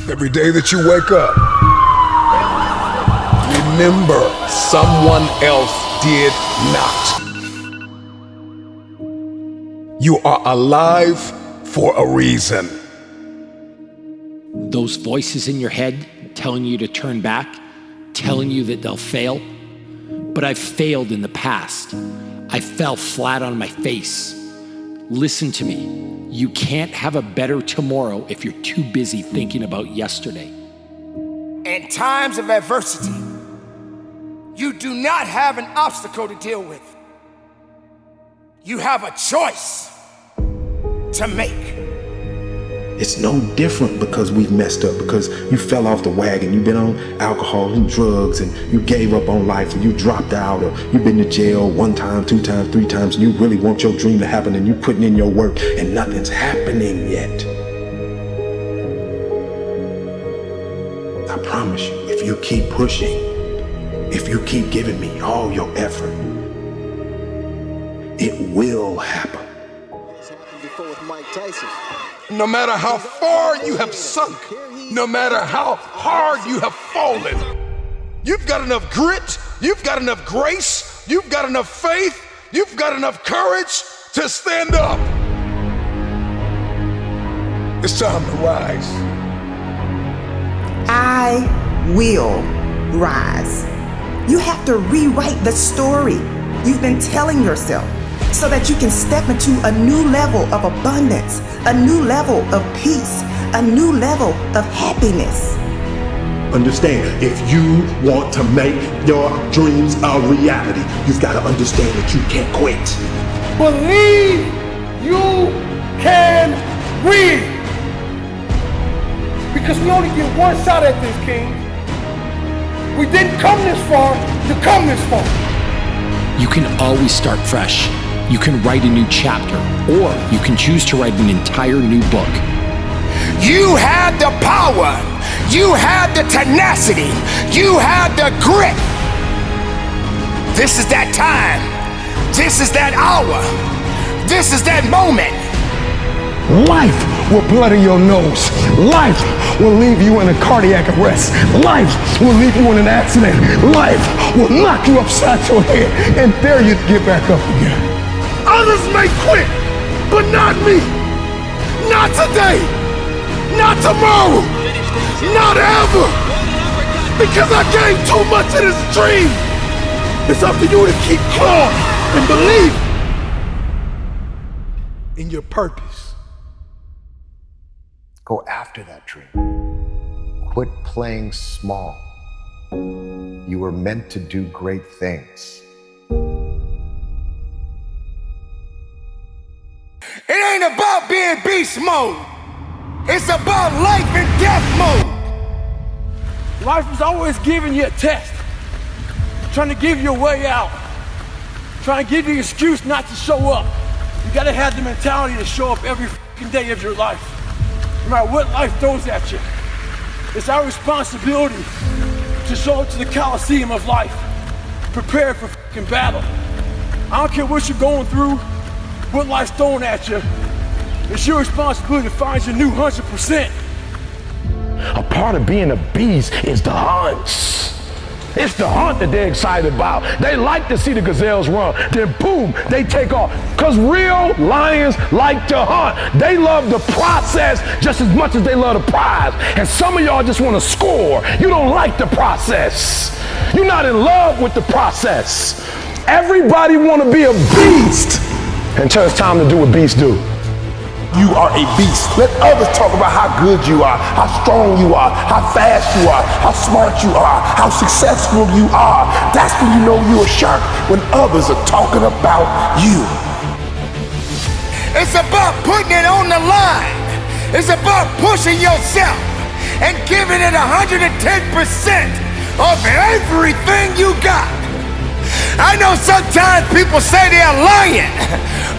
Every day that you wake up, remember someone else did not. You are alive for a reason. Those voices in your head telling you to turn back, telling you that they'll fail. But I've failed in the past. I fell flat on my face. Listen to me. You can't have a better tomorrow if you're too busy thinking about yesterday. In times of adversity, you do not have an obstacle to deal with. You have a choice to make. It's no different because we've messed up, because you fell off the wagon, you've been on alcohol and drugs, and you gave up on life, or you dropped out, or you've been to jail 1 time, 2 times, 3 times, and you really want your dream to happen, and you putting in your work, and nothing's happening yet. I promise you, if you keep pushing, if you keep giving me all your effort, it will happen. Before with Mike Tyson. No matter how far you have sunk, no matter how hard you have fallen, you've got enough grit, you've got enough grace, you've got enough faith, you've got enough courage to stand up. It's time to rise. I will rise. You have to rewrite the story you've been telling yourself, so that you can step into a new level of abundance, a new level of peace, a new level of happiness. Understand, if you want to make your dreams a reality, you've got to understand that you can't quit. Believe you can win. Because we only get one shot at this, King. We didn't come this far to come this far. You can always start fresh. You can write a new chapter, or you can choose to write an entire new book. You have the power. You have the tenacity. You have the grit. This is that time. This is that hour. This is that moment. Life will blood in your nose. Life will leave you in a cardiac arrest. Life will leave you in an accident. Life will knock you upside your head and dare you to get back up again. Others may quit, but not me. Not today. Not tomorrow. Not ever. Because I gave too much of this dream. It's up to you to keep calm and believe in your purpose. Go after that dream. Quit playing small. You were meant to do great things. It ain't about being beast mode. It's about life and death mode. Life is always giving you a test, trying to give you a way out, trying to give you an excuse not to show up. You gotta have the mentality to show up every fucking day of your life. No matter what life throws at you, it's our responsibility to show up to the Coliseum of life, prepared for fucking battle. I don't care what you're going through, what life's throwing at you. It's your responsibility to find your new 100%. A part of being a beast is the hunts. It's the hunt that they're excited about. They like to see the gazelles run. Then boom, they take off. Because real lions like to hunt. They love the process just as much as they love the prize. And some of y'all just want to score. You don't like the process. You're not in love with the process. Everybody want to be a beast until it's time to do what beasts do. You are a beast. Let others talk about how good you are, how strong you are, how fast you are, how smart you are, how successful you are. That's when you know you're a shark, when others are talking about you. It's about putting it on the line. It's about pushing yourself and giving it 110% of everything you got. I know sometimes people say they're lying,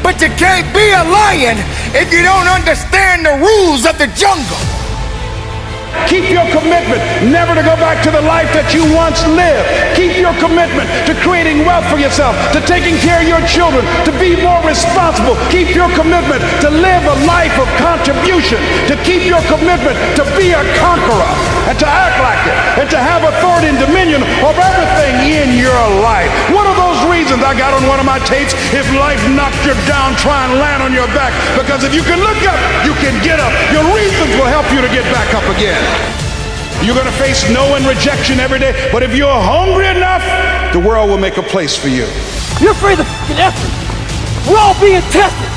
but you can't be a lion if you don't understand the rules of the jungle. Keep your commitment never to go back to the life that you once lived. Keep your commitment to creating wealth for yourself, to taking care of your children, to be more responsible. Keep your commitment to live a life of contribution, to keep your commitment to be a conqueror and to act like it and to have authority and dominion over everything in your life. One of those reasons I got on one of my tapes, if life knocked you down, try and land on your back, because if you can look up, you can get up. Your reasons will help you to get back up again. You're going to face no and rejection every day, but if you're hungry enough, the world will make a place for you. You're afraid of fucking effort. We're all being tested.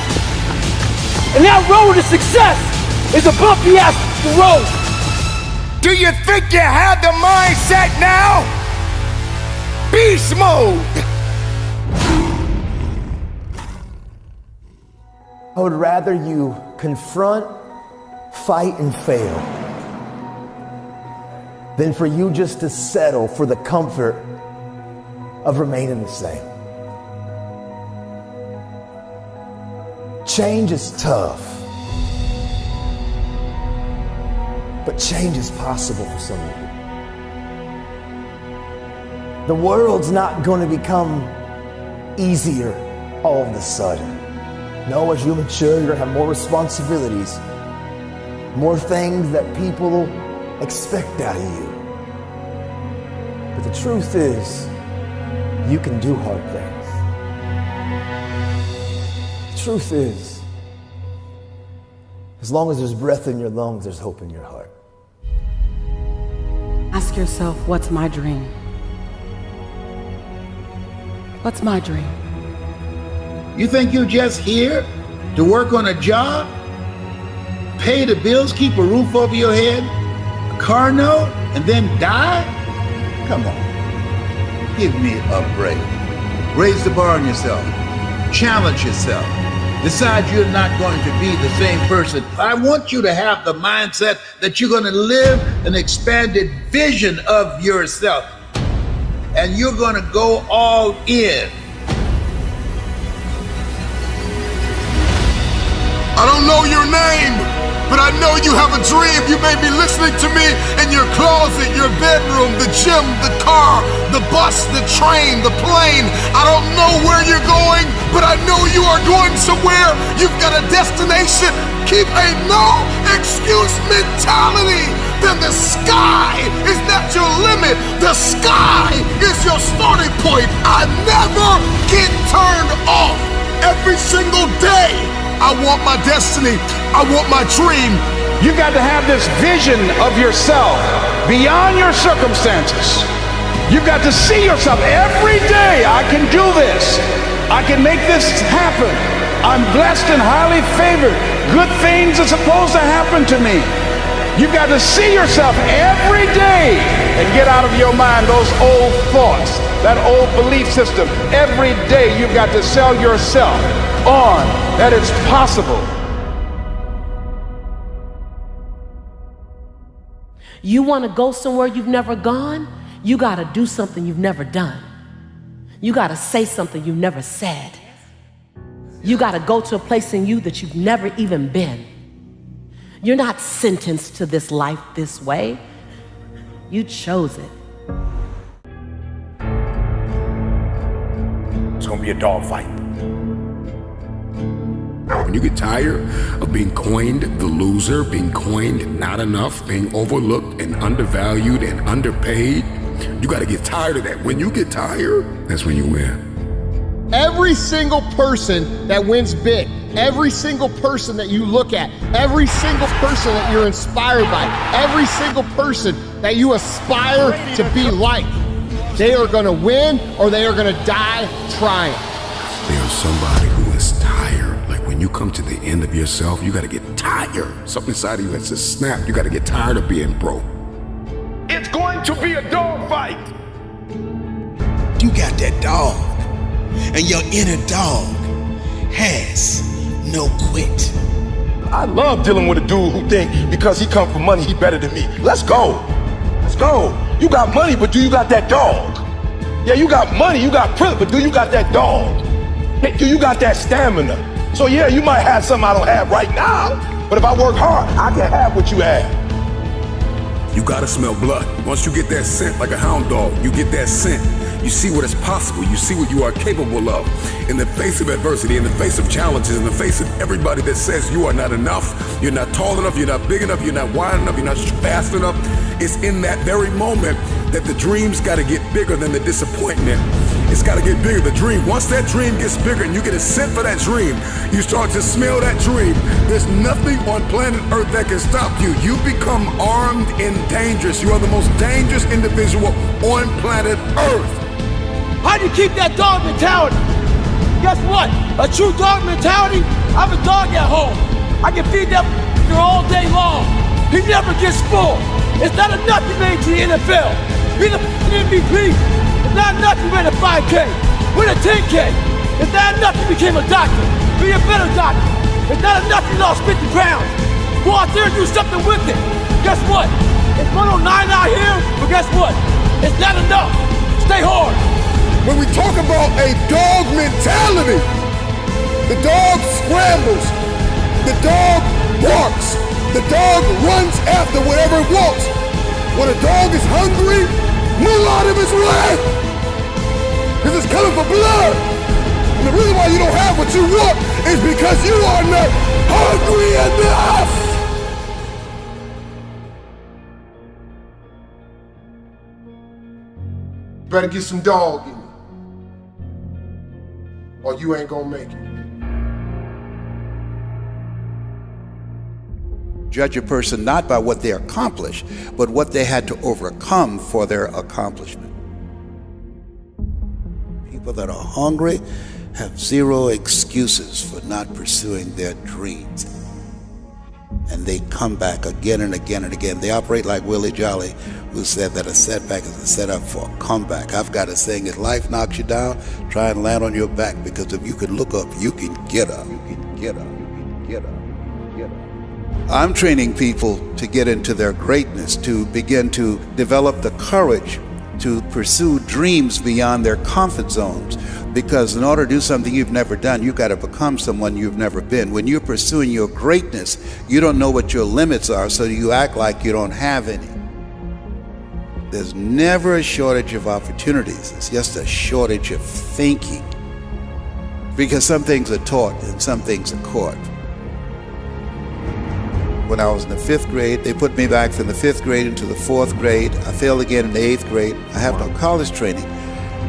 And that road to success is a bumpy ass road. Do you think you have the mindset now? Beast mode. I would rather you confront, fight, and fail than for you just to settle for the comfort of remaining the same. Change is tough, but change is possible for some of you. The world's not going to become easier all of a sudden. No, as you mature, you're going to have more responsibilities, more things that people expect out of you. But the truth is, you can do hard things. The truth is, as long as there's breath in your lungs, there's hope in your heart. Ask yourself, what's my dream? What's my dream? You think you're just here to work on a job, pay the bills, keep a roof over your head, a car note, and then die? Come on, give me a break. Raise the bar on yourself. Challenge yourself. Decide you're not going to be the same person. I want you to have the mindset that you're going to live an expanded vision of yourself. And you're going to go all in. I don't know your name, but I know you have a dream. You may be listening to me in your closet, your bedroom, the gym, the car, the bus, the train, the plane. I don't know where you're going, but I know you are going somewhere. You've got a destination. Keep a no excuse mentality. Then the sky is not your limit. The sky is your starting point. I never get turned off. Every single day, I want my destiny. I want my dream. You got to have this vision of yourself beyond your circumstances. You've got to see yourself every day. I can do this. I can make this happen. I'm blessed and highly favored. Good things are supposed to happen to me. You've got to see yourself every day and get out of your mind those old thoughts, that old belief system. Every day you've got to sell yourself on that it's possible. You want to go somewhere you've never gone? You got to do something you've never done. You got to say something you've never said. You got to go to a place in you that you've never even been. You're not sentenced to this life this way. You chose it. It's going to be a dogfight. When you get tired of being coined the loser, being coined not enough, being overlooked and undervalued and underpaid, you got to get tired of that. When you get tired, that's when you win. Every single person that wins big, every single person that you look at, every single person that you're inspired by, every single person that you aspire to be like, they are going to win or they are going to die trying. There's somebody who is tired. Like when you come to the end of yourself, you got to get tired. Something inside of you has to snap. You got to get tired of being broke. It's going to be a dogfight. You got that dog, and your inner dog has no quit. I love dealing with a dude who think because he come for money, he better than me. Let's go. Let's go. You got money, but do you got that dog? Yeah, you got money, you got privilege, but do you got that dog? Hey, do you got that stamina? So yeah, you might have something I don't have right now, but if I work hard, I can have what you have. You You gotta smell blood. Once you get that scent like a hound dog, you get that scent. You see what is possible. You see what you are capable of. In the face of adversity, in the face of challenges, in the face of everybody that says you are not enough, you're not tall enough, you're not big enough, you're not wide enough, you're not fast enough. It's in that very moment that the dreams gotta get bigger than the disappointment. It's gotta get bigger, the dream. Once that dream gets bigger and you get a scent for that dream, you start to smell that dream. There's nothing on planet Earth that can stop you. You become armed and dangerous. You are the most dangerous individual on planet Earth. How do you keep that dog mentality? Guess what? A true dog mentality, I have a dog at home. I can feed that all day long. He never gets full. It's not enough you made to the NFL. Be the MVP. It's not enough you ran a 5K. Win a 10K. It's not enough you became a doctor. Be a better doctor. It's not enough you lost 50 pounds. Go out there and do something with it. Guess what? It's 109 out here, but guess what? It's not enough. Stay hard. When we talk about a dog mentality, the dog scrambles, the dog barks, the dog runs after whatever it wants. When a dog is hungry, move out of his way, because it's coming for blood. And the reason why you don't have what you want is because you are not hungry enough. Better get some dog in you, or you ain't gonna make it. Judge a person not by what they accomplished, but what they had to overcome for their accomplishment. People that are hungry have zero excuses for not pursuing their dreams. And they come back again and again and again. They operate like Willie Jolly, who said that a setback is a setup for a comeback. I've got a saying, if life knocks you down, try and land on your back, because if you can look up, you can get up. You can get up. You can get up. Get up. I'm training people to get into their greatness, to begin to develop the courage to pursue dreams beyond their comfort zones. Because in order to do something you've never done, you've got to become someone you've never been. When you're pursuing your greatness, you don't know what your limits are, so you act like you don't have any. There's never a shortage of opportunities. It's just a shortage of thinking. Because some things are taught and some things are caught. When I was in the 5th grade, they put me back from the 5th grade into the 4th grade. I failed again in the 8th grade. I have no college training.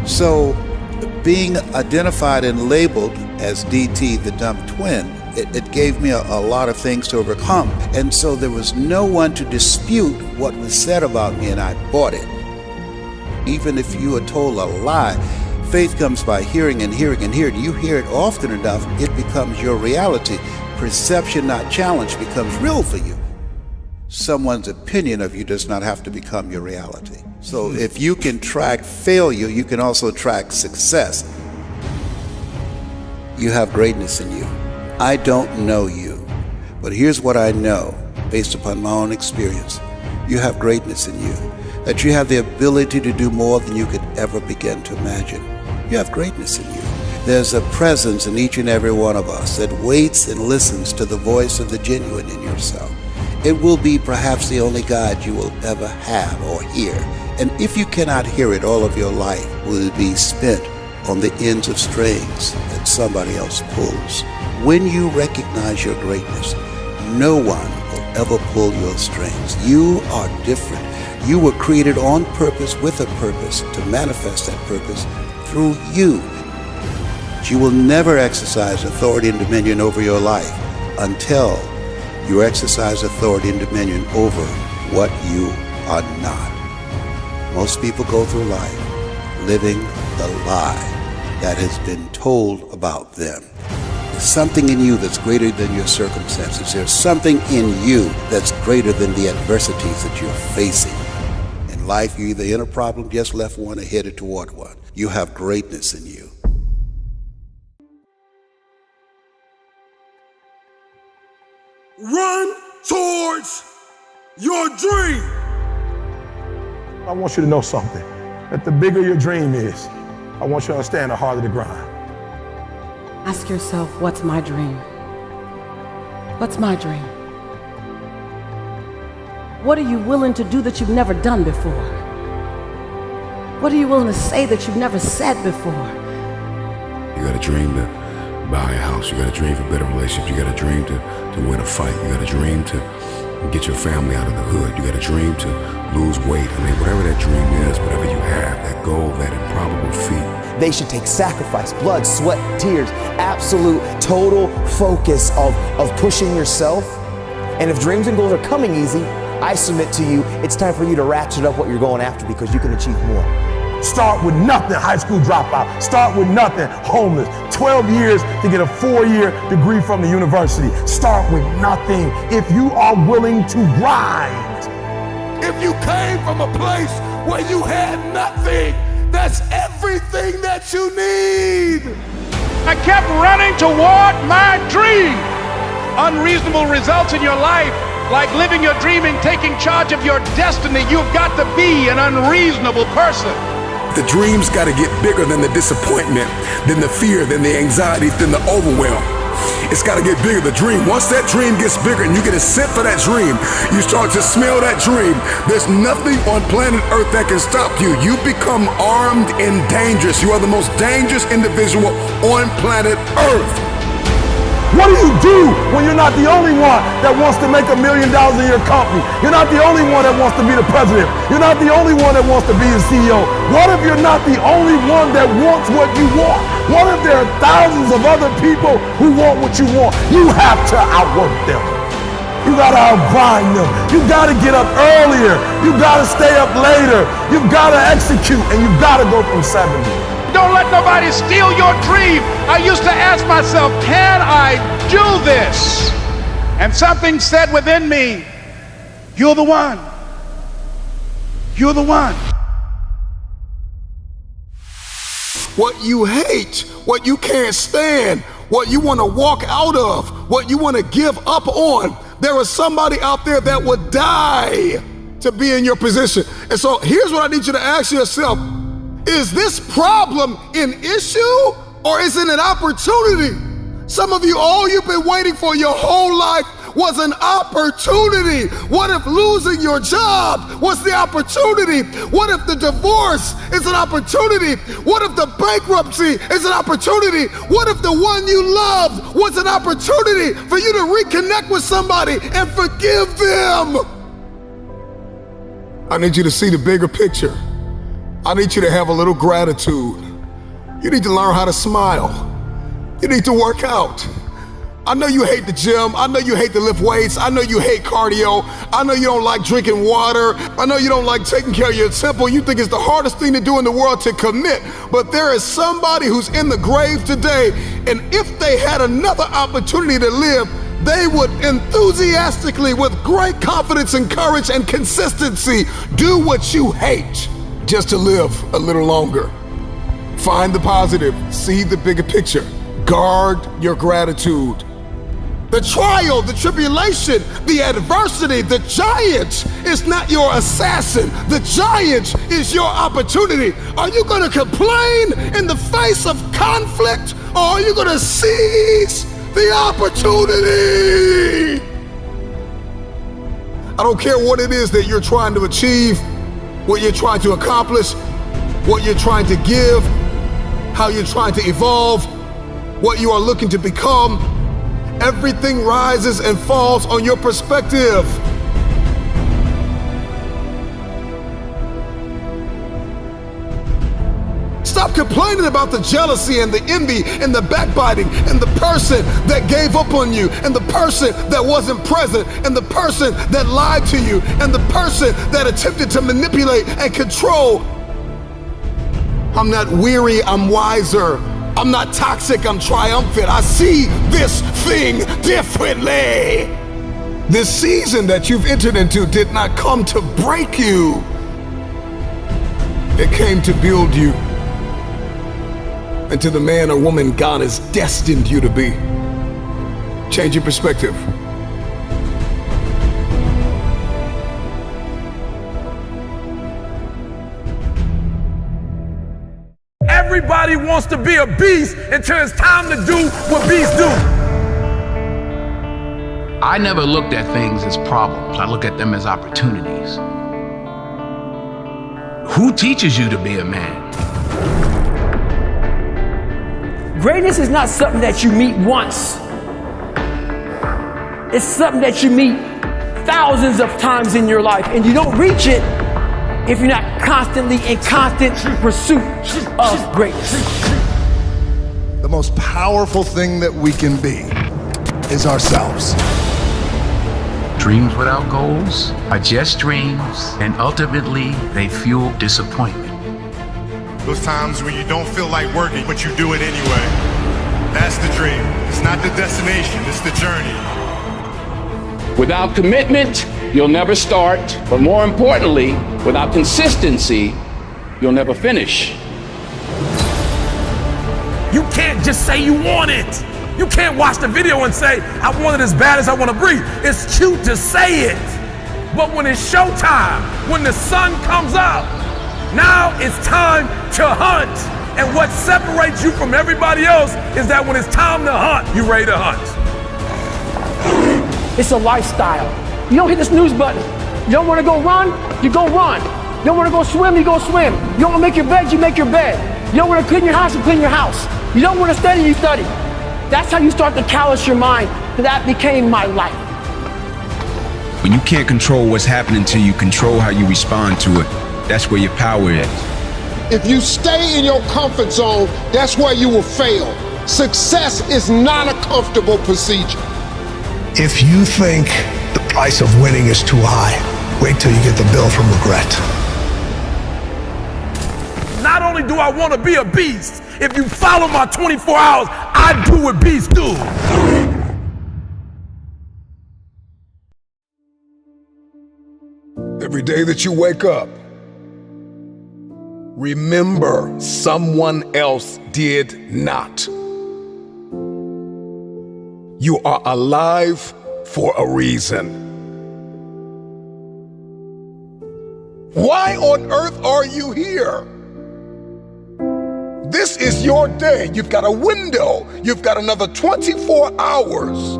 So being identified and labeled as DT, the dumb twin, it gave me a lot of things to overcome. And so there was no one to dispute what was said about me, and I bought it. Even if you are told a lie, faith comes by hearing and hearing and hearing. You hear it often enough, it becomes your reality. Perception, not challenge, becomes real for you. Someone's opinion of you does not have to become your reality. So if you can track failure, you can also track success. You have greatness in you. I don't know you, but here's what I know based upon my own experience. You have greatness in you, that you have the ability to do more than you could ever begin to imagine. You have greatness in you. There's a presence in each and every one of us that waits and listens to the voice of the genuine in yourself. It will be perhaps the only God you will ever have or hear. And if you cannot hear it, all of your life will be spent on the ends of strings that somebody else pulls. When you recognize your greatness, no one will ever pull your strings. You are different. You were created on purpose with a purpose to manifest that purpose through you. But you will never exercise authority and dominion over your life until you exercise authority and dominion over what you are not. Most people go through life living the lie that has been told about them. There's something in you that's greater than your circumstances. There's something in you that's greater than the adversities that you're facing. In life, you're either in a problem, just left one, or headed toward one. You have greatness in you. Run towards your dream. I want you to know something, that the bigger your dream is, I want you to understand the harder the grind. Ask yourself, what's my dream? What's my dream? What are you willing to do that you've never done before? What are you willing to say that you've never said before? You got a dream to buy a house. You got a dream for better relationships. You got a dream to win a fight. You got a dream to get your family out of the hood. You got a dream to lose weight. I mean, whatever that dream is, whatever you have, that goal, that improbable feat. They should take sacrifice, blood, sweat, tears, absolute, total focus of pushing yourself. And if dreams and goals are coming easy, I submit to you, it's time for you to ratchet up what you're going after because you can achieve more. Start with nothing, high school dropout. Start with nothing, homeless. 12 years to get a 4-year degree from the university. Start with nothing if you are willing to grind. If you came from a place where you had nothing, that's everything that you need. I kept running toward my dream. Unreasonable results in your life, like living your dream and taking charge of your destiny, you've got to be an unreasonable person. The dream's got to get bigger than the disappointment, than the fear, than the anxiety, than the overwhelm. It's got to get bigger, the dream. Once that dream gets bigger and you get a scent for that dream, you start to smell that dream. There's nothing on planet Earth that can stop you. You become armed and dangerous. You are the most dangerous individual on planet Earth. What do you do when you're not the only one that wants to make $1 million in your company? You're not the only one that wants to be the president. You're not the only one that wants to be the CEO. What if you're not the only one that wants what you want? What if there are thousands of other people who want what you want? You have to outwork them. You gotta outgrind them. You gotta get up earlier. You gotta stay up later. You gotta execute, and you gotta go from 70. Don't let nobody steal your dream. I used to ask myself, can I do this? And something said within me, you're the one. You're the one. What you hate, what you can't stand, what you want to walk out of, what you want to give up on, there is somebody out there that would die to be in your position. And so here's what I need you to ask yourself. Is this problem an issue or is it an opportunity? Some of you, all you've been waiting for your whole life was an opportunity. What if losing your job was the opportunity? What if the divorce is an opportunity? What if the bankruptcy is an opportunity? What if the one you loved was an opportunity for you to reconnect with somebody and forgive them? I need you to see the bigger picture. I need you to have a little gratitude. You need to learn how to smile. You need to work out. I know you hate the gym. I know you hate to lift weights. I know you hate cardio. I know you don't like drinking water. I know you don't like taking care of your temple. You think it's the hardest thing to do in the world to commit. But there is somebody who's in the grave today, and if they had another opportunity to live, they would enthusiastically, with great confidence and courage and consistency, do what you hate just to live a little longer. Find the positive, see the bigger picture. Guard your gratitude. The trial, the tribulation, the adversity, the giant is not your assassin. The giant is your opportunity. Are you going to complain in the face of conflict, or are you going to seize the opportunity? I don't care what it is that you're trying to achieve, what you're trying to accomplish, what you're trying to give, how you're trying to evolve, what you are looking to become. Everything rises and falls on your perspective. Stop complaining about the jealousy and the envy and the backbiting and the person that gave up on you and the person that wasn't present and the person that lied to you and the person that attempted to manipulate and control. I'm not weary, I'm wiser. I'm not toxic, I'm triumphant. I see this thing differently. This season that you've entered into did not come to break you. It came to build you into the man or woman God has destined you to be. Change your perspective. Everybody wants to be a beast until it's time to do what beasts do. I never looked at things as problems. I look at them as opportunities. Who teaches you to be a man? Greatness is not something that you meet once. It's something that you meet thousands of times in your life, and you don't reach it if you're not constantly in constant pursuit of greatness. The most powerful thing that we can be is ourselves. Dreams without goals are just dreams, and ultimately they fuel disappointment. Those times when you don't feel like working, but you do it anyway. That's the dream. It's not the destination, it's the journey. Without commitment, you'll never start. But more importantly, without consistency, you'll never finish. You can't just say you want it. You can't watch the video and say, I want it as bad as I want to breathe. It's cute to say it. But when it's showtime, when the sun comes up, now it's time to hunt. And what separates you from everybody else is that when it's time to hunt, you're ready to hunt. It's a lifestyle. You don't hit the snooze button. You don't want to go run, you go run. You don't want to go swim, you go swim. You don't want to make your bed, you make your bed. You don't want to clean your house, you clean your house. You don't want to study, you study. That's how you start to callous your mind. That became my life. When you can't control what's happening to you, control how you respond to it. That's where your power is. If you stay in your comfort zone, that's where you will fail. Success is not a comfortable procedure. If you think the price of winning is too high, wait till you get the bill from regret. Not only do I want to be a beast, if you follow my 24 hours, I do what beasts do. Every day that you wake up, remember someone else did not. You are alive for a reason. Why on earth are you here? This is your day. You've got a window. You've got another 24 hours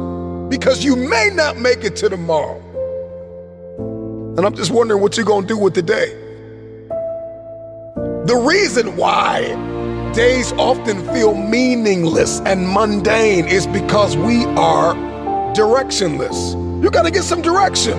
because you may not make it to tomorrow. And I'm just wondering what you're going to do with the day. The reason why days often feel meaningless and mundane is because we are directionless. You got to get some direction.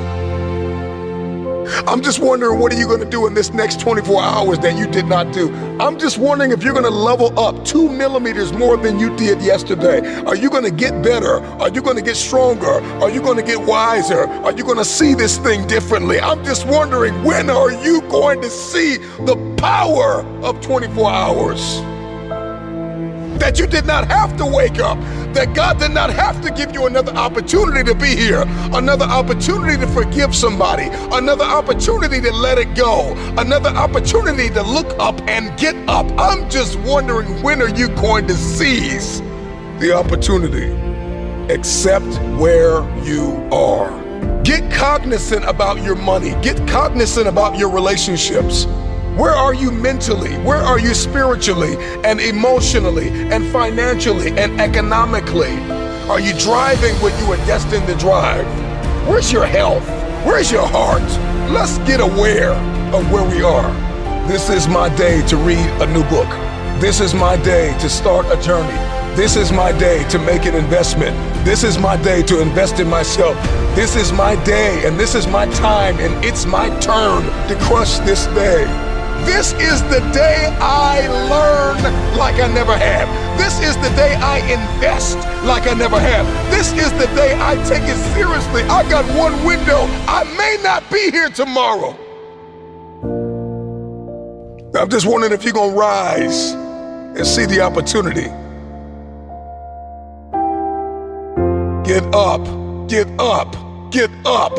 I'm just wondering, what are you going to do in this next 24 hours that you did not do? I'm just wondering if you're going to level up 2 millimeters more than you did yesterday. Are you going to get better? Are you going to get stronger? Are you going to get wiser? Are you going to see this thing differently? I'm just wondering, when are you going to see the power of 24 hours? That you did not have to wake up, that God did not have to give you another opportunity to be here, another opportunity to forgive somebody, another opportunity to let it go, another opportunity to look up and get up. I'm just wondering, when are you going to seize the opportunity? Accept where you are. Get cognizant about your money. Get cognizant about your relationships. Where are you mentally? Where are you spiritually and emotionally and financially and economically? Are you driving what you are destined to drive? Where's your health? Where's your heart? Let's get aware of where we are. This is my day to read a new book. This is my day to start a journey. This is my day to make an investment. This is my day to invest in myself. This is my day and this is my time and it's my turn to crush this day. This is the day I learn like I never have. This is the day I invest like I never have. This is the day I take it seriously. I got one window. I may not be here tomorrow. I'm just wondering if you're going to rise and see the opportunity. Get up, get up, get up.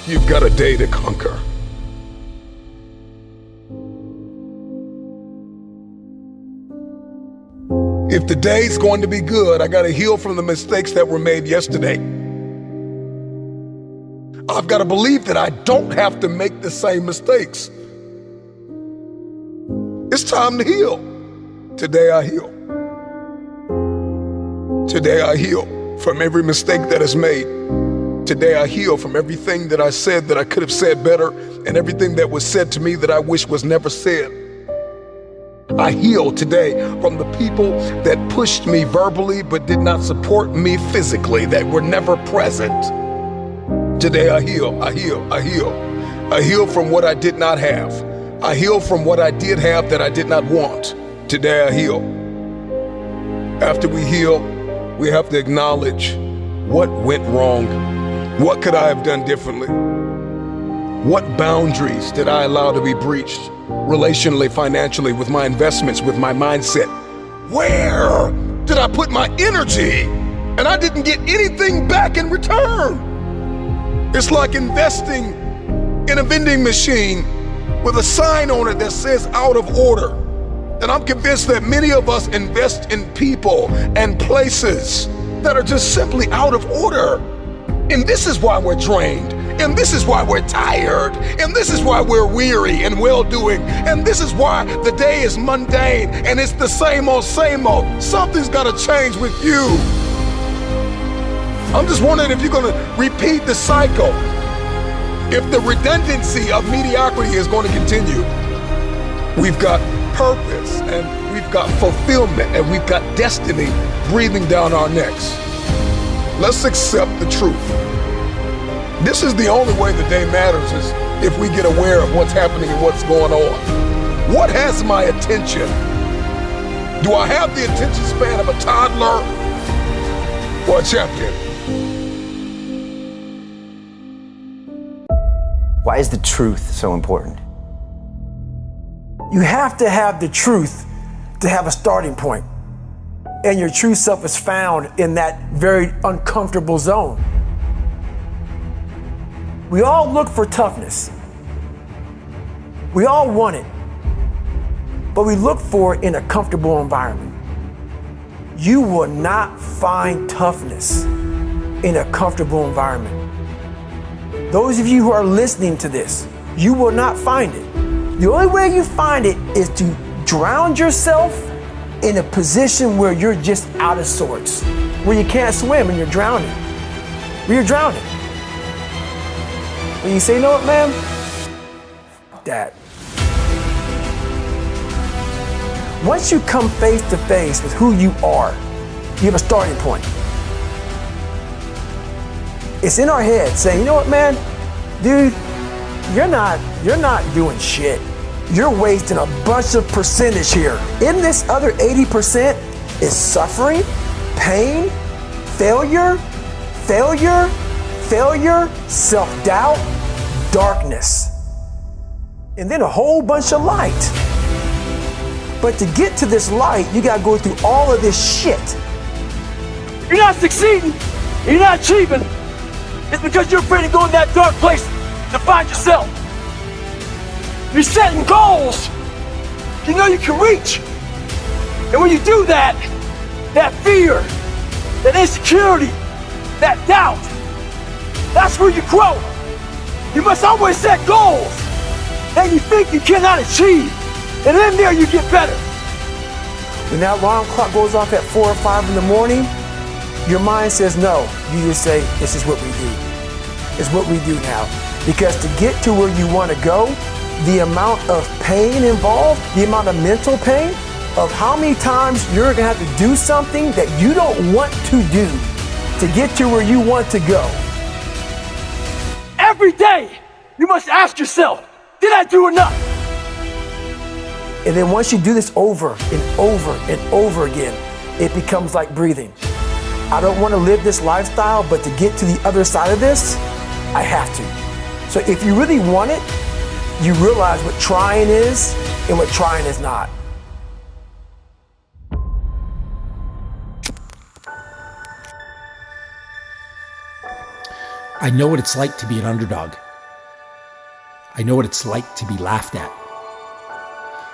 You've got a day to conquer. If the day's going to be good, I got to heal from the mistakes that were made yesterday. I've got to believe that I don't have to make the same mistakes. It's time to heal. Today I heal. Today I heal from every mistake that is made. Today I heal from everything that I said that I could have said better, and everything that was said to me that I wish was never said. I heal today from the people that pushed me verbally but did not support me physically, that were never present. Today I heal, I heal, I heal. I heal from what I did not have. I heal from what I did have that I did not want. Today I heal. After we heal, we have to acknowledge what went wrong. What could I have done differently? What boundaries did I allow to be breached? Relationally, financially, with my investments, with my mindset. Where did I put my energy and I didn't get anything back in return? It's like investing in a vending machine with a sign on it that says out of order. And I'm convinced that many of us invest in people and places that are just simply out of order. And this is why we're drained. And this is why we're tired. And this is why we're weary and well-doing. And this is why the day is mundane and it's the same old, same old. Something's got to change with you. I'm just wondering if you're going to repeat the cycle. If the redundancy of mediocrity is going to continue. We've got purpose and we've got fulfillment and we've got destiny breathing down our necks. Let's accept the truth. This is the only way the day matters, is if we get aware of what's happening and what's going on. What has my attention? Do I have the attention span of a toddler or a champion? Why is the truth so important? You have to have the truth to have a starting point. And your true self is found in that very uncomfortable zone. We all look for toughness. We all want it. But we look for it in a comfortable environment. You will not find toughness in a comfortable environment. Those of you who are listening to this, you will not find it. The only way you find it is to drown yourself in a position where you're just out of sorts, where you can't swim and you're drowning. Where you're drowning. When you say, you know what, man? That. Once you come face to face with who you are, you have a starting point. It's in our head saying, you know what, man? Dude, you're not doing shit. You're wasting a bunch of percentage here. In this other 80% is suffering, pain, failure, self-doubt, darkness, and then a whole bunch of light. But to get to this light, you gotta go through all of this shit. You're not succeeding, you're not achieving. It's because you're afraid to go in that dark place to find yourself. You're setting goals you know you can reach. And when you do that, that fear, that insecurity, that doubt, that's where you grow. You must always set goals that you think you cannot achieve. And in there you get better. When that alarm clock goes off at 4 or 5 in the morning, your mind says no. You just say, this is what we do. It's what we do now. Because to get to where you want to go, the amount of pain involved, the amount of mental pain, of how many times you're going to have to do something that you don't want to do to get to where you want to go. Every day, you must ask yourself, did I do enough? And then once you do this over and over and over again, it becomes like breathing. I don't want to live this lifestyle, but to get to the other side of this, I have to. So if you really want it, you realize what trying is and what trying is not. I know what it's like to be an underdog. I know what it's like to be laughed at.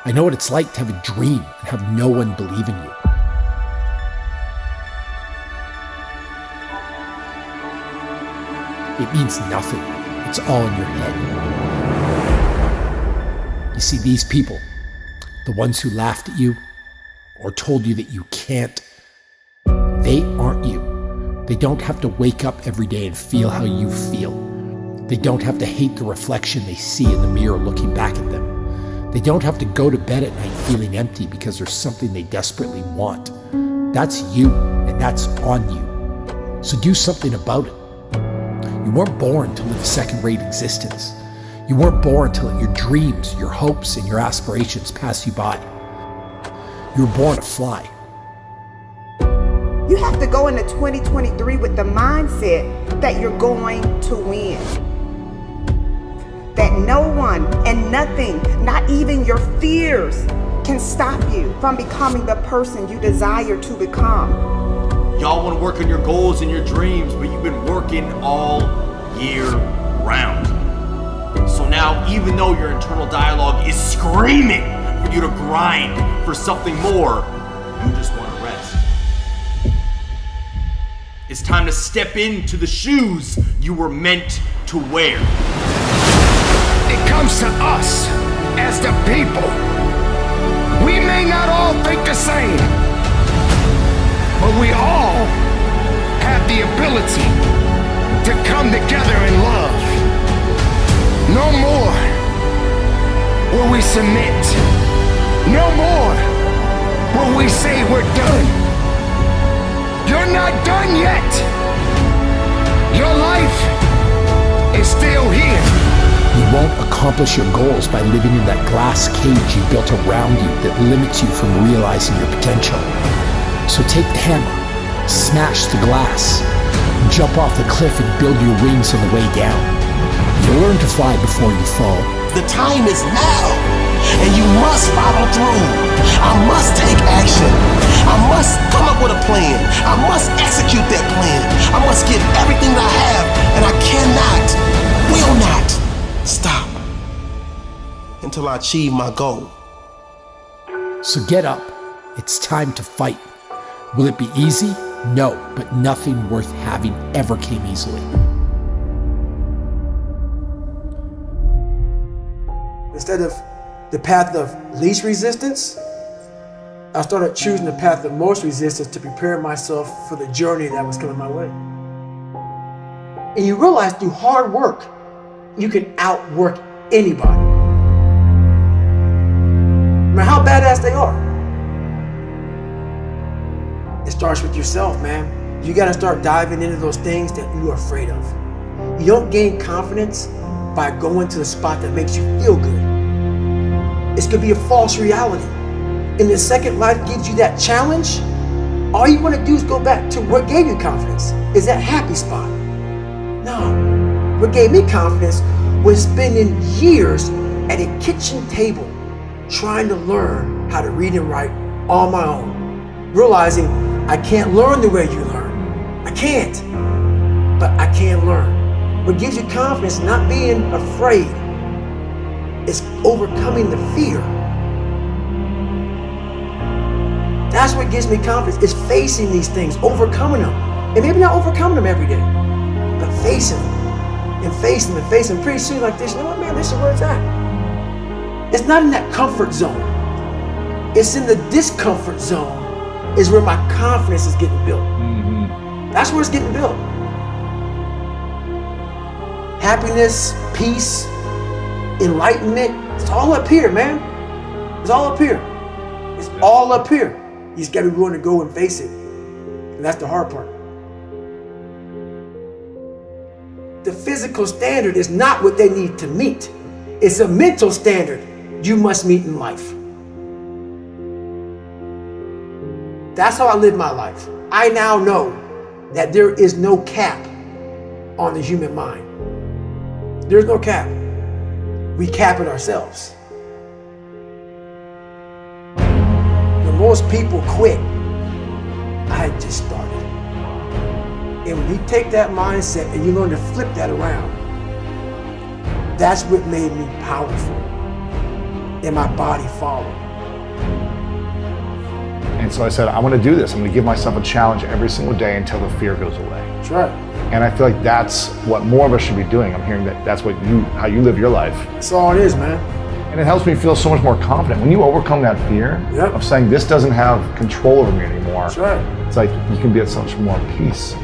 I know what it's like to have a dream and have no one believe in you. It means nothing. It's all in your head. You see, these people, the ones who laughed at you or told you that you can't, they aren't you. They don't have to wake up every day and feel how you feel. They don't have to hate the reflection they see in the mirror looking back at them. They don't have to go to bed at night feeling empty because there's something they desperately want. That's you, and that's on you. So do something about it. You weren't born to live a second-rate existence. You weren't born to let your dreams, your hopes, and your aspirations pass you by. You were born to fly. You have to go into 2023 with the mindset that you're going to win. That no one and nothing, not even your fears, can stop you from becoming the person you desire to become. Y'all want to work on your goals and your dreams, but you've been working all year round. So now, even though your internal dialogue is screaming for you to grind for something more, you just want to rest. It's time to step into the shoes you were meant to wear. It comes to us as the people. We may not all think the same, but we all have the ability to come together in love. No more will we submit. No more will we say we're done. You're not done yet. Your life is still here. You won't accomplish your goals by living in that glass cage you built around you that limits you from realizing your potential. So take the hammer, smash the glass, jump off the cliff and build your wings on the way down. You'll learn to fly before you fall. The time is now, and you must follow through. I must take action. I must come up with a plan. I must execute that plan. I must give everything that I have, and I cannot, will not stop until I achieve my goal. So get up. It's time to fight. Will it be easy? No, but nothing worth having ever came easily. Instead of the path of least resistance, I started choosing the path of most resistance to prepare myself for the journey that was coming my way. And you realize through hard work, you can outwork anybody. No matter how badass they are. It starts with yourself, man. You gotta start diving into those things that you are afraid of. You don't gain confidence by going to the spot that makes you feel good. It's gonna be a false reality. And the second life gives you that challenge, all you wanna do is go back to what gave you confidence. Is that happy spot? No. What gave me confidence was spending years at a kitchen table trying to learn how to read and write on my own. Realizing I can't learn the way you learn. I can't, but I can learn. What gives you confidence, not being afraid, is overcoming the fear. That's what gives me confidence, is facing these things, overcoming them. And maybe not overcoming them every day, but facing them. And facing them and facing them. Pretty soon like this, you know what, man, this is where it's at. It's not in that comfort zone. It's in the discomfort zone is where my confidence is getting built. That's where it's getting built. Happiness, peace, enlightenment, it's all up here, man. It's all up here. It's all up here. You just gotta be willing to go and face it. And that's the hard part. The physical standard is not what they need to meet. It's a mental standard you must meet in life. That's how I live my life. I now know that there is no cap on the human mind. There's no cap. We cap it ourselves. When most people quit, I had just started. And when you take that mindset and you learn to flip that around, that's what made me powerful. And my body followed. And so I said, I want to do this. I'm going to give myself a challenge every single day until the fear goes away. That's right. And I feel like that's what more of us should be doing. I'm hearing that that's how you live your life. That's all it is, man. And it helps me feel so much more confident. When you overcome that fear of saying this doesn't have control over me anymore, that's right. It's like you can be at so much more peace.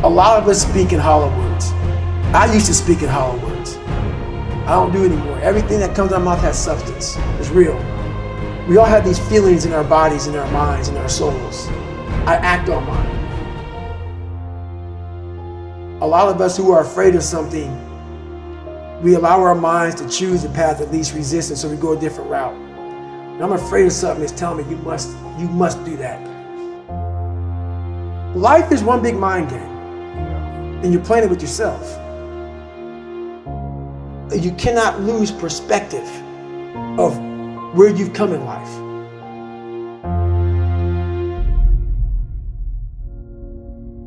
A lot of us speak in hollow words. I used to speak in hollow words. I don't do it anymore. Everything that comes out of my mouth has substance. It's real. We all have these feelings in our bodies, in our minds, in our souls. I act on mine. A lot of us who are afraid of something, we allow our minds to choose the path of least resistance, so we go a different route. And I'm afraid of something that's telling me you must do that. Life is one big mind game, and you're playing it with yourself. You cannot lose perspective of where you've come in life.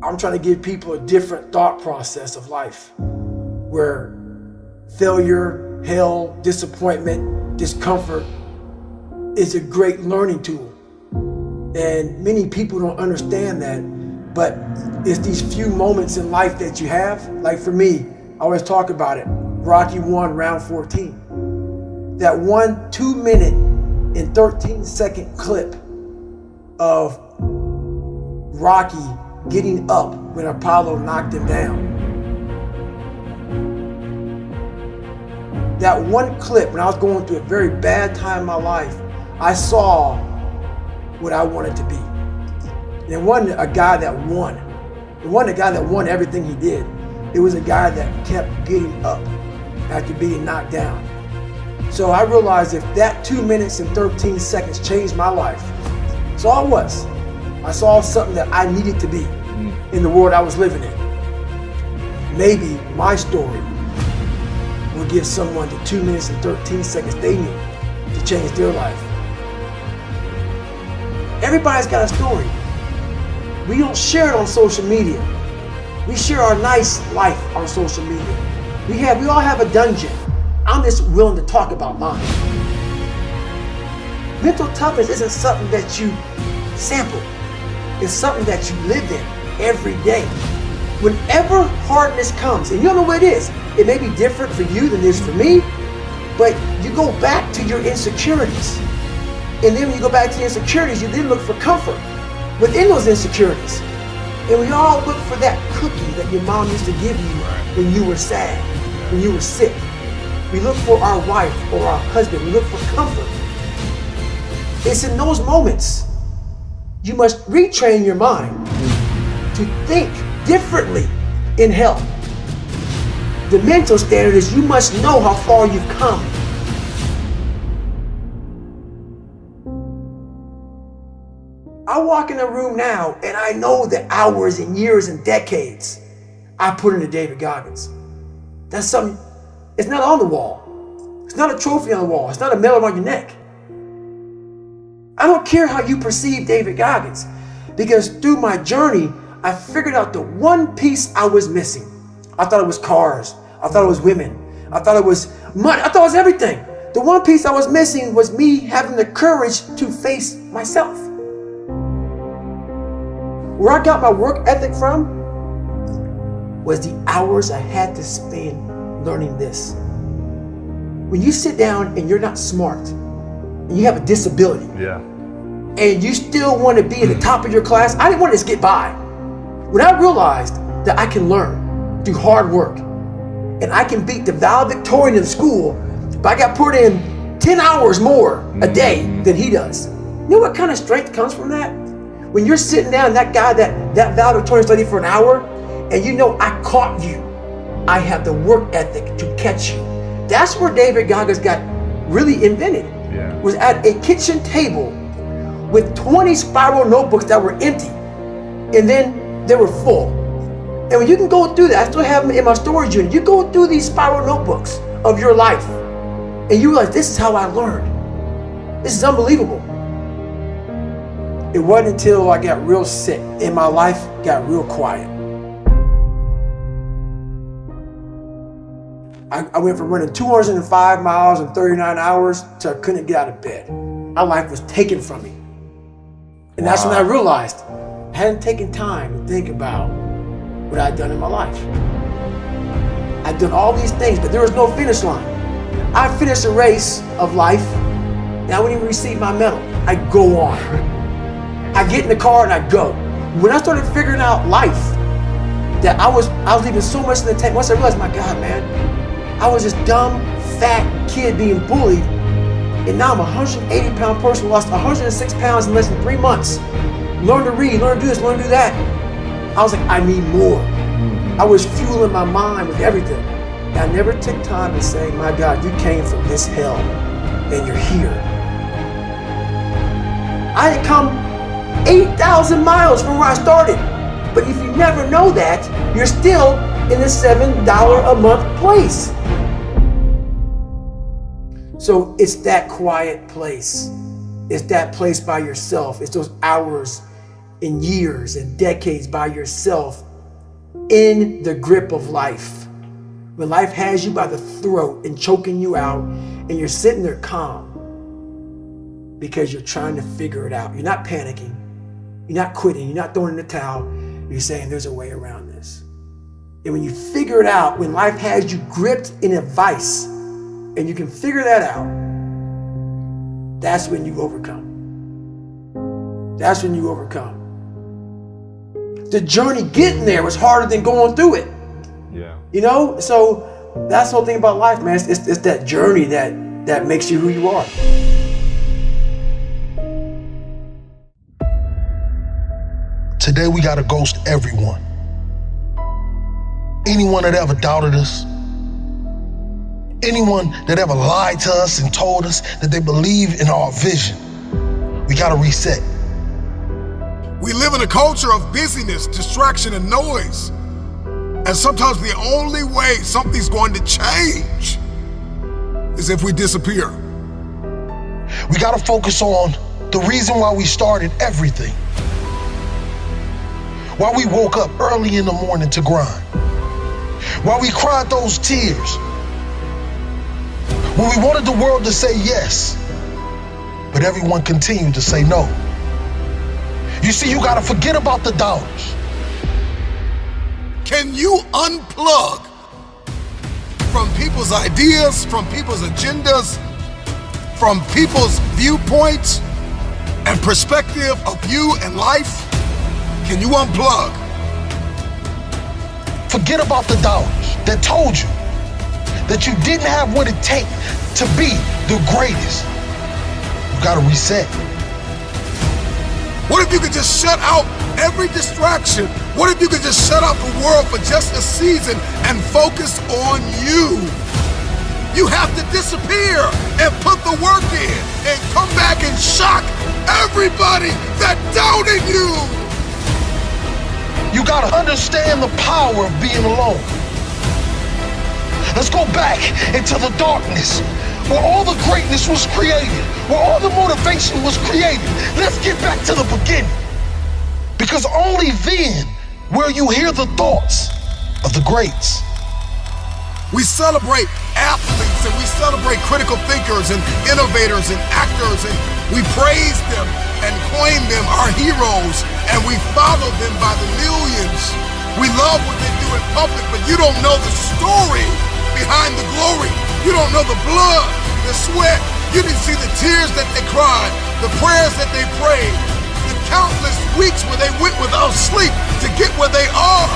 I'm trying to give people a different thought process of life, where failure, hell, disappointment, discomfort is a great learning tool. And many people don't understand that, but it's these few moments in life that you have. Like for me, I always talk about it. Rocky 1, round 14. That 1 2-minute and 13-second clip of Rocky getting up when Apollo knocked him down. That one clip, when I was going through a very bad time in my life, I saw what I wanted to be. And it wasn't a guy that won. It wasn't a guy that won everything he did. It was a guy that kept getting up after being knocked down. So I realized if that 2 minutes and 13 seconds changed my life, that's all it was. I saw something that I needed to be in the world I was living in. Maybe my story will give someone the 2 minutes and 13 seconds they need to change their life. Everybody's got a story. We don't share it on social media. We share our nice life on social media. We all have a dungeon. I'm just willing to talk about mine. Mental toughness isn't something that you sample. It's something that you live in every day. Whenever hardness comes, and you don't know what it is, it may be different for you than it is for me, but you go back to your insecurities. And then when you go back to your insecurities, you then look for comfort within those insecurities. And we all look for that cookie that your mom used to give you when you were sad, when you were sick. We look for our wife or our husband. We look for comfort. It's in those moments you must retrain your mind to think differently in health. The mental standard is you must know how far you've come. I walk in a room now and I know the hours and years and decades I put into David Goggins. That's something, it's not on the wall. It's not a trophy on the wall. It's not a medal around your neck. I don't care how you perceive David Goggins, because through my journey, I figured out the one piece I was missing. I thought it was cars. I thought it was women. I thought it was money. I thought it was everything. The one piece I was missing was me having the courage to face myself. Where I got my work ethic from was the hours I had to spend learning this. When you sit down and you're not smart, and you have a disability, and you still want to be at the top of your class, I didn't want to just get by. When I realized that I can learn through hard work, and I can beat the valedictorian in school, but I got put in 10 hours more a day than he does. You know what kind of strength comes from that? When you're sitting down, that guy, that valedictorian studied for an hour, and you know I caught you. I have the work ethic to catch you. That's where David Goggins got really invented. Was at a kitchen table with 20 spiral notebooks that were empty, and then they were full. And when you can go through that, I still have them in my storage unit. You go through these spiral notebooks of your life, and you realize this is how I learned. This is unbelievable. It wasn't until I got real sick and my life got real quiet. I went from running 205 miles in 39 hours to I couldn't get out of bed. My life was taken from me. And that's when I realized I hadn't taken time to think about what I'd done in my life. I'd done all these things, but there was no finish line. I finished a race of life, and I wouldn't even receive my medal. I go on. I get in the car and I go. When I started figuring out life, that I was leaving so much in the tank. Once I realized, my God, man, I was this dumb, fat kid being bullied, and now I'm a 180-pound person who lost 106 pounds in less than 3 months. Learn to read, learn to do this, learn to do that. I was like, I need more. I was fueling my mind with everything. And I never took time to say, my God, you came from this hell, and you're here. I had come 8,000 miles from where I started. But if you never know that, you're still in the $7 a month place. So it's that quiet place. It's that place by yourself. It's those hours and years and decades by yourself in the grip of life. When life has you by the throat and choking you out, and you're sitting there calm because you're trying to figure it out. You're not panicking. You're not quitting. You're not throwing in the towel. You're saying there's a way around this. And when you figure it out, when life has you gripped in a vice, and you can figure that out, that's when you overcome. That's when you overcome. The journey getting there was harder than going through it. Yeah. You know? So that's the whole thing about life, man. It's that journey that makes you who you are. Today we gotta ghost everyone. Anyone that ever doubted us, anyone that ever lied to us and told us that they believe in our vision, we gotta reset. We live in a culture of busyness, distraction, and noise. And sometimes the only way something's going to change is if we disappear. We gotta focus on the reason why we started everything. Why we woke up early in the morning to grind. Why we cried those tears. When we wanted the world to say yes, but everyone continued to say no. You see, you gotta forget about the doubters. Can you unplug from people's ideas, from people's agendas, from people's viewpoints and perspective of you and life? Can you unplug? Forget about the doubters that told you that you didn't have what it takes to be the greatest. You gotta reset. What if you could just shut out every distraction? What if you could just shut out the world for just a season and focus on you? You have to disappear and put the work in and come back and shock everybody that doubted you. You gotta understand the power of being alone. Let's go back into the darkness where all the greatness was created, where all the motivation was created. Let's get back to the beginning. Because only then will you hear the thoughts of the greats. We celebrate athletes and we celebrate critical thinkers and innovators and actors, and we praise them and claim them our heroes, and we follow them by the millions. We love what they do in public, but you don't know the story behind the glory. You don't know the blood, the sweat. You didn't see the tears that they cried, the prayers that they prayed, the countless weeks where they went without sleep to get where they are.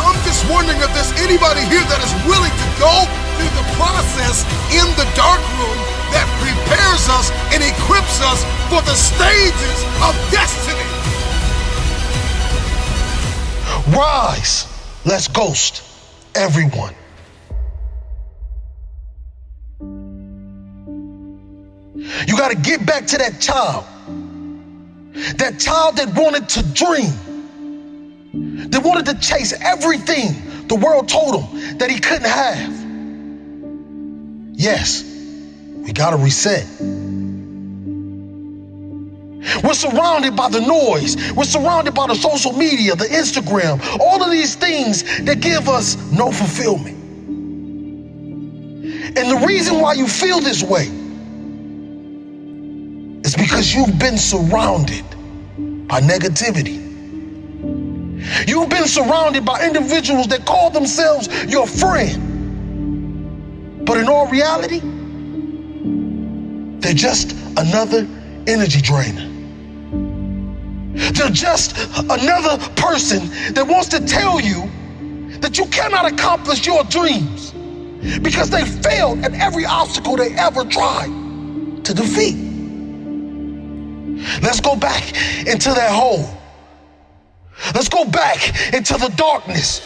I'm just wondering if there's anybody here that is willing to go through the process in the dark room that prepares us and equips us for the stages of destiny. Rise, let's ghost everyone. You gotta get back to that child that wanted to dream, that wanted to chase everything the world told him that he couldn't have. Yes, we gotta reset. We're surrounded by the noise. We're surrounded by the social media, the Instagram, all of these things that give us no fulfillment. And the reason why you feel this way is because you've been surrounded by negativity. You've been surrounded by individuals that call themselves your friend. But in all reality, they're just another energy drainer. They're just another person that wants to tell you that you cannot accomplish your dreams because they failed at every obstacle they ever tried to defeat. Let's go back into that hole. Let's go back into the darkness.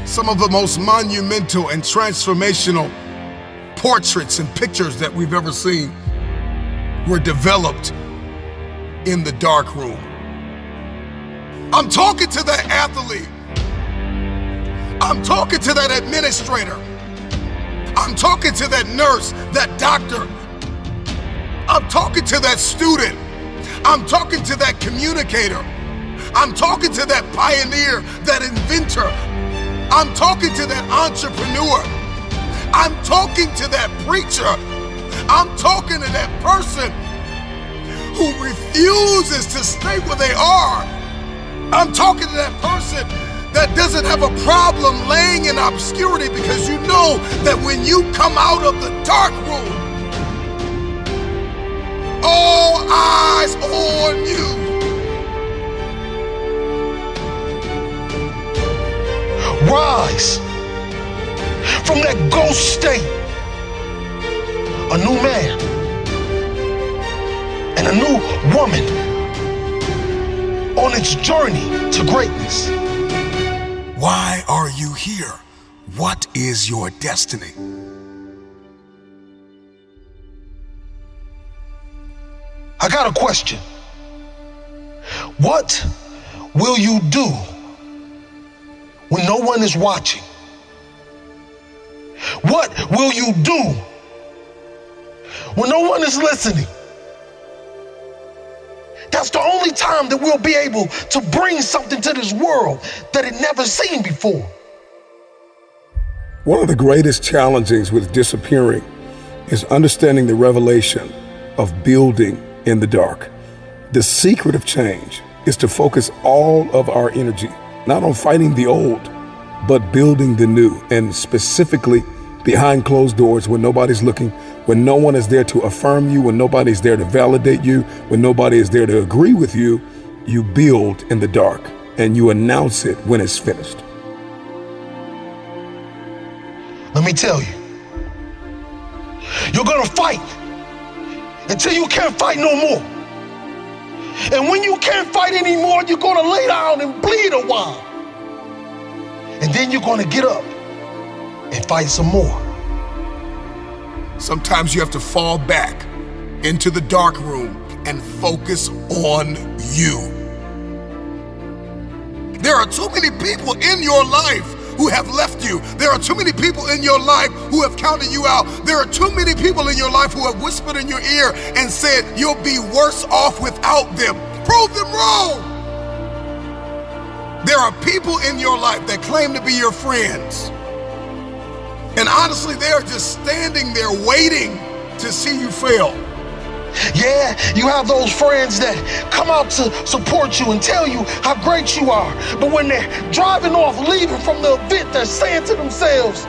Some of the most monumental and transformational portraits and pictures that we've ever seen were developed in the dark room. I'm talking to that athlete. I'm talking to that administrator. I'm talking to that nurse, that doctor. I'm talking to that student. I'm talking to that communicator. I'm talking to that pioneer, that inventor. I'm talking to that entrepreneur. I'm talking to that preacher. I'm talking to that person who refuses to stay where they are. I'm talking to that person that doesn't have a problem laying in obscurity because you know that when you come out of the dark room, all eyes on you. Rise from that ghost state, a new man and a new woman on its journey to greatness. Why are you here? What is your destiny? I got a question. What will you do when no one is watching? What will you do when no one is listening? That's the only time that we'll be able to bring something to this world that it never seen before. One of the greatest challenges with disappearing is understanding the revelation of building in the dark. The secret of change is to focus all of our energy, not on fighting the old, but building the new, and specifically behind closed doors when nobody's looking, when no one is there to affirm you, when nobody's there to validate you, when nobody is there to agree with you, you build in the dark and you announce it when it's finished. Let me tell you, you're gonna fight until you can't fight no more. And when you can't fight anymore, you're gonna lay down and bleed a while. And then you're gonna get up and fight some more. Sometimes you have to fall back into the dark room and focus on you. There are too many people in your life who have left you. There are too many people in your life who have counted you out. There are too many people in your life who have whispered in your ear and said, you'll be worse off without them. Prove them wrong. There are people in your life that claim to be your friends. And honestly, they are just standing there waiting to see you fail. Yeah, you have those friends that come out to support you and tell you how great you are. But when they're driving off, leaving from the event, they're saying to themselves,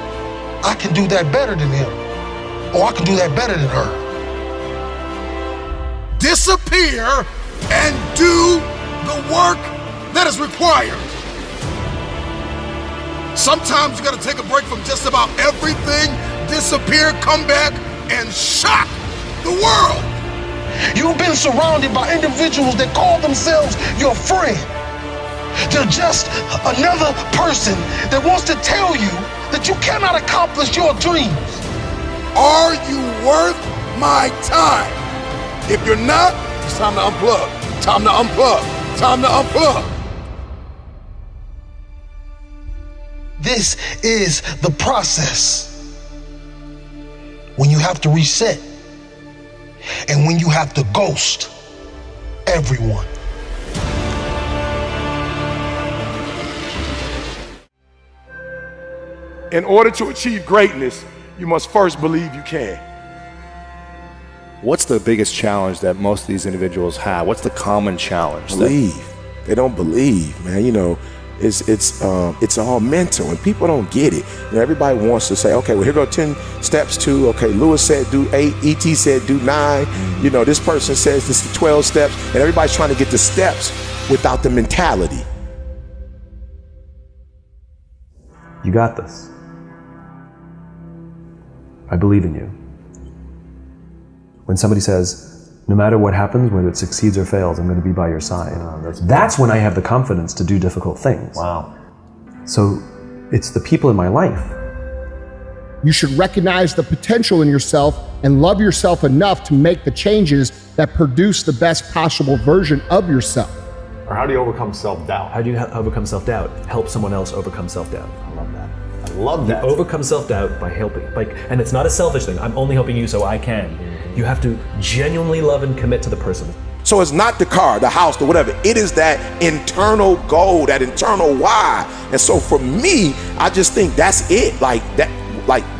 I can do that better than him. Or I can do that better than her. Disappear and do the work that is required. Sometimes you gotta take a break from just about everything, disappear, come back, and shock the world. You've been surrounded by individuals that call themselves your friend. They're just another person that wants to tell you that you cannot accomplish your dreams. Are you worth my time? If you're not, it's time to unplug. Time to unplug. Time to unplug. This is the process when you have to reset and when you have to ghost everyone. In order to achieve greatness, you must first believe you can. What's the biggest challenge that most of these individuals have? What's the common challenge? Believe. They don't believe, man. You know, it's all mental, and people don't get it. You know, everybody wants to say, okay, well, here go 10 steps to, okay, Lewis said do 8, ET said do 9. You know, this person says this is 12 steps, and everybody's trying to get the steps without the mentality. You got this. I believe in you. When somebody says, no matter what happens, whether it succeeds or fails, I'm going to be by your side. That's when I have the confidence to do difficult things. Wow. So it's the people in my life. You should recognize the potential in yourself and love yourself enough to make the changes that produce the best possible version of yourself. Or how do you overcome self-doubt? How do you overcome self-doubt? Help someone else overcome self-doubt. I love that. I love that. You overcome self-doubt by helping. And it's not a selfish thing. I'm only helping you so I can. You have to genuinely love and commit to the person. So it's not the car, the house, or whatever. It is that internal goal, that internal why. And so for me, I just think that's it.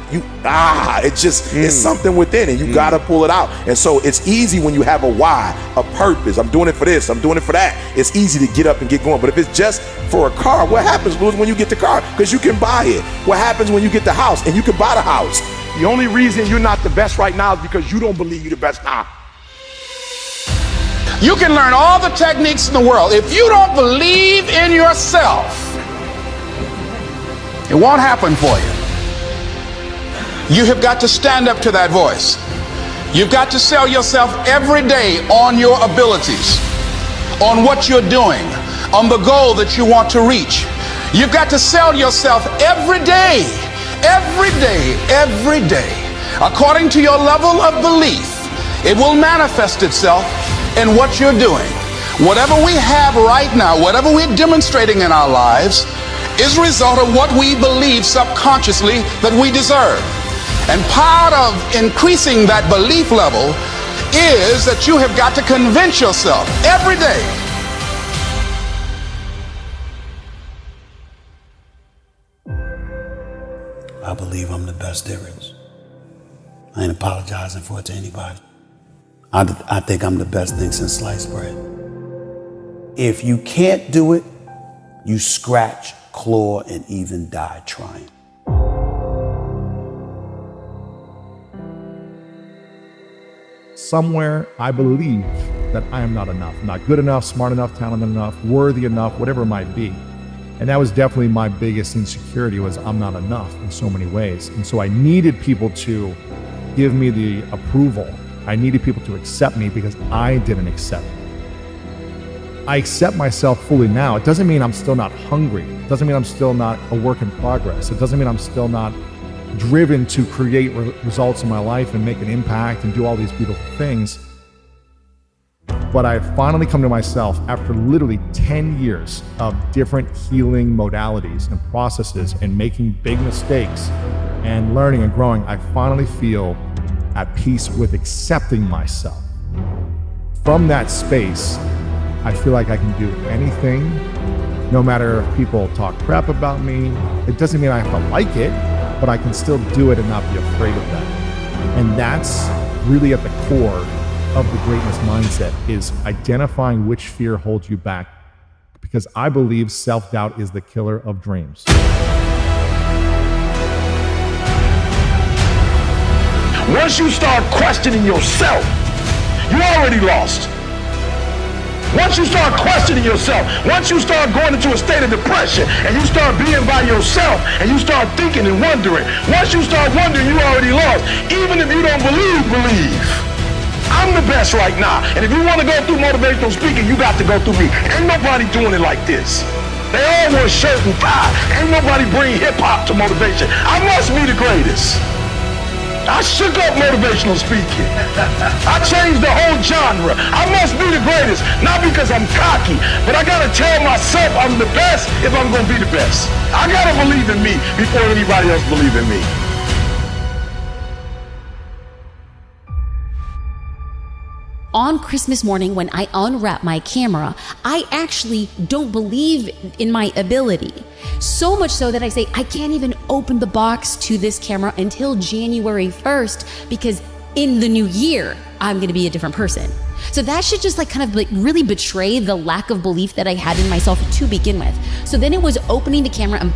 It's something within it. You gotta pull it out. And so it's easy when you have a why, a purpose. I'm doing it for this, I'm doing it for that. It's easy to get up and get going. But if it's just for a car, what happens, Louis, when you get the car? Because you can buy it. What happens when you get the house and you can buy the house? The only reason you're not the best right now is because you don't believe you're the best now. You can learn all the techniques in the world. If you don't believe in yourself, it won't happen for you. You have got to stand up to that voice. You've got to sell yourself every day on your abilities, on what you're doing, on the goal that you want to reach. You've got to sell yourself every day, every day, every day. According to your level of belief, it will manifest itself in what you're doing. Whatever we have right now, whatever we're demonstrating in our lives, is a result of what we believe subconsciously that we deserve. And part of increasing that belief level is that you have got to convince yourself every day. I believe I'm the best there is. I ain't apologizing for it to anybody. I think I'm the best thing since sliced bread. If you can't do it, you scratch, claw, and even die trying. Somewhere I believe that I am not enough, not good enough, smart enough, talented enough, worthy enough, whatever it might be. And that was definitely my biggest insecurity, was I'm not enough in so many ways. And so I needed people to give me the approval. I needed people to accept me because I didn't accept me. I accept myself fully now. It doesn't mean I'm still not hungry. It doesn't mean I'm still not a work in progress. It doesn't mean I'm still not driven to create results in my life and make an impact and do all these beautiful things. But I finally come to myself after literally 10 years of different healing modalities and processes and making big mistakes and learning and growing. I finally feel at peace with accepting myself. From that space, I feel like I can do anything, no matter if people talk crap about me. It doesn't mean I have to like it, but I can still do it and not be afraid of that. And that's really at the core of the greatness mindset, is identifying which fear holds you back. Because I believe self-doubt is the killer of dreams. Once you start questioning yourself, you already lost. Once you start questioning yourself, once you start going into a state of depression and you start being by yourself and you start thinking and wondering, once you start wondering, you already lost. Even if you don't believe. I'm the best right now. And if you want to go through motivational speaking, you got to go through me. Ain't nobody doing it like this. They all wear shirt and tie. Ain't nobody bring hip hop to motivation. I must be the greatest. I shook up motivational speaking. I changed the whole genre. I must be the greatest, not because I'm cocky, but I gotta tell myself I'm the best if I'm gonna be the best. I gotta believe in me before anybody else believe in me. On Christmas morning, when I unwrap my camera, I actually don't believe in my ability. So much so that I say I can't even open the box to this camera until January 1st, because in the new year, I'm gonna be a different person. So that should just really betray the lack of belief that I had in myself to begin with. So then it was opening the camera and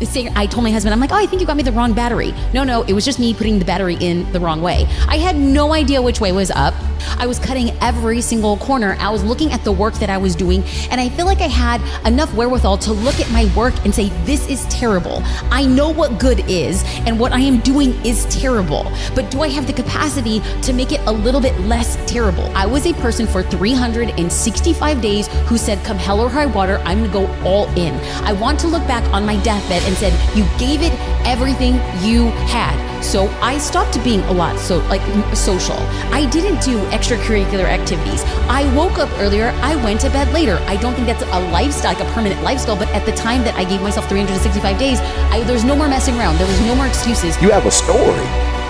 I told my husband, I'm like, oh, I think you got me the wrong battery. No, it was just me putting the battery in the wrong way. I had no idea which way was up. I was cutting every single corner. I was looking at the work that I was doing, and I feel like I had enough wherewithal to look at my work and say, this is terrible. I know what good is, and what I am doing is terrible. But do I have the capacity to make it a little bit less terrible? I was a person for 365 days who said, come hell or high water, I'm gonna go all in. I want to look back on my deathbed and said, you gave it everything you had. So I stopped being a lot social. I didn't do extracurricular activities. I woke up earlier, I went to bed later. I don't think that's a lifestyle, like a permanent lifestyle, but at the time that I gave myself 365 days, there's no more messing around. There was no more excuses. You have a story.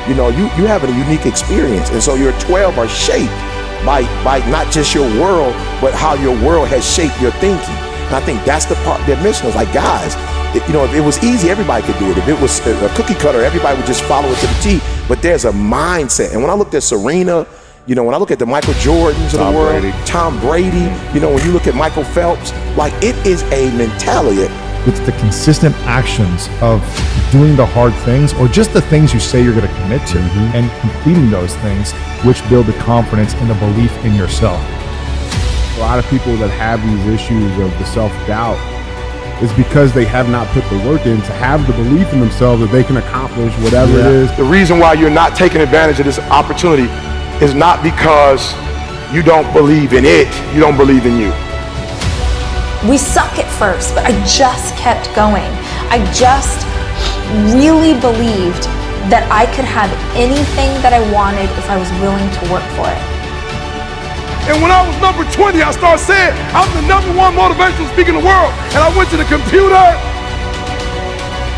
You know, you have a unique experience. And so your 12 are shaped by not just your world, but how your world has shaped your thinking. And I think that's the part they're missing. It's like, guys, you know, if it was easy, everybody could do it. If it was a cookie cutter, everybody would just follow it to the T. But there's a mindset. And when I looked at Serena, you know, when I look at the Michael Jordans of the world, Tom Brady, you know, when you look at Michael Phelps, like, it is a mentality. It's the consistent actions of doing the hard things, or just the things you say you're going to commit to, and completing those things, which build the confidence and the belief in yourself. A lot of people that have these issues of the self-doubt is because they have not put the work in to have the belief in themselves that they can accomplish whatever it is. The reason why you're not taking advantage of this opportunity is not because you don't believe in it, you don't believe in you. We suck at first, but I just kept going. I just really believed that I could have anything that I wanted if I was willing to work for it. And when I was number 20, I started saying, I'm the #1 motivational speaker in the world. And I went to the computer,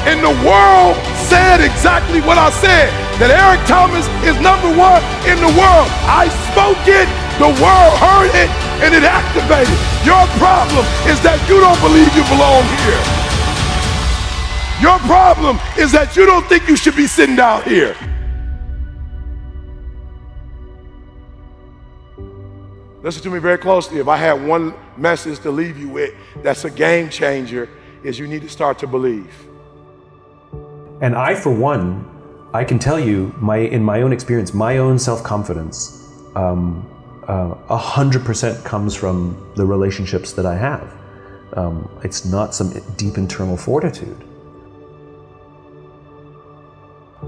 and the world said exactly what I said, that Eric Thomas is #1 in the world. I spoke it, the world heard it, and it activated. Your problem is that you don't believe you belong here. Your problem is that you don't think you should be sitting down here. Listen to me very closely. If I had one message to leave you with that's a game changer, is you need to start to believe. And I, for one, I can tell you, in my own experience, my own self-confidence, 100% comes from the relationships that I have. It's not some deep internal fortitude.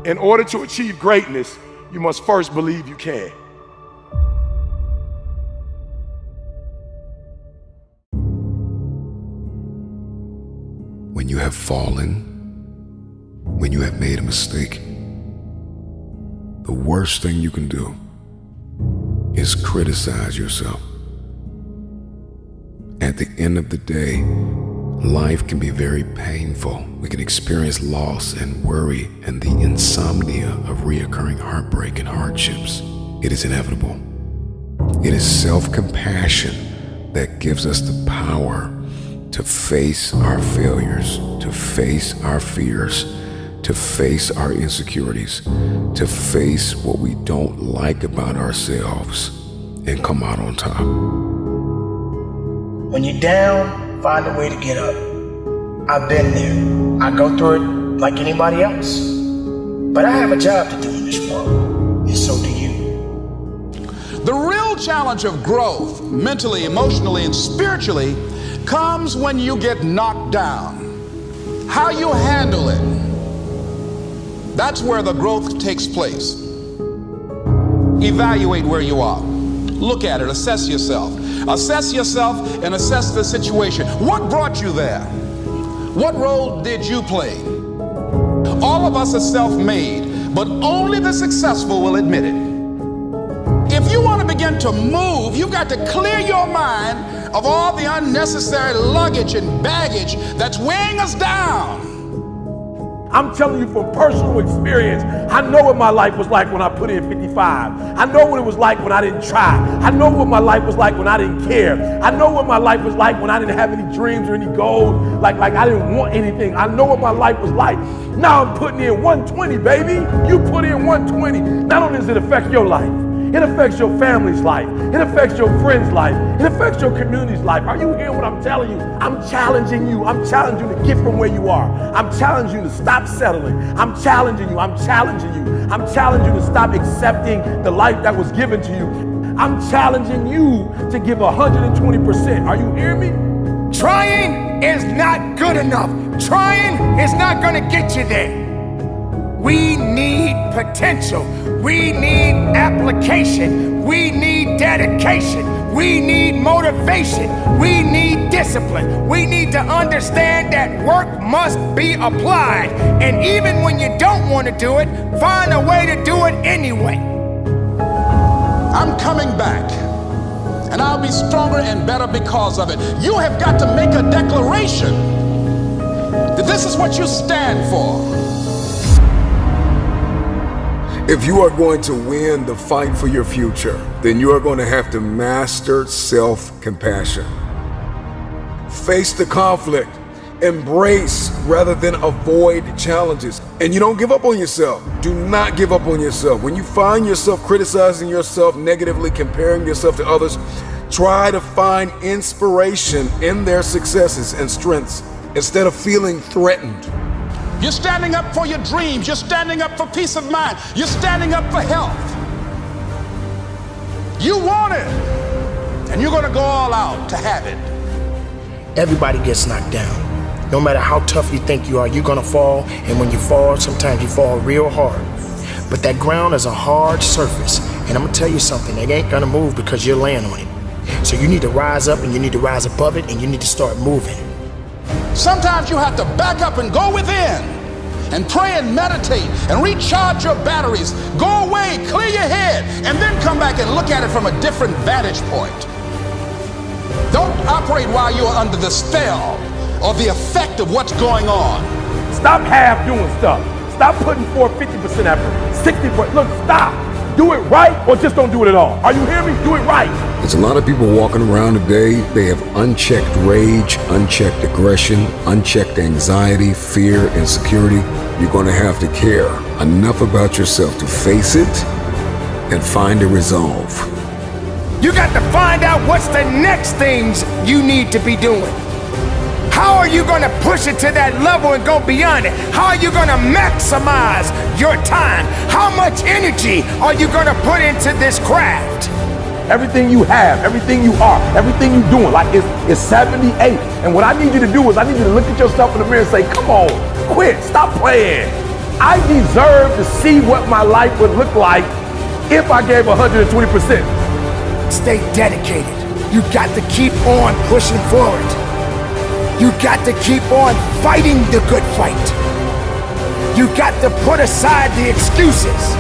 In order to achieve greatness, you must first believe you can. When you have fallen, when you have made a mistake, the worst thing you can do is criticize yourself. At the end of the day, life can be very painful. We can experience loss and worry and the insomnia of reoccurring heartbreak and hardships. It is inevitable. It is self-compassion that gives us the power to face our failures, to face our fears, to face our insecurities, to face what we don't like about ourselves and come out on top. When you're down, find a way to get up. I've been there. I go through it like anybody else. But I have a job to do in this world, and so do you. The real challenge of growth, mentally, emotionally, and spiritually, comes when you get knocked down. How you handle it, that's where the growth takes place. Evaluate where you are. Look at it, assess yourself. Assess yourself and assess the situation. What brought you there? What role did you play? All of us are self-made, but only the successful will admit it. If you want to begin to move, you've got to clear your mind of all the unnecessary luggage and baggage that's weighing us down. I'm telling you from personal experience, I know what my life was like when I put in 55. I know what it was like when I didn't try. I know what my life was like when I didn't care. I know what my life was like when I didn't have any dreams or any goals, like I didn't want anything. I know what my life was like. Now I'm putting in 120, baby. You put in 120. Not only does it affect your life, It affects your family's life. It affects your friend's life. It affects your community's life. Are you hearing what I'm telling you? I'm challenging you. I'm challenging you to get from where you are. I'm challenging you to stop settling. I'm challenging you. I'm challenging you. I'm challenging you to stop accepting the life that was given to you. I'm challenging you to give 120%. Are you hearing me? Trying is not good enough. Trying is not gonna get you there. We need potential. We need application. We need dedication. We need motivation. We need discipline. We need to understand that work must be applied. And even when you don't want to do it, find a way to do it anyway. I'm coming back, and I'll be stronger and better because of it. You have got to make a declaration that this is what you stand for. If you are going to win the fight for your future, then you are going to have to master self-compassion. Face the conflict, embrace rather than avoid challenges. And you don't give up on yourself. Do not give up on yourself. When you find yourself criticizing yourself negatively, comparing yourself to others, try to find inspiration in their successes and strengths instead of feeling threatened. You're standing up for your dreams. You're standing up for peace of mind. You're standing up for health. You want it, and you're going to go all out to have it. Everybody gets knocked down. No matter how tough you think you are, you're gonna fall. And when you fall, sometimes you fall real hard. But that ground is a hard surface. And I'm gonna tell you something, it ain't gonna move because you're laying on it. So you need to rise up, and you need to rise above it, and you need to start moving. Sometimes you have to back up and go within and pray and meditate and recharge your batteries. Go away, clear your head, and then come back and look at it from a different vantage point. Don't operate while you're under the spell or the effect of what's going on. Stop half doing stuff. Stop putting forth 50% effort, 60%. Look, stop. Do it right or just don't do it at all. Are you hearing me? Do it right. There's a lot of people walking around today, they have unchecked rage, unchecked aggression, unchecked anxiety, fear, insecurity. You're going to have to care enough about yourself to face it and find a resolve. You got to find out what's the next things you need to be doing. How are you gonna push it to that level and go beyond it? How are you gonna maximize your time? How much energy are you gonna put into this craft? Everything you have, everything you are, everything you're doing, like it's 78. And what I need you to do is I need you to look at yourself in the mirror and say, come on, quit, stop playing. I deserve to see what my life would look like if I gave 120%. Stay dedicated. You got to keep on pushing forward. You got to keep on fighting the good fight. You got to put aside the excuses,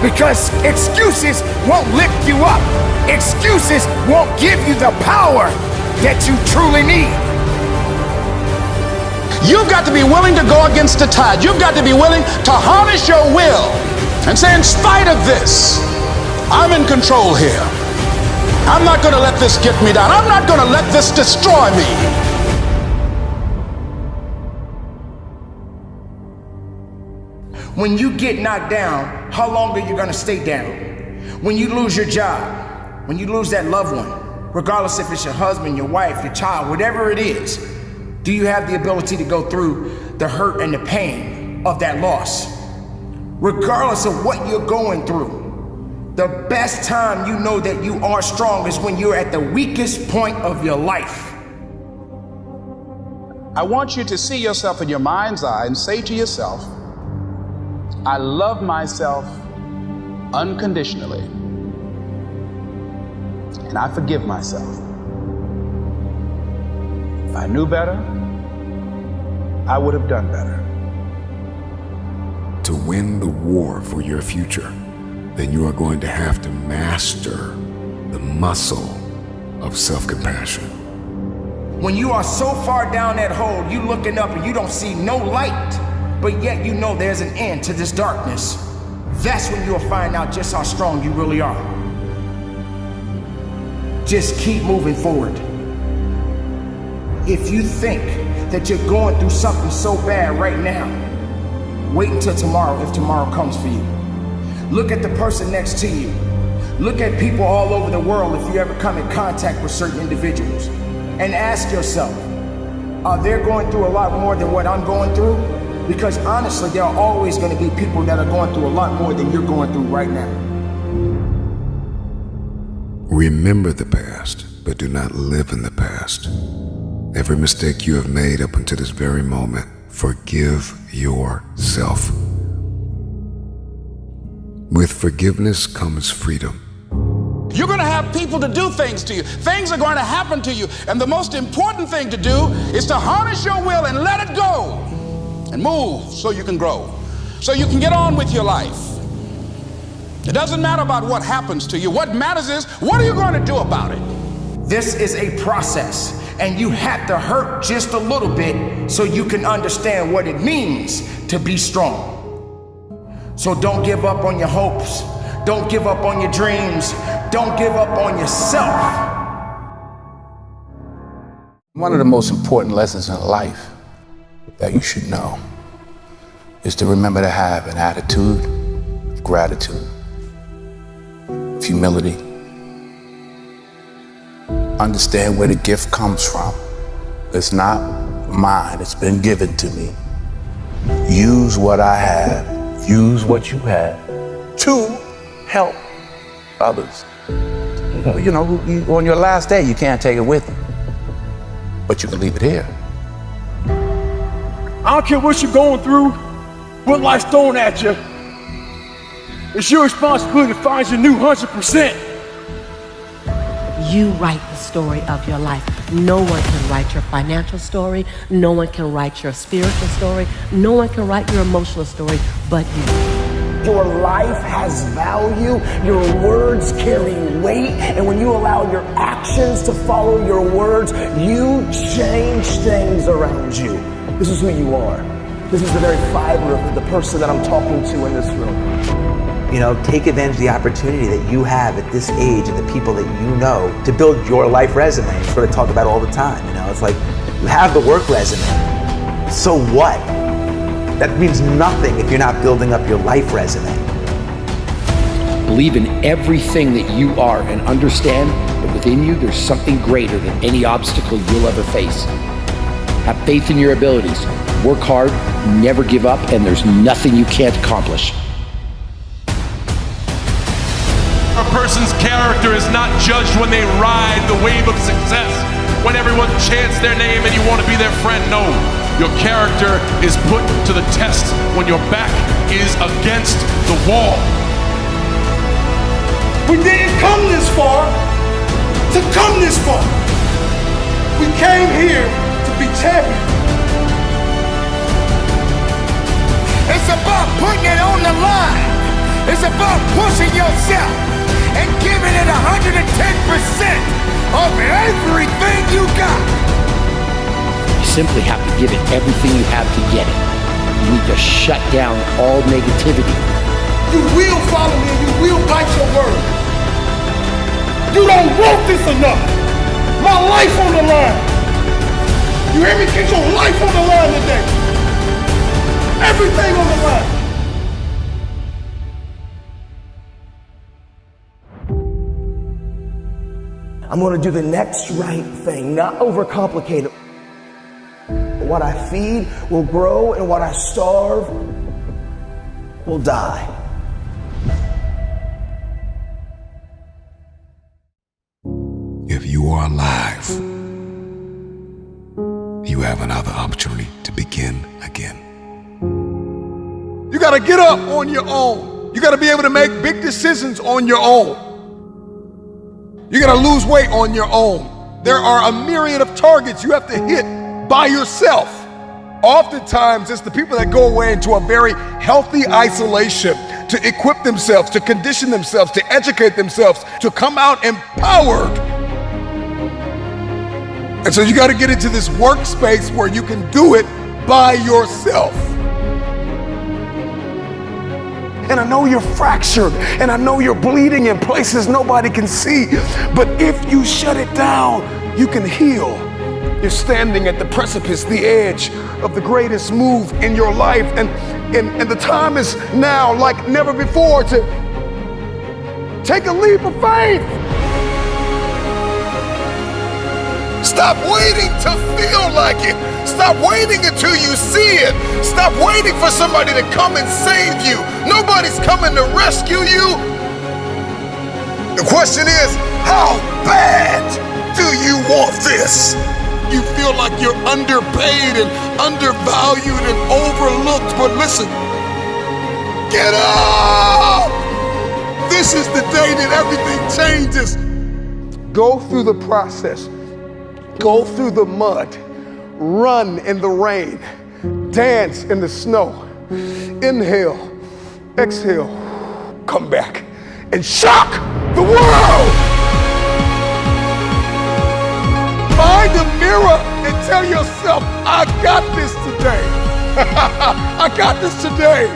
because excuses won't lift you up. Excuses won't give you the power that you truly need. You've got to be willing to go against the tide. You've got to be willing to harness your will and say, in spite of this, I'm in control here. I'm not going to let this get me down. I'm not going to let this destroy me. When you get knocked down, how long are you gonna stay down? When you lose your job, when you lose that loved one, regardless if it's your husband, your wife, your child, whatever it is, do you have the ability to go through the hurt and the pain of that loss? Regardless of what you're going through, the best time you know that you are strong is when you're at the weakest point of your life. I want you to see yourself in your mind's eye and say to yourself, I love myself unconditionally, and I forgive myself. If I knew better, I would have done better. To win the war for your future, then you are going to have to master the muscle of self-compassion. When you are so far down that hole, you looking up and you don't see no light, but yet you know there's an end to this darkness. That's when you'll find out just how strong you really are. Just keep moving forward. If you think that you're going through something so bad right now, wait until tomorrow if tomorrow comes for you. Look at the person next to you. Look at people all over the world if you ever come in contact with certain individuals and ask yourself, are they going through a lot more than what I'm going through? Because honestly, there are always going to be people that are going through a lot more than you're going through right now. Remember the past, but do not live in the past. Every mistake you have made up until this very moment, forgive yourself. With forgiveness comes freedom. You're going to have people to do things to you. Things are going to happen to you. And the most important thing to do is to harness your will and let it go and move so you can grow, so you can get on with your life. It doesn't matter about what happens to you. What matters is, what are you going to do about it? This is a process, and you have to hurt just a little bit so you can understand what it means to be strong. So don't give up on your hopes. Don't give up on your dreams. Don't give up on yourself. One of the most important lessons in life that you should know is to remember to have an attitude of gratitude, of humility. Understand where the gift comes from. It's not mine, it's been given to me. Use what I have, use what you have to help others. You know, on your last day, you can't take it with you, but you can leave it here. I don't care what you're going through, what life's throwing at you. It's your responsibility to find your new 100%. You write the story of your life. No one can write your financial story. No one can write your spiritual story. No one can write your emotional story but you. Your life has value, your words carry weight, and when you allow your actions to follow your words, you change things around you. This is who you are. This is the very fiber of the person that I'm talking to in this room. You know, take advantage of the opportunity that you have at this age and the people that you know to build your life resume. It's what I talk about all the time. You know, it's like you have the work resume. So what? That means nothing if you're not building up your life resume. Believe in everything that you are and understand that within you there's something greater than any obstacle you'll ever face. Have faith in your abilities. Work hard, never give up, and there's nothing you can't accomplish. A person's character is not judged when they ride the wave of success, when everyone chants their name and you want to be their friend. No, your character is put to the test when your back is against the wall. We didn't come this far to come this far. We came here to be champions. It's about putting it on the line. It's about pushing yourself and giving it 110% of everything you got. You simply have to give it everything you have to get it. You need to shut down all negativity. You will follow me and you will bite your word. You don't want this enough. My life on the line. You hear me? Get your life on the line today. Everything on the line. I'm going to do the next right thing, not overcomplicate it. What I feed will grow, and what I starve will die. If you are alive, you have another opportunity to begin again. You gotta get up on your own. You gotta be able to make big decisions on your own. You gotta lose weight on your own. There are a myriad of targets you have to hit by yourself. Oftentimes, it's the people that go away into a very healthy isolation to equip themselves, to condition themselves, to educate themselves, to come out empowered. And so you gotta get into this workspace where you can do it by yourself. And I know you're fractured, and I know you're bleeding in places nobody can see. But if you shut it down, you can heal. You're standing at the precipice, the edge of the greatest move in your life. And the time is now like never before to Take a leap of faith. Stop waiting to feel like it. Stop waiting until you see it. Stop waiting for somebody to come and save you. Nobody's coming to rescue you. The question is, how bad do you want this? You feel like you're underpaid and undervalued and overlooked, but listen, get up! This is the day that everything changes. Go through the process. Go through the mud. Run in the rain. Dance in the snow. Inhale. Exhale. Come back and shock the world. Find a mirror and tell yourself, I got this today. I got this today.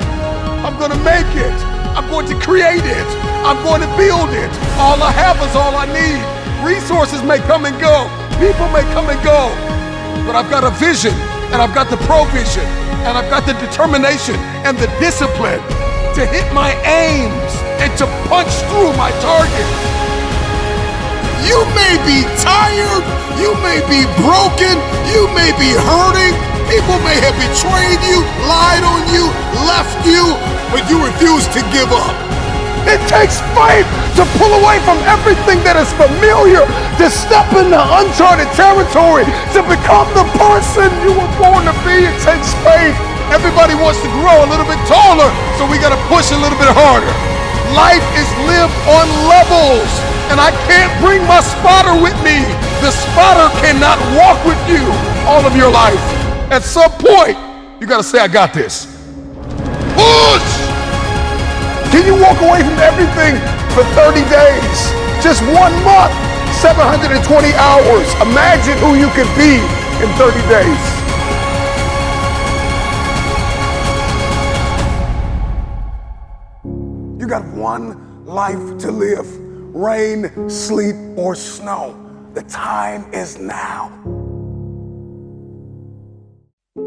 I'm gonna make it. I'm going to create it. I'm going to build it. All I have is all I need. Resources may come and go. People may come and go. But I've got a vision, and I've got the provision, and I've got the determination and the discipline to hit my aims and to punch through my targets. You may be tired, you may be broken, you may be hurting, people may have betrayed you, lied on you, left you, but you refuse to give up. It takes faith to pull away from everything that is familiar, to step into uncharted territory, to become the person you were born to be. It takes faith. Everybody wants to grow a little bit taller, so we gotta push a little bit harder. Life is lived on levels, and I can't bring my spotter with me. The spotter cannot walk with you all of your life. At some point, you gotta say, I got this. Push! Can you walk away from everything for 30 days? Just 1 month, 720 hours. Imagine who you could be in 30 days. You got one life to live. Rain, sleet, or snow. The time is now.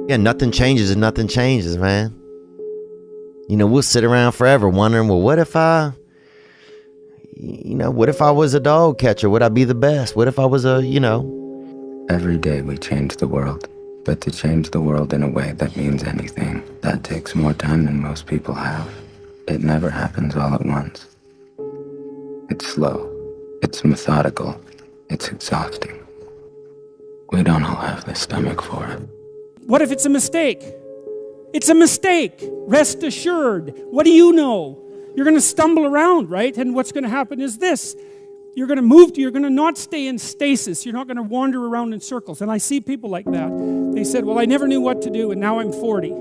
Yeah, nothing changes and nothing changes, man. You know, we'll sit around forever wondering, well, what if I was a dog catcher? Would I be the best? What if I was Every day we change the world, but to change the world in a way that means anything, that takes more time than most people have. It never happens all at once. It's slow, it's methodical, it's exhausting. We don't all have the stomach for it. What if it's a mistake? It's a mistake. Rest assured. What do you know? You're going to stumble around, right? And what's going to happen is this. You're going to not stay in stasis. You're not going to wander around in circles. And I see people like that. They said, well, I never knew what to do, and now I'm 40.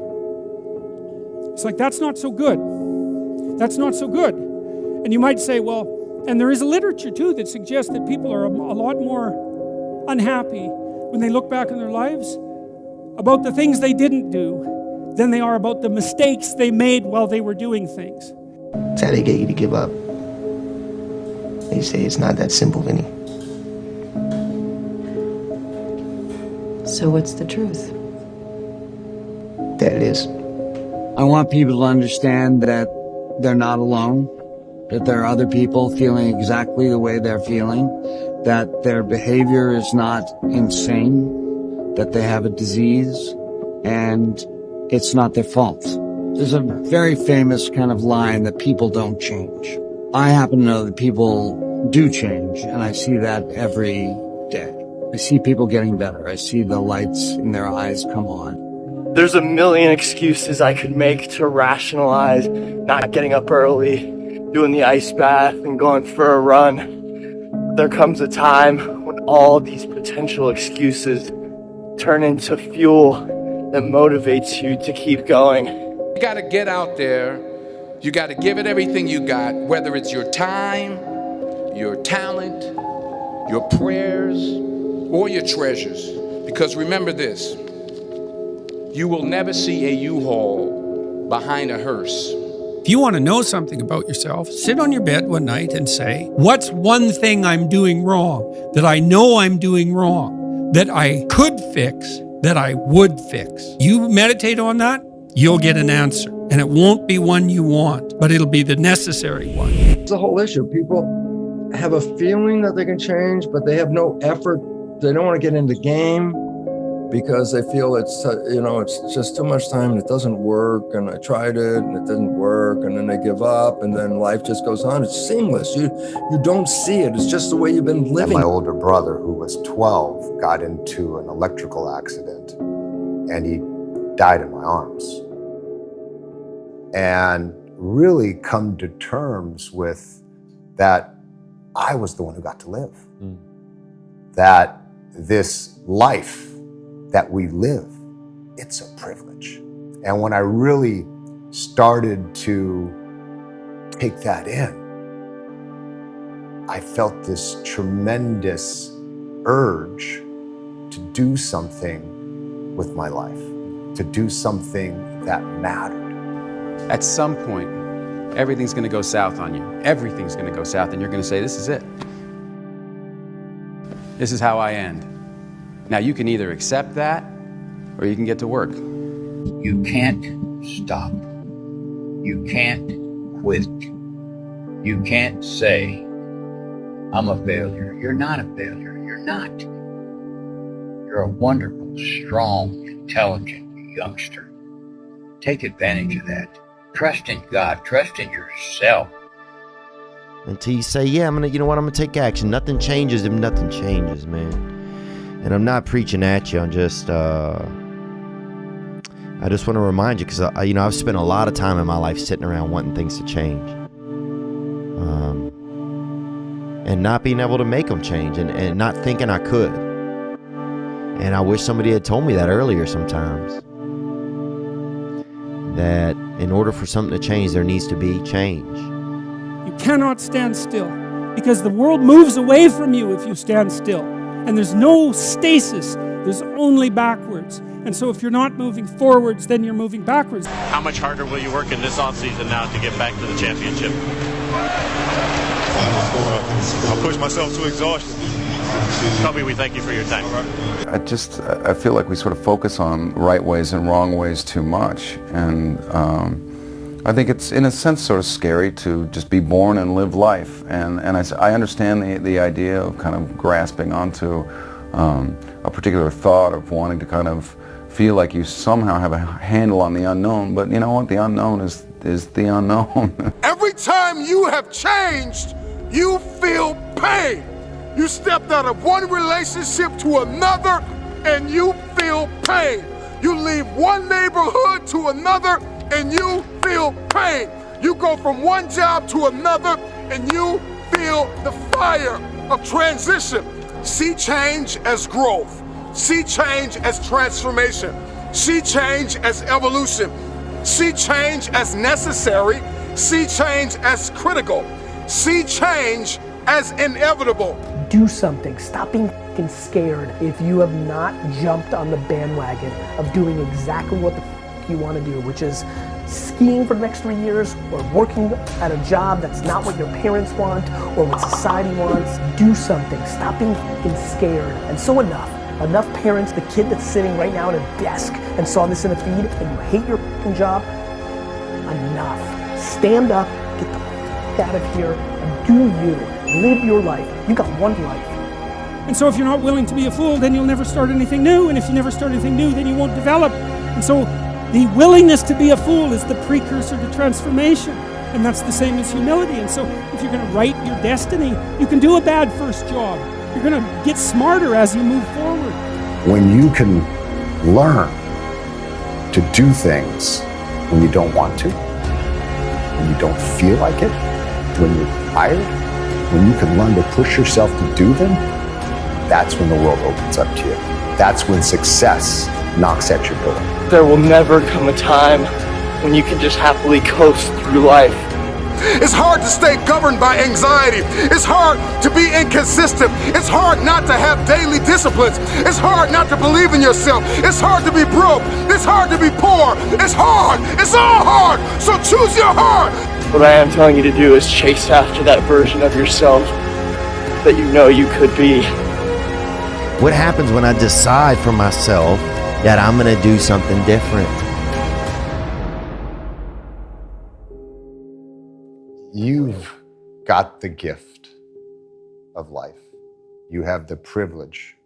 It's like, that's not so good. That's not so good. And you might say, well, and there is a literature, too, that suggests that people are a lot more unhappy when they look back on their lives about the things they didn't do than they are about the mistakes they made while they were doing things. That's how they get you to give up. They say it's not that simple, Vinny. So what's the truth? That it is. I want people to understand that they're not alone, that there are other people feeling exactly the way they're feeling, that their behavior is not insane, that they have a disease, and it's not their fault. There's a very famous kind of line that people don't change. I happen to know that people do change, and I see that every day. I see people getting better. I see the lights in their eyes come on. There's a million excuses I could make to rationalize not getting up early, doing the ice bath, and going for a run. There comes a time when all these potential excuses turn into fuel that motivates you to keep going. You gotta get out there. You gotta give it everything you got, whether it's your time, your talent, your prayers, or your treasures. Because remember this, you will never see a U-Haul behind a hearse. If you want to know something about yourself, sit on your bed one night and say, what's one thing I'm doing wrong, that I know I'm doing wrong, that I could fix, that I would fix? You meditate on that, you'll get an answer. And it won't be one you want, but it'll be the necessary one. It's a whole issue. People have a feeling that they can change, but they have no effort. They don't want to get into the game because they feel it's just too much time and it doesn't work. And I tried it and it didn't work. And then they give up and then life just goes on. It's seamless. You don't see it. It's just the way you've been living. My older brother, who was 12, got into an electrical accident and he died in my arms. And really come to terms with that I was the one who got to live. That this life that we live, it's a privilege. And when I really started to take that in, I felt this tremendous urge to do something with my life, to do something that mattered. At some point, everything's gonna go south on you. Everything's gonna go south and you're gonna say, this is it. This is how I end. Now you can either accept that or you can get to work. You can't stop. You can't quit. You can't say, I'm a failure. You're not a failure. You're not. You're a wonderful, strong, intelligent youngster. Take advantage of that. Trust in God. Trust in yourself. Until you say, yeah, I'm gonna take action. Nothing changes if nothing changes, man. And I'm not preaching at you. I'm just, I just want to remind you, because I've spent a lot of time in my life sitting around wanting things to change, and not being able to make them change, and not thinking I could. And I wish somebody had told me that earlier sometimes. That in order for something to change, there needs to be change. You cannot stand still, because the world moves away from you if you stand still. And there's no stasis, there's only backwards. And so if you're not moving forwards, then you're moving backwards. How much harder will you work in this offseason now to get back to the championship? I'll push myself to exhaustion. Kobe, we thank you for your time. I feel like we sort of focus on right ways and wrong ways too much. And I think it's, in a sense, sort of scary to just be born and live life. And I understand the idea of kind of grasping onto a particular thought of wanting to kind of feel like you somehow have a handle on the unknown. But you know what? The unknown is the unknown. Every time you have changed, you feel pain. You stepped out of one relationship to another and you feel pain. You leave one neighborhood to another and you feel pain. You go from one job to another and you feel the fire of transition. See change as growth. See change as transformation. See change as evolution. See change as necessary. See change as critical. See change as inevitable. Do something. Stop being f***ing scared if you have not jumped on the bandwagon of doing exactly what the f*** you want to do, which is skiing for the next 3 years or working at a job that's not what your parents want or what society wants. Do something. Stop being f***ing scared. And so enough parents, the kid that's sitting right now at a desk and saw this in a feed and you hate your f***ing job, enough. Stand up, get the f*** out of here and do you. Live your life. You got one life. And so if you're not willing to be a fool, then you'll never start anything new. And if you never start anything new, then you won't develop. And so the willingness to be a fool is the precursor to transformation. And that's the same as humility. And so if you're going to write your destiny, you can do a bad first job. You're going to get smarter as you move forward. When you can learn to do things when you don't want to, when you don't feel like it, when you're tired, when you can learn to push yourself to do them, that's when the world opens up to you. That's when success knocks at your door. There will never come a time when you can just happily coast through life. It's hard to stay governed by anxiety. It's hard to be inconsistent. It's hard not to have daily disciplines. It's hard not to believe in yourself. It's hard to be broke. It's hard to be poor. It's hard. It's all hard. So choose your heart. What I am telling you to do is chase after that version of yourself that you know you could be. What happens when I decide for myself that I'm going to do something different? You've got the gift of life. You have the privilege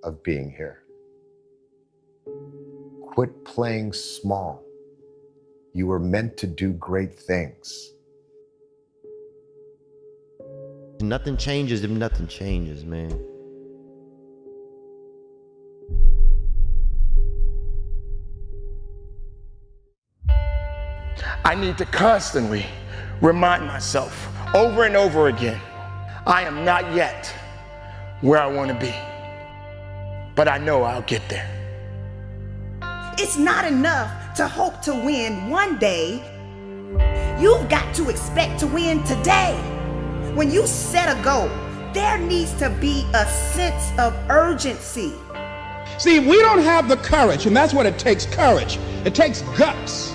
of being here. Quit playing small. You were meant to do great things. Nothing changes if nothing changes, man. I need to constantly remind myself over and over again, I am not yet where I want to be, but I know I'll get there. It's not enough to hope to win one day. You've got to expect to win today. When you set a goal, there needs to be a sense of urgency. See, we don't have the courage, and that's what it takes, courage. It takes guts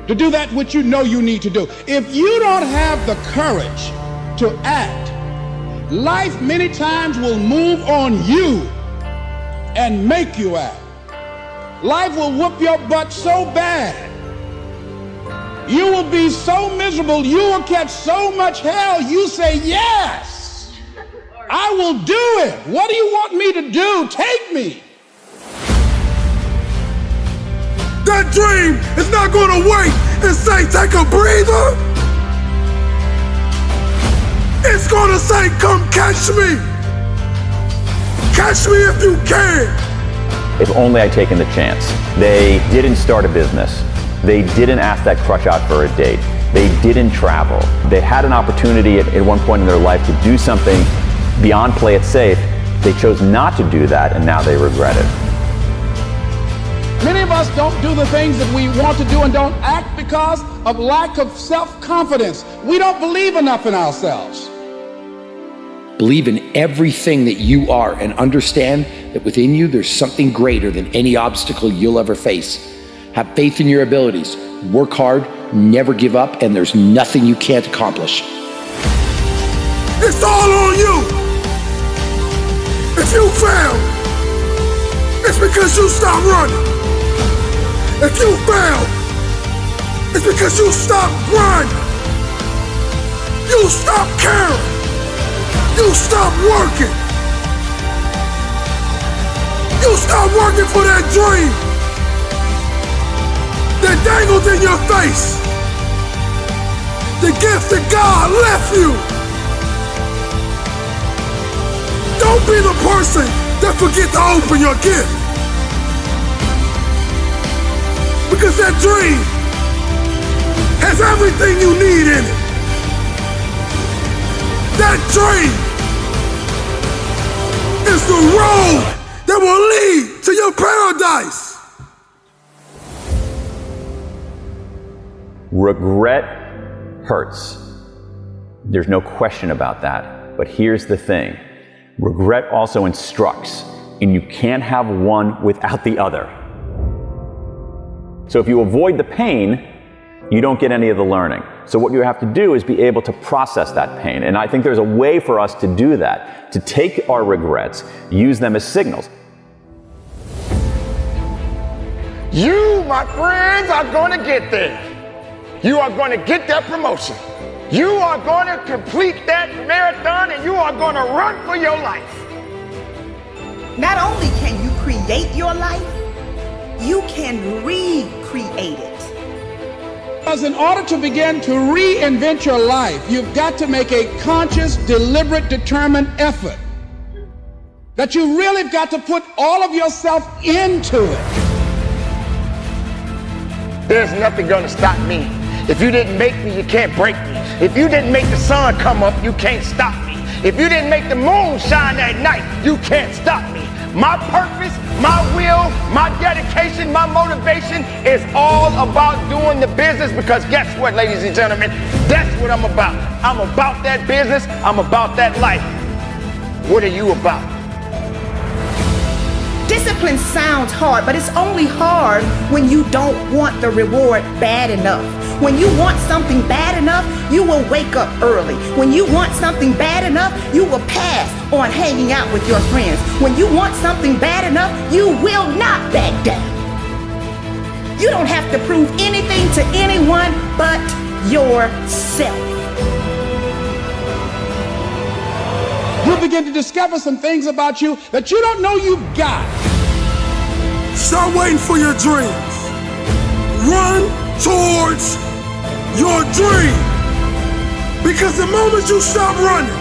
to do that which you know you need to do. If you don't have the courage to act, life many times will move on you and make you act. Life will whoop your butt so bad. You will be so miserable, you will catch so much hell, you say, yes, I will do it. What do you want me to do? Take me. That dream is not gonna wait and say, take a breather. It's gonna say, come catch me. Catch me if you can. If only I'd taken the chance. They didn't start a business. They didn't ask that crush out for a date. They didn't travel. They had an opportunity at one point in their life to do something beyond play it safe. They chose not to do that, and now they regret it. Many of us don't do the things that we want to do and don't act because of lack of self-confidence. We don't believe enough in ourselves. Believe in everything that you are and understand that within you there's something greater than any obstacle you'll ever face. Have faith in your abilities, work hard, never give up, and there's nothing you can't accomplish. It's all on you. If you fail, it's because you stopped running. If you fail, it's because you stopped grinding. You stopped caring. You stopped working. You stopped working for that dream that dangled in your face. The gift that God left you. Don't be the person that forget to open your gift. Because that dream has everything you need in it. That dream is the road that will lead to your paradise. Regret hurts. There's no question about that. But here's the thing. Regret also instructs, and you can't have one without the other. So if you avoid the pain, you don't get any of the learning. So what you have to do is be able to process that pain. And I think there's a way for us to do that, to take our regrets, use them as signals. You, my friends, are going to get there. You are going to get that promotion. You are going to complete that marathon, and you are going to run for your life. Not only can you create your life, you can recreate it. Because in order to begin to reinvent your life, you've got to make a conscious, deliberate, determined effort. That you really have got to put all of yourself into it. There's nothing going to stop me. If you didn't make me, you can't break me. If you didn't make the sun come up, you can't stop me. If you didn't make the moon shine at night, you can't stop me. My purpose, my will, my dedication, my motivation is all about doing the business, because guess what, ladies and gentlemen? That's what I'm about. I'm about that business. I'm about that life. What are you about? Discipline sounds hard, but it's only hard when you don't want the reward bad enough. When you want something bad enough, you will wake up early. When you want something bad enough, you will pass on hanging out with your friends. When you want something bad enough, you will not back down. You don't have to prove anything to anyone but yourself. You'll begin to discover some things about you that you don't know you've got. Stop waiting for your dreams. Run towards your dream. Because the moment you stop running,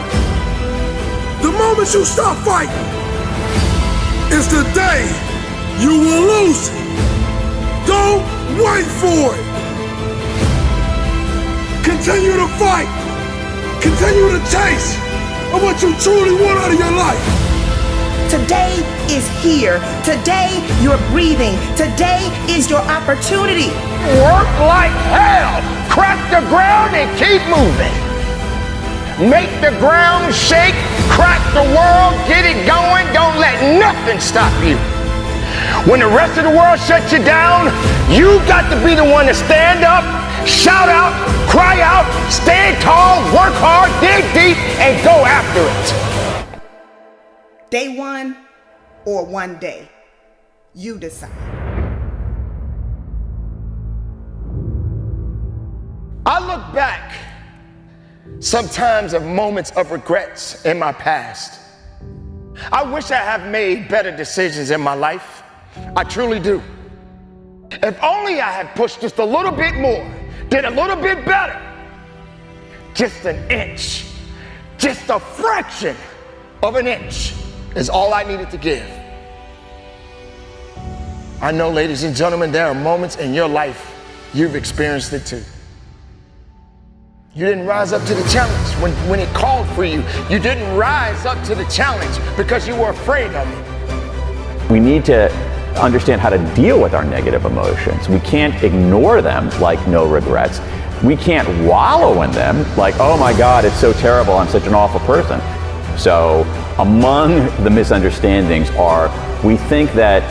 the moment you stop fighting, is the day you will lose it. Don't wait for it. Continue to fight. Continue to chase of what you truly want out of your life. Today is here. Today you're breathing. Today is your opportunity. Work like hell. Crack the ground and keep moving. Make the ground shake. Crack the world. Get it going. Don't let nothing stop you. When the rest of the world shuts you down, you got to be the one to stand up, shout out, cry out, stand tall, work hard, dig deep, and go after it. Day one or one day, you decide. I look back sometimes of moments of regrets in my past. I wish I have made better decisions in my life. I truly do. If only I had pushed just a little bit more, did a little bit better. Just an inch, just a fraction of an inch is all I needed to give. I know, ladies and gentlemen, there are moments in your life you've experienced it too. You didn't rise up to the challenge when it called for you. You didn't rise up to the challenge because you were afraid of it. We need to understand how to deal with our negative emotions. We can't ignore them like no regrets. We can't wallow in them like, oh my God, it's so terrible, I'm such an awful person. So among the misunderstandings are, we think that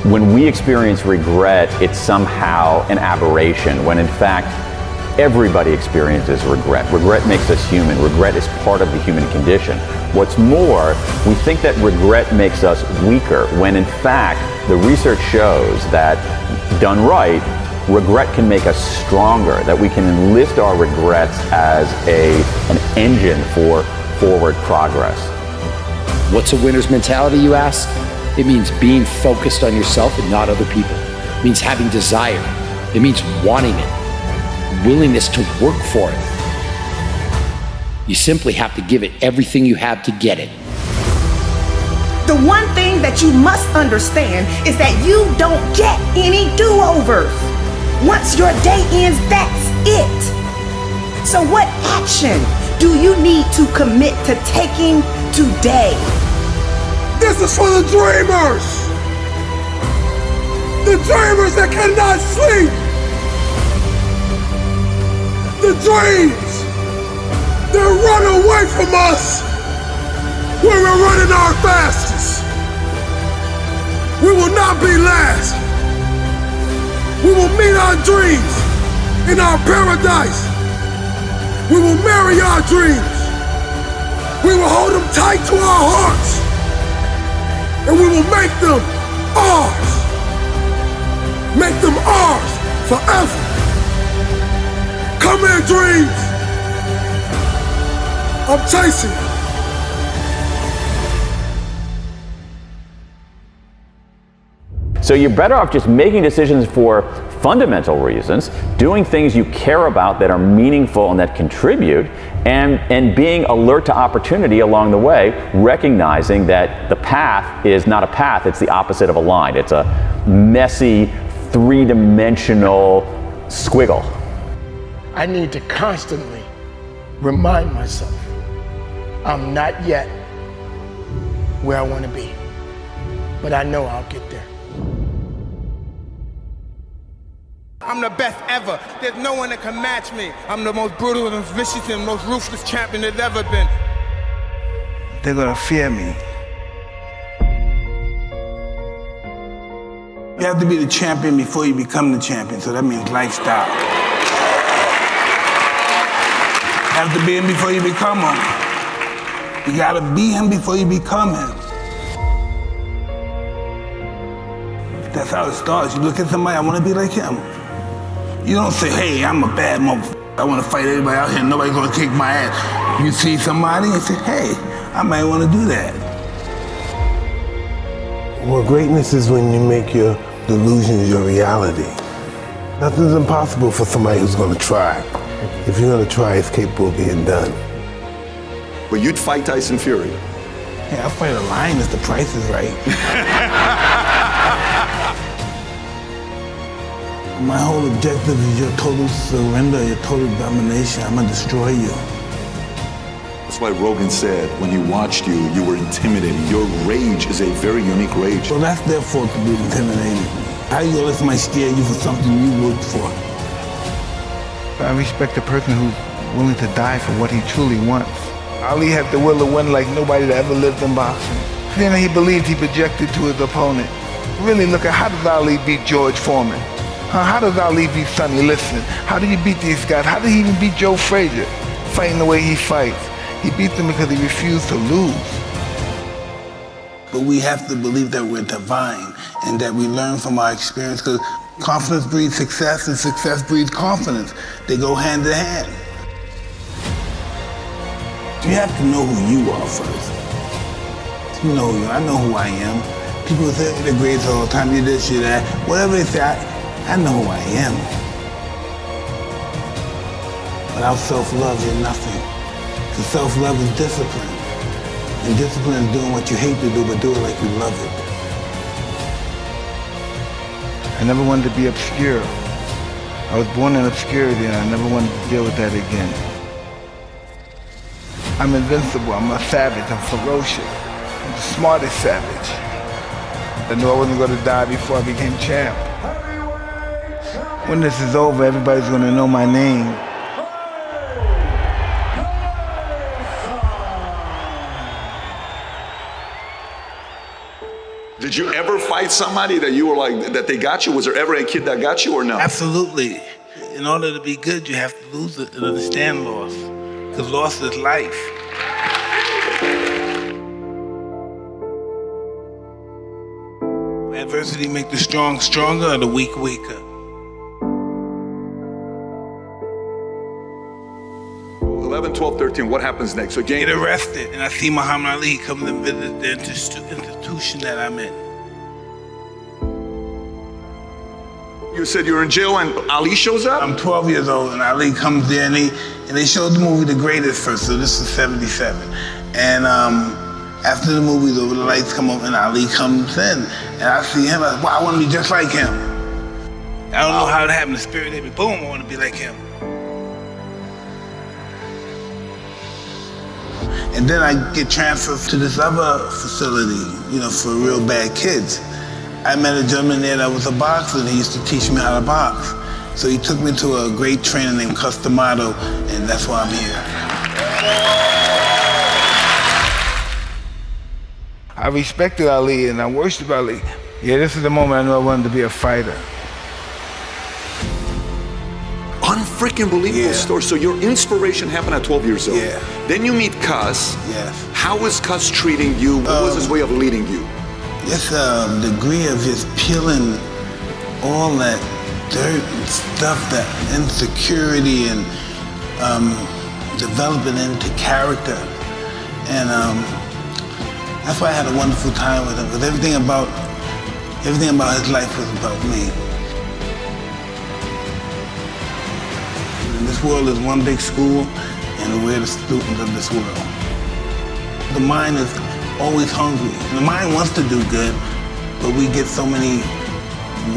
when we experience regret, it's somehow an aberration, when in fact, everybody experiences regret. Regret makes us human. Regret is part of the human condition. What's more, we think that regret makes us weaker, when in fact, the research shows that, done right, regret can make us stronger, that we can enlist our regrets as an engine for forward progress. What's a winner's mentality, you ask? It means being focused on yourself and not other people. It means having desire. It means wanting it, willingness to work for it. You simply have to give it everything you have to get it. The one thing that you must understand is that you don't get any do-overs. Once your day ends, that's it. So what action do you need to commit to taking today? This is for the dreamers. The dreamers that cannot sleep. The dreams that run away from us when we're running our fastest. We will not be last. We will meet our dreams in our paradise. We will marry our dreams. We will hold them tight to our hearts. And we will make them ours. Make them ours forever. Come here, dreams. I'm chasing you. So you're better off just making decisions for fundamental reasons, doing things you care about that are meaningful and that contribute, and being alert to opportunity along the way, recognizing that the path is not a path, it's the opposite of a line. It's a messy, three-dimensional squiggle. I need to constantly remind myself I'm not yet where I want to be, but I know I'll get there. I'm the best ever. There's no one that can match me. I'm the most brutal and vicious and most ruthless champion there's ever been. They're gonna fear me. You have to be the champion before you become the champion, so that means lifestyle. You have to be him before you become him. You gotta be him before you become him. That's how it starts. You look at somebody, I wanna be like him. You don't say, hey, I'm a bad motherfucker. I want to fight everybody out here. Nobody's going to kick my ass. You see somebody and say, hey, I might want to do that. Well, greatness is when you make your delusions your reality. Nothing's impossible for somebody who's going to try. If you're going to try, it's capable of being done. But you'd fight Tyson Fury? Yeah, I'll fight a lion if the price is right. My whole objective is your total surrender, your total domination. I'm going to destroy you. That's why Rogan said when he watched you, you were intimidating. Your rage is a very unique rage. Well, that's their fault to be intimidating. How you gonna let somebody scare you for something you worked for? I respect a person who's willing to die for what he truly wants. Ali had the will to win like nobody that ever lived in boxing. Then he believed he projected to his opponent. Really look at how does Ali beat George Foreman? How does Ali beat Sonny Liston? How did he beat these guys? How did he even beat Joe Frazier? Fighting the way he fights. He beat them because he refused to lose. But we have to believe that we're divine and that we learn from our experience, because confidence breeds success and success breeds confidence. They go hand in hand. You have to know who you are first. You know who you are. I know who I am. People say they're great all the time, you're this, you're that. Whatever they say, I know who I am. Without self-love, you're nothing. Because self-love is discipline. And discipline is doing what you hate to do, but do it like you love it. I never wanted to be obscure. I was born in obscurity and I never wanted to deal with that again. I'm invincible, I'm a savage, I'm ferocious. I'm the smartest savage. I knew I wasn't going to die before I became champ. When this is over, everybody's going to know my name. Did you ever fight somebody that you were like, that they got you? Was there ever a kid that got you or no? Absolutely. In order to be good, you have to lose it and understand loss. Because loss is life. Adversity make the strong stronger or the weak weaker. 11, 12, 13, what happens next? So Get arrested, and I see Muhammad Ali come and visit the institution that I'm in. You said you're in jail and Ali shows up? I'm 12 years old and Ali comes there and they showed the movie The Greatest first, so this is 77. And after the movie's over, the lights come up and Ali comes in. And I see him, I said, wow, I want to be just like him. I don't know how it happened, the spirit hit me, boom, I want to be like him. And then I get transferred to this other facility, you know, for real bad kids. I met a gentleman there that was a boxer and he used to teach me how to box. So he took me to a great trainer named Customato, and that's why I'm here. I respected Ali and I worshiped Ali. Yeah, this is the moment I knew I wanted to be a fighter. Unfreaking believable story. So your inspiration happened at 12 years old. Yeah. Then you meet Cus. Yes. How was Cus treating you? What was his way of leading you? It's a degree of just peeling all that dirt and stuff, that insecurity, and developing into character. And that's why I had a wonderful time with him, because everything about his life was about me. This world is one big school, and we're the students of this world. The mind is always hungry. And the mind wants to do good, but we get so many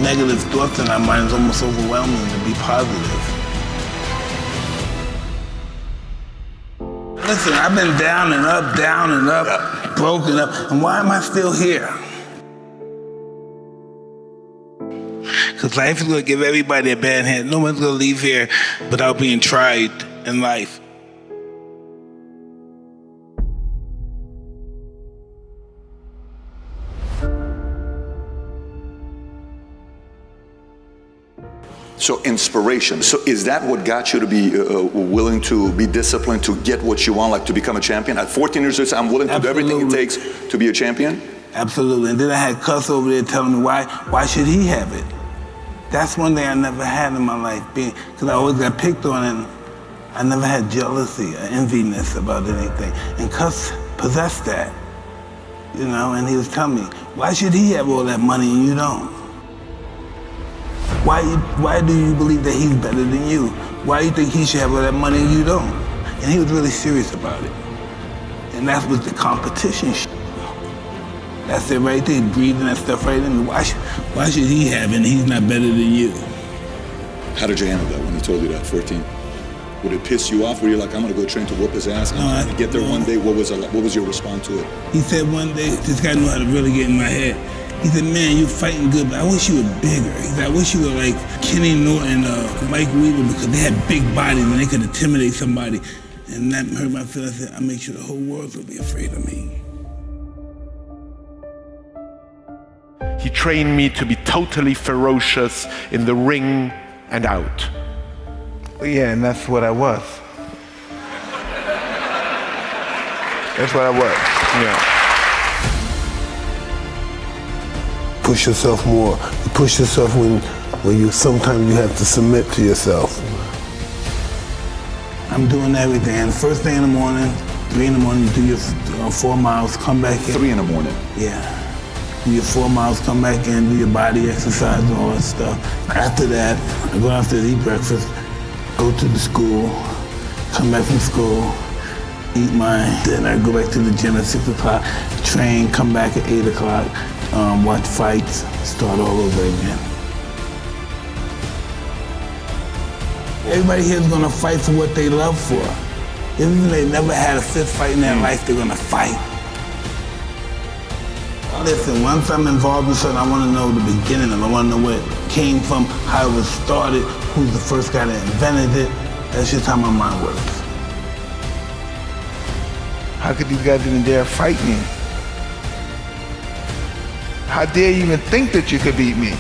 negative thoughts in our mind, it's almost overwhelming to be positive. Listen, I've been down and up, broken up, and why am I still here? Because life is going to give everybody a bad hand. No one's going to leave here without being tried in life. So inspiration. So is that what got you to be willing to be disciplined to get what you want, like to become a champion? At 14 years old, I'm willing to do everything it takes to be a champion? Absolutely. And then I had Cuss over there telling me why should he have it? That's one thing I never had in my life, because I always got picked on, and I never had jealousy or enviness about anything. And Cuss possessed that, you know, and he was telling me, why should he have all that money and you don't? Why do you believe that he's better than you? Why do you think he should have all that money and you don't? And he was really serious about it. And that was the competition shit. That's it right there, breathing that stuff right in. Why should he have it and he's not better than you? How did you handle that when he told you that, 14? Would it piss you off? Were you like, I'm gonna go train to whoop his ass? I'm gonna get there one day. What was your response to it? He said one day, this guy knew how to really get in my head. He said, man, you're fighting good, but I wish you were bigger. He said, I wish you were like Kenny Norton, Mike Weaver, because they had big bodies and they could intimidate somebody. And that hurt my feelings. I said, I make sure the whole world will be afraid of me. He trained me to be totally ferocious in the ring and out. Yeah, and that's what I was. That's what I was, yeah. Push yourself more. You push yourself when you sometimes you have to submit to yourself. I'm doing everything. And first thing in the morning, 3 in the morning, you do your 4 miles, come back in. 3 in the morning? Yeah. Do your 4 miles, come back in, do your body exercise and all that stuff. After that, I go downstairs, eat breakfast, go to the school, come back from school, eat my dinner, go back to the gym at 6 o'clock, train, come back at 8 o'clock, watch fights, start all over again. Everybody here is gonna fight for what they love for. Even if they never had a fist fight in their life, they're gonna fight. Listen, once I'm involved in something, I want to know the beginning of it. I want to know where it came from, how it was started, who's the first guy that invented it. That's just how my mind works. How could these guys even dare fight me? How dare you even think that you could beat me?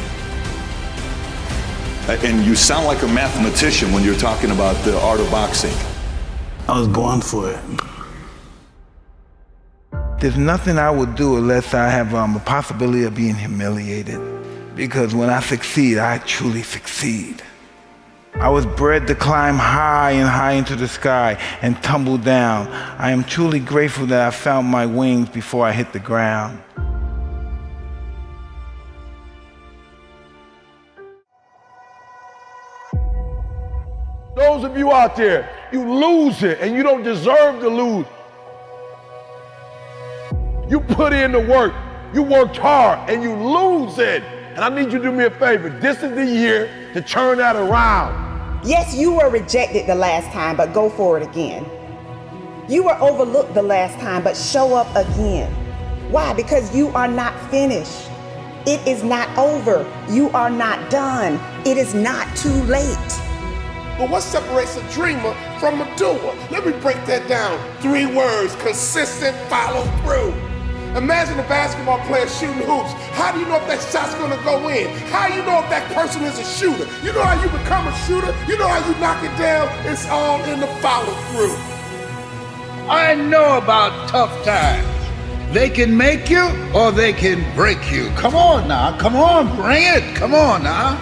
And you sound like a mathematician when you're talking about the art of boxing. I was born for it. There's nothing I would do unless I have a possibility of being humiliated. Because when I succeed, I truly succeed. I was bred to climb high and high into the sky and tumble down. I am truly grateful that I found my wings before I hit the ground. Those of you out there, you lose it and you don't deserve to lose. You put in the work, you worked hard, and you lose it. And I need you to do me a favor. This is the year to turn that around. Yes, you were rejected the last time, but go for it again. You were overlooked the last time, but show up again. Why? Because you are not finished. It is not over. You are not done. It is not too late. But what separates a dreamer from a doer? Let me break that down. 3 words: consistent follow through. Imagine a basketball player shooting hoops. How do you know if that shot's gonna go in? How do you know if that person is a shooter? You know how you become a shooter? You know how you knock it down? It's all in the follow through. I know about tough times. They can make you or they can break you. Come on now, come on, bring it, come on now.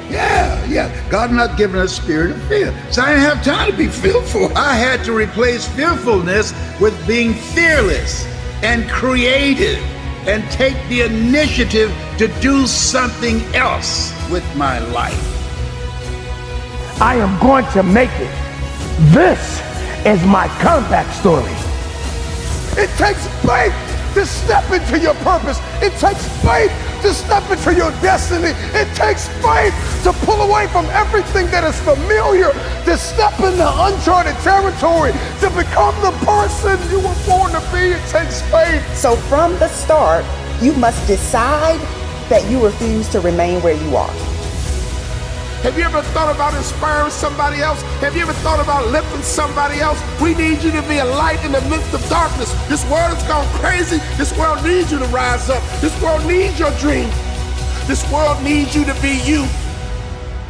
Yeah. God not given us a spirit of fear. So I didn't have time to be fearful. I had to replace fearfulness with being fearless and creative and take the initiative to do something else with my life. I am going to make it. This is my comeback story. It takes faith to step into your purpose. It takes faith to step into your destiny. It takes faith to pull away from everything that is familiar, to step into uncharted territory, to become the person you were born to be. It takes faith. So from the start, you must decide that you refuse to remain where you are. Have you ever thought about inspiring somebody else? Have you ever thought about lifting somebody else? We need you to be a light in the midst of darkness. This world has gone crazy. This world needs you to rise up. This world needs your dream. This world needs you to be you.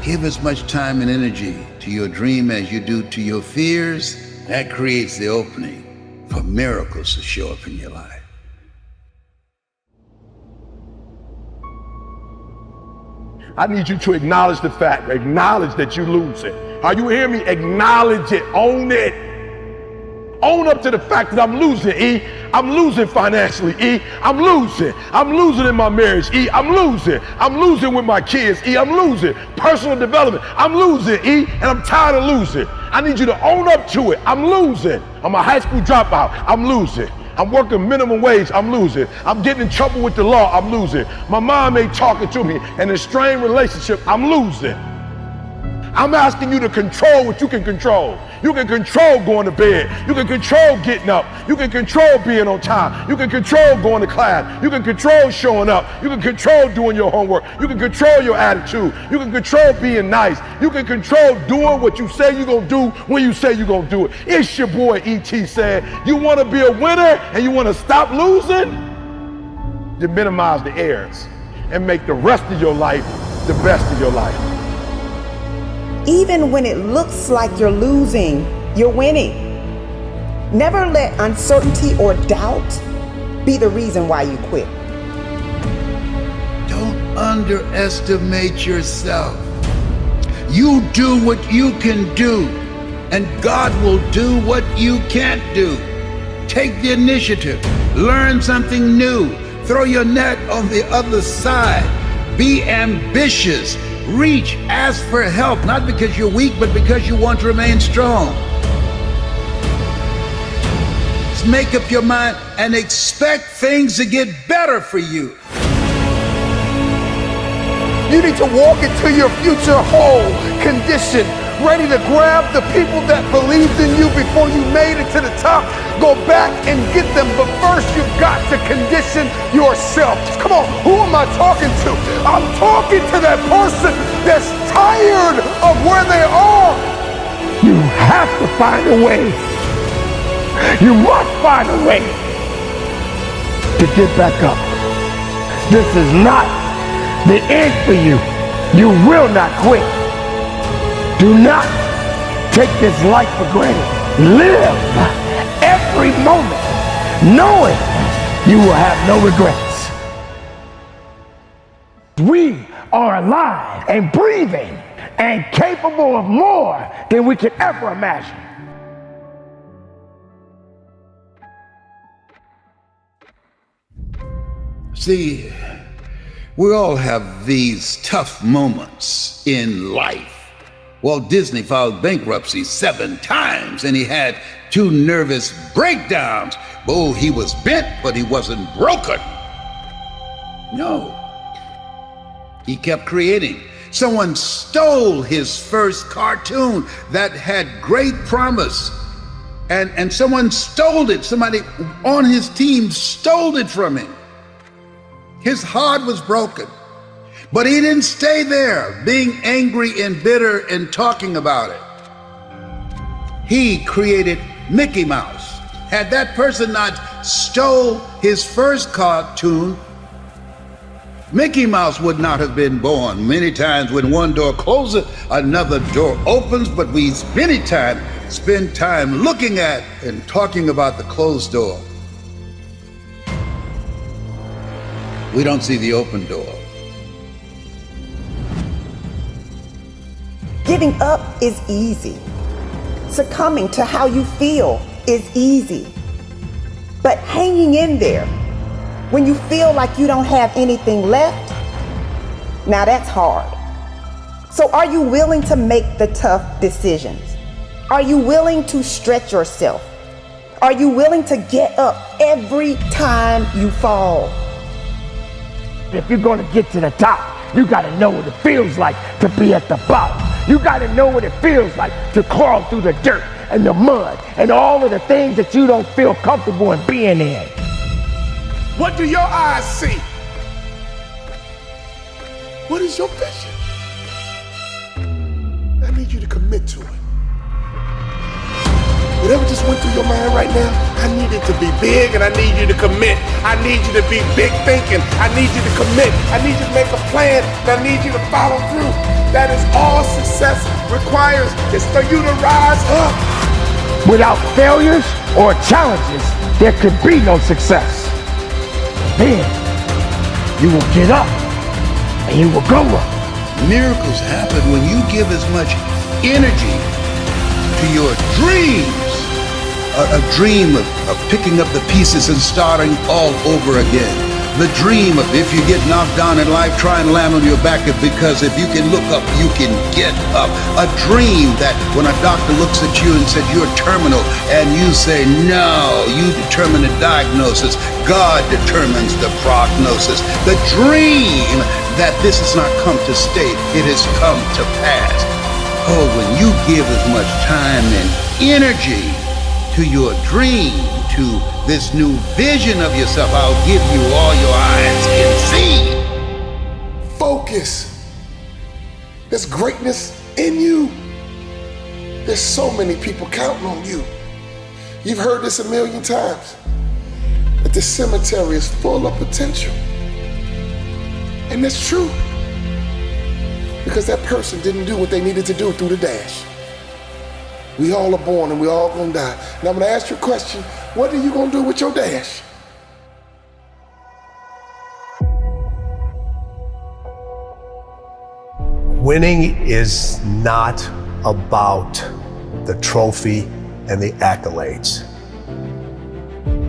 Give as much time and energy to your dream as you do to your fears. That creates the opening for miracles to show up in your life. I need you to acknowledge the fact, acknowledge that you're losing. Are you hearing me? Acknowledge it, own it. Own up to the fact that I'm losing, E. I'm losing financially, E. I'm losing. I'm losing in my marriage, E. I'm losing. I'm losing with my kids, E. I'm losing. Personal development, I'm losing, E. And I'm tired of losing. I need you to own up to it. I'm losing. I'm a high school dropout. I'm losing. I'm working minimum wage. I'm losing. I'm getting in trouble with the law. I'm losing. My mom ain't talking to me. And in a strained relationship, I'm losing. I'm asking you to control what you can control. You can control going to bed. You can control getting up. You can control being on time. You can control going to class. You can control showing up. You can control doing your homework. You can control your attitude. You can control being nice. You can control doing what you say you're going to do when you say you're going to do it. It's your boy E.T. saying, you want to be a winner and you want to stop losing? You minimize the errors and make the rest of your life the best of your life. Even when it looks like you're losing, you're winning. Never let uncertainty or doubt be the reason why you quit. Don't underestimate yourself. You do what you can do, and God will do what you can't do. Take the initiative. Learn something new. Throw your net on the other side. Be ambitious. Reach, ask for help, not because you're weak, but because you want to remain strong. Just make up your mind and expect things to get better for you. You need to walk into your future whole, conditioned, ready to grab the people that believed in you before you made it to the top. Go back and get them, but first you've got to condition yourself. Come on, who am I talking to? I'm talking to that person that's tired of where they are. You have to find a way. You must find a way to get back up. This is not the end for you. You will not quit. Do not take this life for granted. Live every moment knowing you will have no regrets. We are alive and breathing and capable of more than we could ever imagine. See, we all have these tough moments in life. Walt Disney filed bankruptcy 7 times and he had 2 nervous breakdowns. Oh, he was bent, but he wasn't broken. No. He kept creating. Someone stole his first cartoon that had great promise. And someone stole it. Somebody on his team stole it from him. His heart was broken. But he didn't stay there, being angry and bitter and talking about it. He created Mickey Mouse. Had that person not stole his first cartoon, Mickey Mouse would not have been born. Many times when one door closes, another door opens, but we many times spend time looking at and talking about the closed door. We don't see the open door. Giving up is easy. Succumbing to how you feel is easy. But hanging in there when you feel like you don't have anything left, now that's hard. So are you willing to make the tough decisions? Are you willing to stretch yourself? Are you willing to get up every time you fall? If you're going to get to the top, you got to know what it feels like to be at the bottom. You got to know what it feels like to crawl through the dirt and the mud and all of the things that you don't feel comfortable in being in. What do your eyes see? What is your vision? I need you to commit to it. Whatever just went through your mind right now, I need it to be big and I need you to commit. I need you to be big thinking. I need you to commit. I need you to make a plan and I need you to follow through. That is all success requires, is for you to rise up. Without failures or challenges, there could be no success. Then you will get up and you will go up. Miracles happen when you give as much energy to your dreams. A dream of picking up the pieces and starting all over again. The dream of if you get knocked down in life, try and land on your back, because if you can look up, you can get up. A dream that when a doctor looks at you and said you're terminal, and you say no, you determine the diagnosis, God determines the prognosis. The dream that this has not come to stay, it has come to pass. Oh, when you give as much time and energy to your dream, to this new vision of yourself, I'll give you all your eyes can see. Focus. There's greatness in you. There's so many people counting on you. You've heard this a million times, that the cemetery is full of potential. And that's true, because that person didn't do what they needed to do through the dash. We all are born and we all gonna die. And I'm gonna ask you a question: what are you gonna do with your dash? Winning is not about the trophy and the accolades.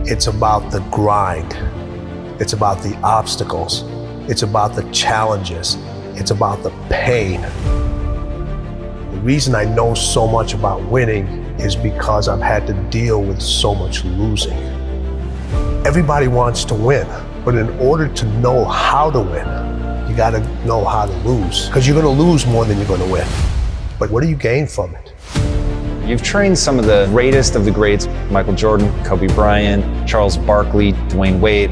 It's about the grind. It's about the obstacles. It's about the challenges. It's about the pain. The reason I know so much about winning is because I've had to deal with so much losing. Everybody wants to win, but in order to know how to win, you gotta know how to lose, because you're gonna lose more than you're gonna win. But what do you gain from it? You've trained some of the greatest of the greats: Michael Jordan, Kobe Bryant, Charles Barkley, Dwayne Wade.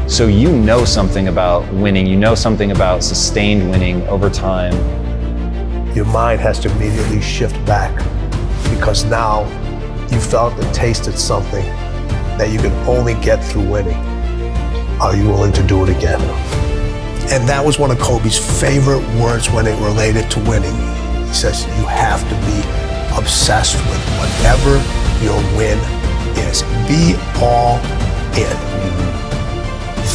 So you know something about winning, you know something about sustained winning over time. Your mind has to immediately shift back, because now you felt and tasted something that you can only get through winning. Are you willing to do it again? And that was one of Kobe's favorite words when it related to winning. He says, you have to be obsessed with whatever your win is. Be all in.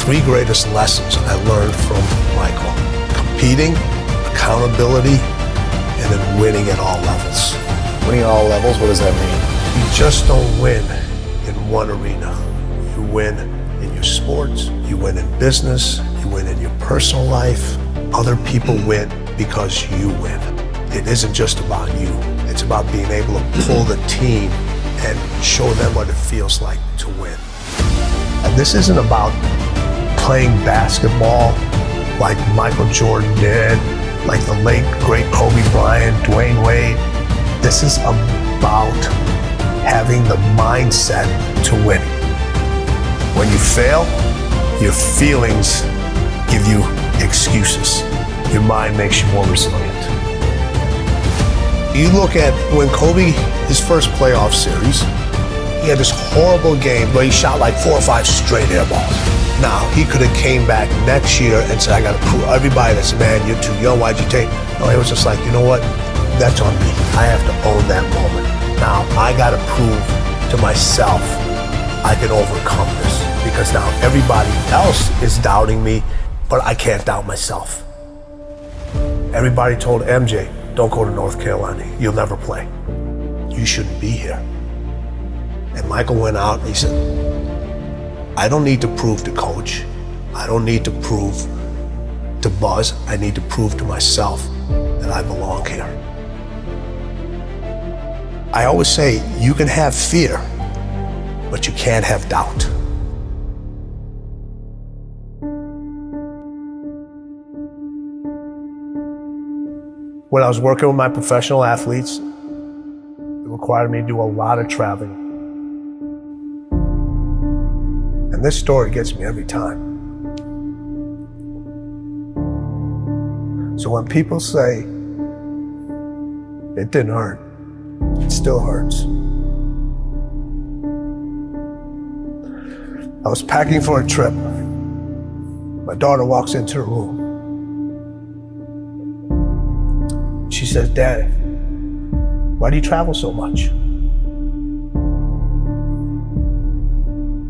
Three greatest lessons I learned from Michael: competing, accountability, and then winning at all levels. Winning at all levels, what does that mean? You just don't win in one arena. You win in your sports, you win in business, you win in your personal life. Other people win because you win. It isn't just about you. It's about being able to pull the team and show them what it feels like to win. And this isn't about playing basketball like Michael Jordan did, like the late, great Kobe Bryant, Dwayne Wade. This is about having the mindset to win. When you fail, your feelings give you excuses. Your mind makes you more resilient. You look at when Kobe, his first playoff series, he had this horrible game where he shot like 4 or 5 straight air balls. Now, he could have came back next year and said, I got to prove everybody that's, man, you're too young, why'd you take? No, he was just like, you know what? That's on me. I have to own that moment. Now, I got to prove to myself I can overcome this, because now everybody else is doubting me, but I can't doubt myself. Everybody told MJ, don't go to North Carolina. You'll never play. You shouldn't be here. And Michael went out and he said, I don't need to prove to coach. I don't need to prove to Buzz. I need to prove to myself that I belong here. I always say, you can have fear, but you can't have doubt. When I was working with my professional athletes, it required me to do a lot of traveling. And this story gets me every time. So when people say, it didn't hurt, it still hurts. I was packing for a trip. My daughter walks into the room. She says, Daddy, why do you travel so much?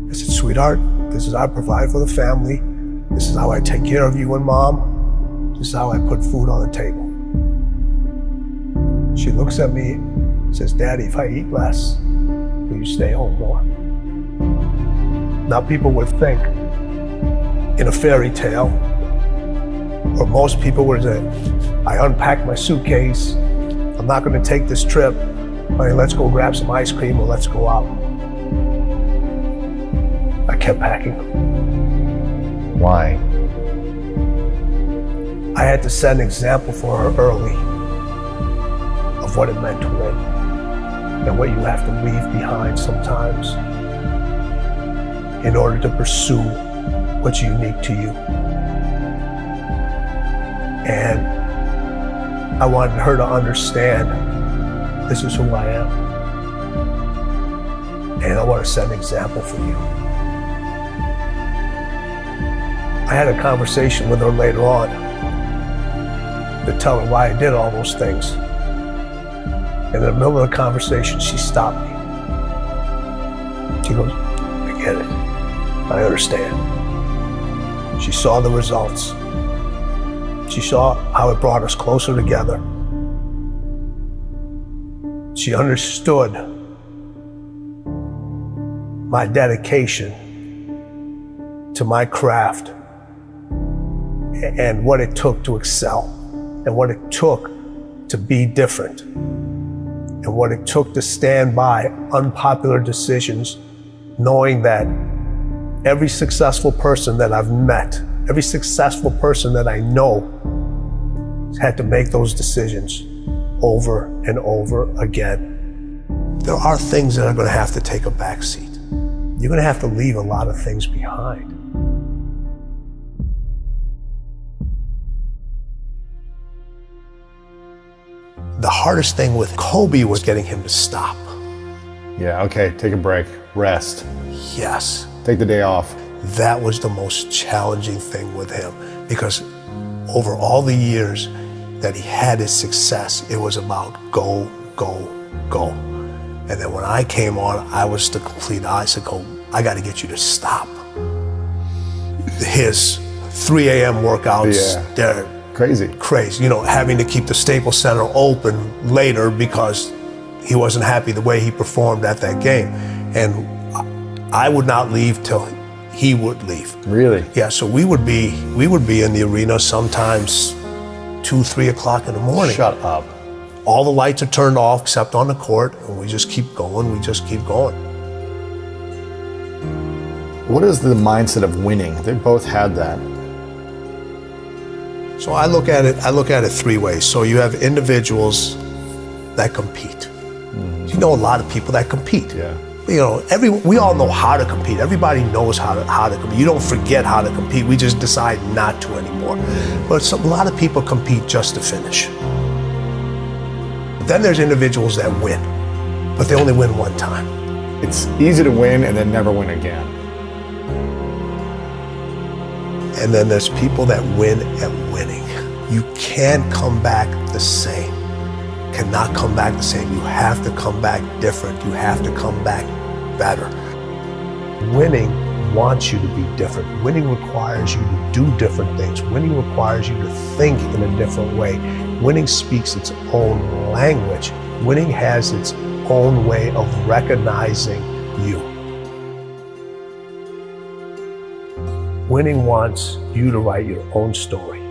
I said, sweetheart, this is how I provide for the family. This is how I take care of you and Mom. This is how I put food on the table. She looks at me, says, Daddy, if I eat less, will you stay home more? Now people would think in a fairy tale, or most people would say, I unpacked my suitcase, I'm not gonna take this trip, honey, let's go grab some ice cream or let's go out. I kept packing. Why? I had to set an example for her early of what it meant to win and what you have to leave behind sometimes in order to pursue what's unique to you. And I wanted her to understand this is who I am. And I want to set an example for you. I had a conversation with her later on to tell her why I did all those things. In the middle of the conversation, she stopped me. She goes, I get it. I understand. She saw the results. She saw how it brought us closer together. She understood my dedication to my craft and what it took to excel and what it took to be different and what it took to stand by unpopular decisions, knowing that every successful person that I've met, every successful person that I know had to make those decisions over and over again. There are things that are going to have to take a back seat. You're going to have to leave a lot of things behind. The hardest thing with Kobe was getting him to stop. Yeah, okay, take a break, rest. Yes. Take the day off. That was the most challenging thing with him because over all the years that he had his success, it was about go, go, go. And then when I came on, I was the complete opposite. I got to get you to stop. His 3 a.m. workouts, they're crazy. You know, having to keep the Staples Center open later because he wasn't happy the way he performed at that game. And I would not leave till he would leave. Really? Yeah, so we would be in the arena sometimes 2, 3 o'clock in the morning. Shut up. All the lights are turned off except on the court, and we just keep going, What is the mindset of winning? They both had that. So I look at it 3 ways. So you have individuals that compete. Mm-hmm. You know a lot of people that compete. Yeah. You know, we all know how to compete. Everybody knows how to compete. You don't forget how to compete. We just decide not to anymore. But a lot of people compete just to finish. Then there's individuals that win, but they only win one time. It's easy to win and then never win again. And then there's people that win at winning. You can't come back the same. Cannot come back the same. You have to come back different. You have to come back better. Winning wants you to be different. Winning requires you to do different things. Winning requires you to think in a different way. Winning speaks its own language. Winning has its own way of recognizing you. Winning wants you to write your own story.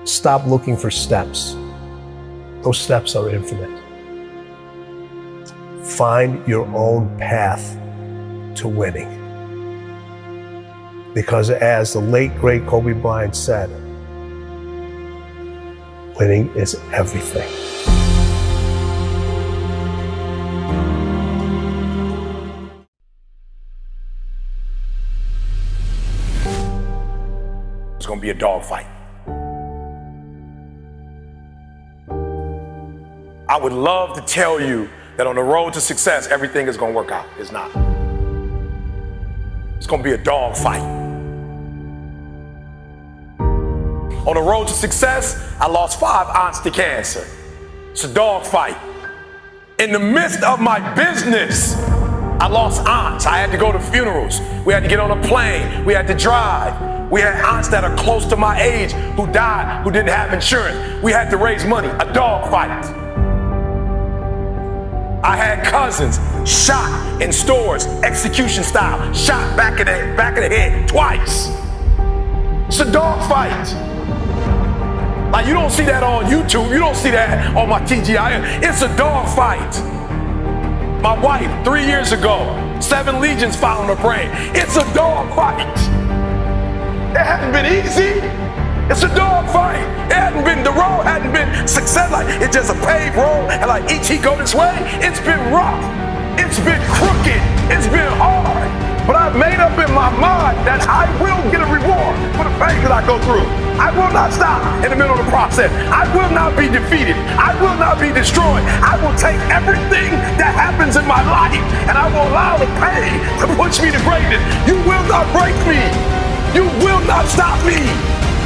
Stop looking for steps. Those steps are infinite. Find your own path to winning. Because as the late, great Kobe Bryant said, winning is everything. It's going to be a dogfight. I would love to tell you that on the road to success, everything is going to work out. It's not. It's going to be a dogfight. On the road to success, I lost 5 aunts to cancer. It's a dogfight. In the midst of my business, I lost aunts. I had to go to funerals. We had to get on a plane. We had to drive. We had aunts that are close to my age who died, who didn't have insurance. We had to raise money, a dog fight. I had cousins shot in stores, execution style, shot back of the head twice. It's a dog fight. Like, you don't see that on YouTube. You don't see that on my TGI. It's a dog fight. My wife, 3 years ago, 7 legions found her brain. It's a dog fight. It hasn't been easy. It's a dog fight. The road hadn't been success. Like, it's just a paved road, and like E.T. go this way. It's been rough. It's been crooked. It's been hard. But I've made up in my mind that I will get a reward for the pain that I go through. I will not stop in the middle of the process. I will not be defeated. I will not be destroyed. I will take everything that happens in my life and I will allow the pain to push me to greatness. You will not break me. You will not stop me.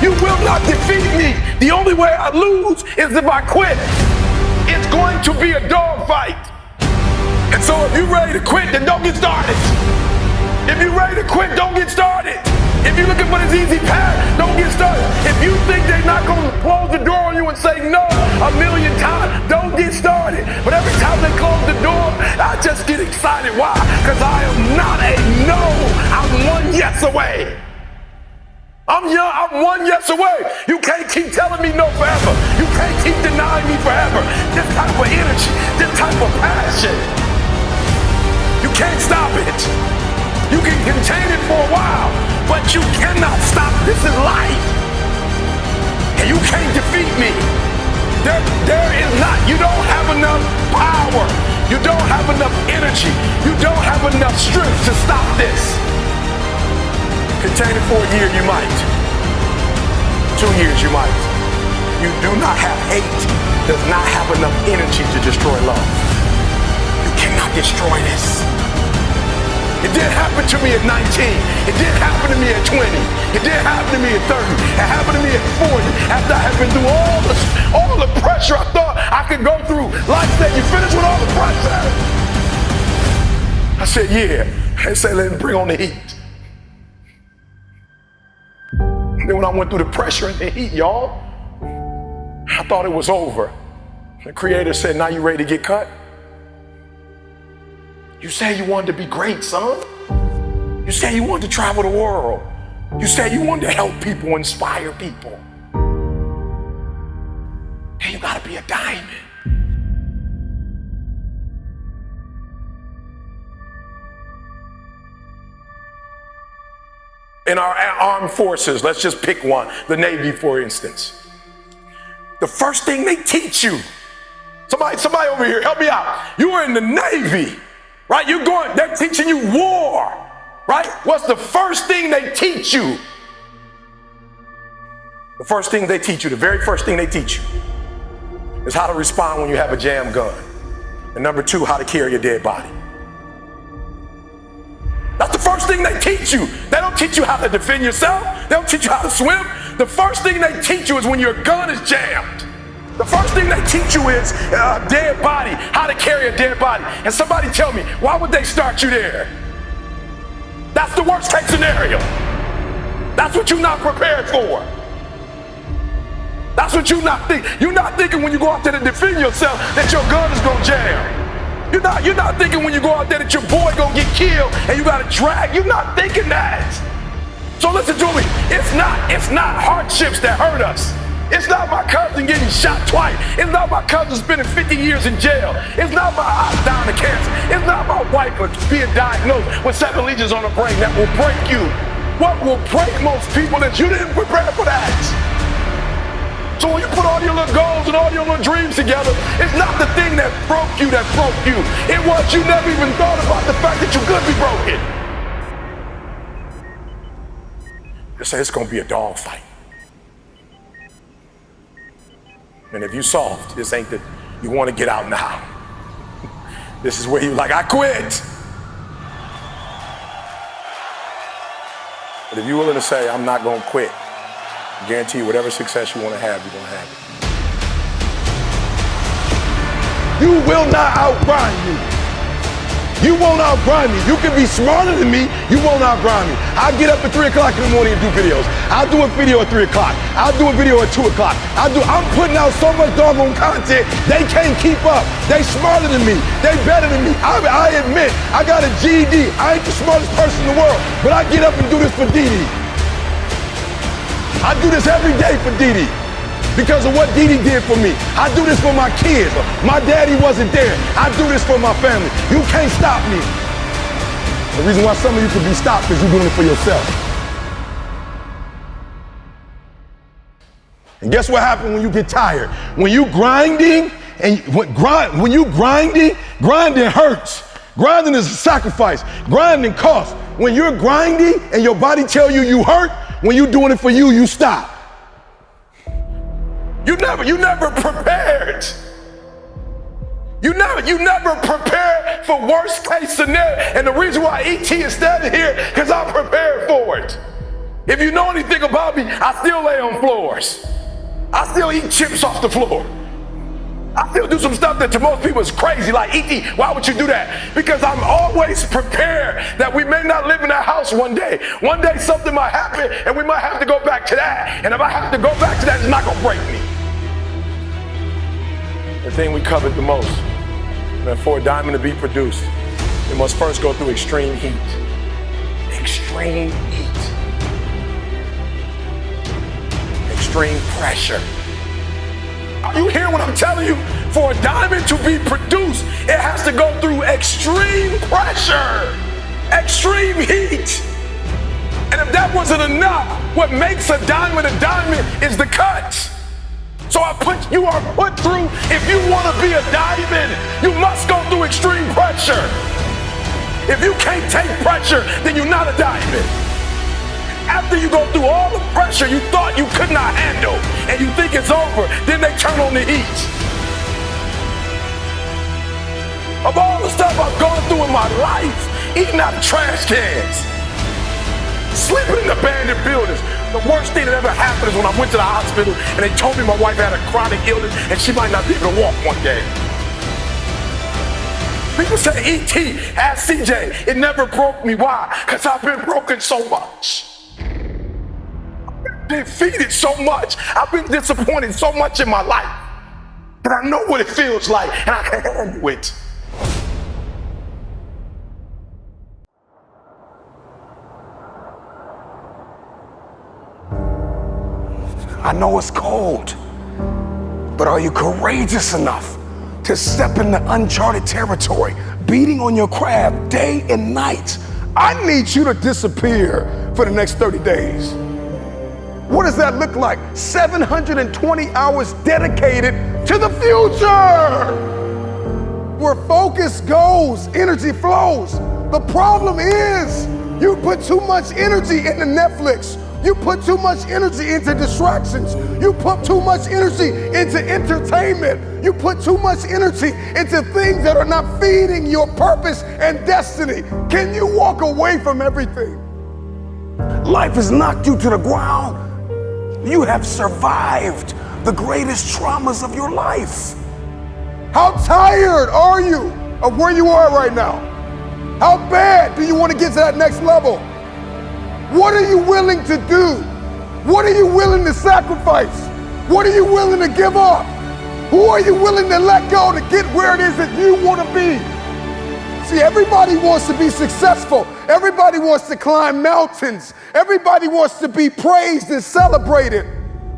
You will not defeat me. The only way I lose is if I quit. It's going to be a dog fight. And so if you're ready to quit, then don't get started. If you're ready to quit, don't get started. If you're looking for this easy path, don't get started. If you think they're not going to close the door on you and say no 1,000,000 times, don't get started. But every time they close the door, I just get excited. Why? Because I am not a no. I'm one yes away. I'm young, I'm one yes away. You can't keep telling me no forever. You can't keep denying me forever. This type of energy, this type of passion, you can't stop it. You can contain it for a while, but you cannot stop. This is life. And you can't defeat me. There is not. You don't have enough power. You don't have enough energy. You don't have enough strength to stop this. Contain it for a year, you might. 2 years, you might. You do not have hate, does not have enough energy to destroy love. You cannot destroy this. It didn't happen to me at 19. It didn't happen to me at 20. It didn't happen to me at 30. It happened to me at 40. After I had been through all the pressure I thought I could go through. Life said, you finished with all the pressure? I said, yeah. They said, let me bring on the heat. Then when I went through the pressure and the heat, y'all, I thought it was over. The Creator said, now you ready to get cut? You say you wanted to be great, son. You say you wanted to travel the world. You say you wanted to help people, inspire people. Hey, you gotta be a diamond. In our armed forces, let's just pick one, the Navy, for instance. The first thing they teach you, somebody over here, help me out. You are in the Navy. Right? They're teaching you war, right? What's the first thing they teach you? The first thing they teach you, the very first thing they teach you is how to respond when you have a jam gun. And number 2, how to carry a dead body. That's the first thing they teach you. They don't teach you how to defend yourself. They don't teach you how to swim. The first thing they teach you is when your gun is jammed. The first thing they teach you is a dead body, how to carry a dead body. And somebody tell me, why would they start you there? That's the worst case scenario. That's what you're not prepared for. That's what you're not thinking. You're not thinking when you go out there to defend yourself that your gun is gonna jam. You're not thinking when you go out there that your boy gonna get killed and you gotta drag. You're not thinking that. So listen to me. It's not hardships that hurt us. It's not my cousin getting shot twice. It's not my cousin spending 50 years in jail. It's not my aunt dying of cancer. It's not my wife being diagnosed with 7 legions on her brain that will break you. What will break most people is you didn't prepare for that. So when you put all your little goals and all your little dreams together, it's not the thing that broke you. It was you never even thought about the fact that you could be broken. They say it's gonna be a dog fight. And if you soft, this ain't that you want to get out now. This is where you're like, I quit. But if you're willing to say, I'm not going to quit, I guarantee you whatever success you want to have, you're going to have it. You will not outrun me. You won't outgrind me. You can be smarter than me. You won't outgrind me. I get up at 3 o'clock in the morning and do videos. I'll do a video at 3 o'clock. I'll do a video at 2 o'clock. I'm putting out so much doggone content, they can't keep up. They smarter than me. They better than me. I admit, I got a GED. I ain't the smartest person in the world, but I get up and do this for Dee Dee. I do this every day for Dee Dee. Because of what Dee Dee did for me. I do this for my kids. My daddy wasn't there. I do this for my family. You can't stop me. The reason why some of you can be stopped is you're doing it for yourself. And guess what happens when you get tired? When you grinding, grinding hurts. Grinding is a sacrifice. Grinding costs. When you're grinding and your body tell you hurt, when you're doing it for you, you stop. You never prepared. You never prepared for worst case scenario. And the reason why E.T. is standing here, because I'm prepared for it. If you know anything about me, I still lay on floors. I still eat chips off the floor. I still do some stuff that to most people is crazy, like E.T., why would you do that? Because I'm always prepared that we may not live in that house one day. One day something might happen and we might have to go back to that. And if I have to go back to that, it's not gonna break me. The thing we covered the most, that for a diamond to be produced, it must first go through extreme heat. Extreme heat. Extreme pressure. Are you hearing what I'm telling you? For a diamond to be produced, it has to go through extreme pressure, extreme heat. And if that wasn't enough, what makes a diamond is the cut. So you are put through, if you want to be a diamond, you must go through extreme pressure. If you can't take pressure, then you're not a diamond. After you go through all the pressure you thought you could not handle and you think it's over, then they turn on the heat. Of all the stuff I've gone through in my life, eating out of trash cans, sleeping in abandoned buildings, the worst thing that ever happened is when I went to the hospital and they told me my wife had a chronic illness and she might not be able to walk one day. People say, E.T., ask CJ, it never broke me. Why? Because I've been broken so much. Defeated so much. I've been disappointed so much in my life that I know what it feels like and I can handle it. I know it's cold, but are you courageous enough to step into uncharted territory, beating on your craft day and night? I need you to disappear for the next 30 days. What does that look like? 720 hours dedicated to the future. Where focus goes, energy flows. The problem is you put too much energy into Netflix. You put too much energy into distractions. You put too much energy into entertainment. You put too much energy into things that are not feeding your purpose and destiny. Can you walk away from everything? Life has knocked you to the ground. You have survived the greatest traumas of your life. How tired are you of where you are right now? How bad do you want to get to that next level? What are you willing to do? What are you willing to sacrifice? What are you willing to give up? Who are you willing to let go to get where it is that you want to be? See, everybody wants to be successful. Everybody wants to climb mountains. Everybody wants to be praised and celebrated.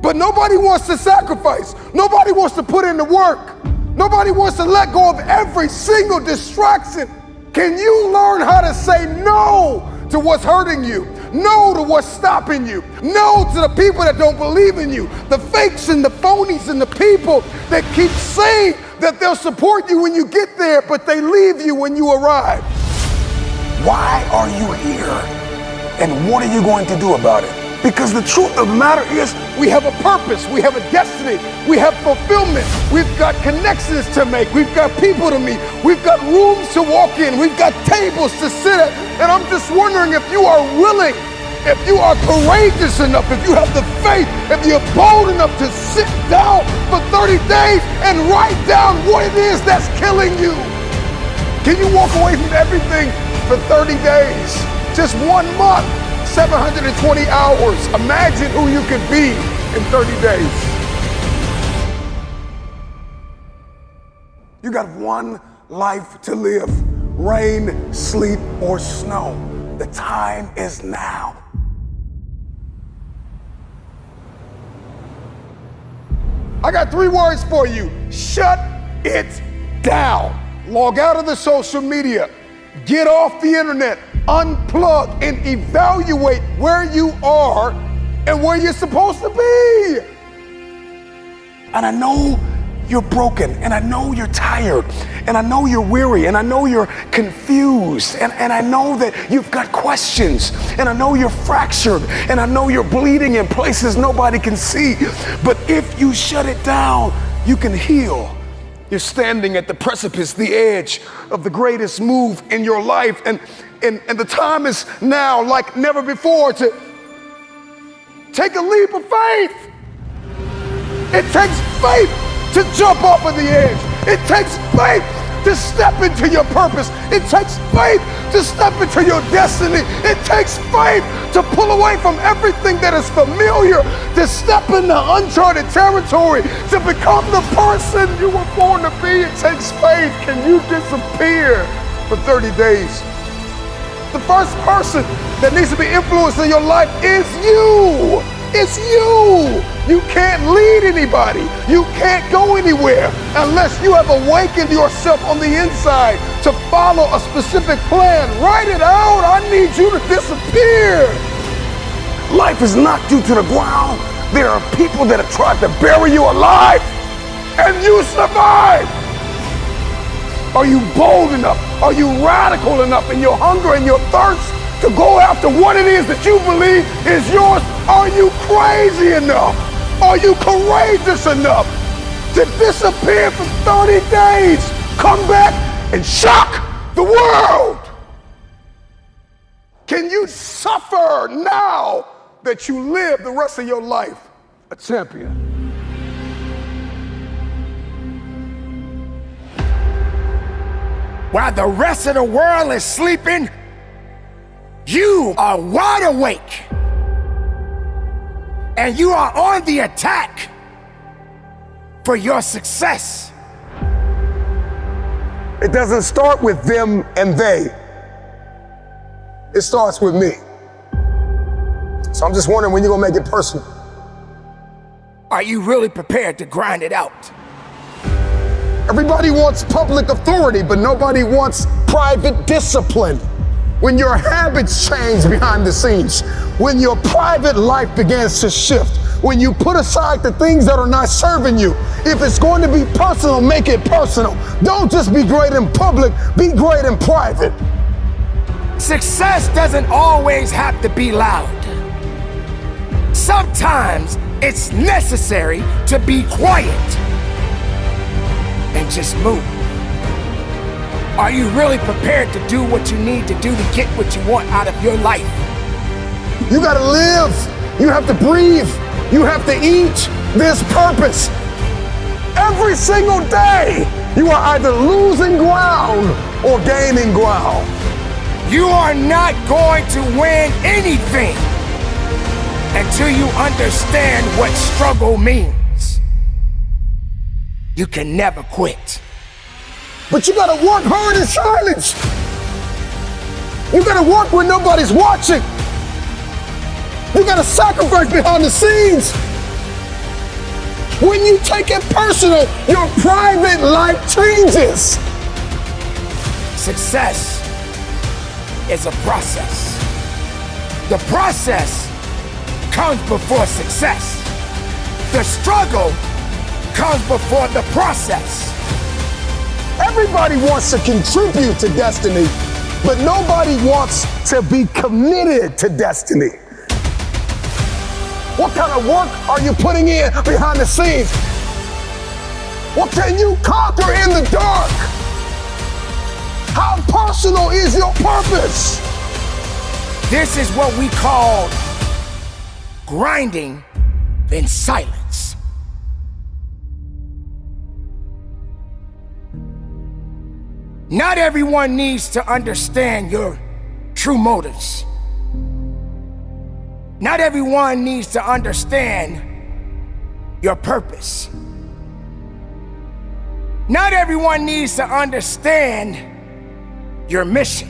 But nobody wants to sacrifice. Nobody wants to put in the work. Nobody wants to let go of every single distraction. Can you learn how to say no to what's hurting you? No to what's stopping you. No to the people that don't believe in you. The fakes and the phonies and the people that keep saying that they'll support you when you get there, but they leave you when you arrive. Why are you here? And what are you going to do about it? Because the truth of the matter is, we have a purpose, we have a destiny, we have fulfillment, we've got connections to make, we've got people to meet, we've got rooms to walk in, we've got tables to sit at, and I'm just wondering if you are willing, if you are courageous enough, if you have the faith, if you're bold enough to sit down for 30 days and write down what it is that's killing you. Can you walk away from everything for 30 days? Just 1 month, 720 hours. Imagine who you could be in 30 days. You got one life to live. Rain, sleet, or snow. The time is now. I got 3 words for you. Shut it down. Log out of the social media. Get off the internet. Unplug and evaluate where you are and where you're supposed to be. And I know you're broken, and I know you're tired, and I know you're weary, and I know you're confused, and I know that you've got questions, and I know you're fractured, and I know you're bleeding in places nobody can see. But if you shut it down, you can heal. You're standing at the precipice, the edge of the greatest move in your life, and the time is now like never before to take a leap of faith. It takes faith to jump off of the edge. It takes faith to step into your purpose. It takes faith to step into your destiny. It takes faith to pull away from everything that is familiar, to step into uncharted territory, to become the person you were born to be. It takes faith. Can you disappear for 30 days? The first person that needs to be influenced in your life is you. It's you. You can't lead anybody. You can't go anywhere unless you have awakened yourself on the inside to follow a specific plan. Write it out. I need you to disappear. Life has knocked you to the ground. There are people that have tried to bury you alive, and you survived. Are you bold enough? Are you radical enough in your hunger and your thirst to go after what it is that you believe is yours? Are you crazy enough? Are you courageous enough to disappear for 30 days? Come back and shock the world. Can you suffer now that you live the rest of your life a champion? While the rest of the world is sleeping, you are wide awake. And you are on the attack for your success. It doesn't start with them and they. It starts with me. So I'm just wondering when you're gonna make it personal. Are you really prepared to grind it out? Everybody wants public authority, but nobody wants private discipline. When your habits change behind the scenes, when your private life begins to shift, when you put aside the things that are not serving you. If it's going to be personal, make it personal. Don't just be great in public, be great in private. Success doesn't always have to be loud. Sometimes it's necessary to be quiet and just move. Are you really prepared to do what you need to do to get what you want out of your life? You gotta live. You have to breathe. You have to eat. There's purpose. Every single day, you are either losing ground or gaining ground. You are not going to win anything until you understand what struggle means. You can never quit. But you gotta work hard in silence. You gotta work when nobody's watching. You gotta sacrifice behind the scenes. When you take it personal, your private life changes. Success is a process. The process comes before success. The struggle comes before the process. Everybody wants to contribute to destiny, but nobody wants to be committed to destiny. What kind of work are you putting in behind the scenes? What can you conquer in the dark? How personal is your purpose? This is what we call grinding in silence. Not everyone needs to understand your true motives. Not everyone needs to understand your purpose. Not everyone needs to understand your mission.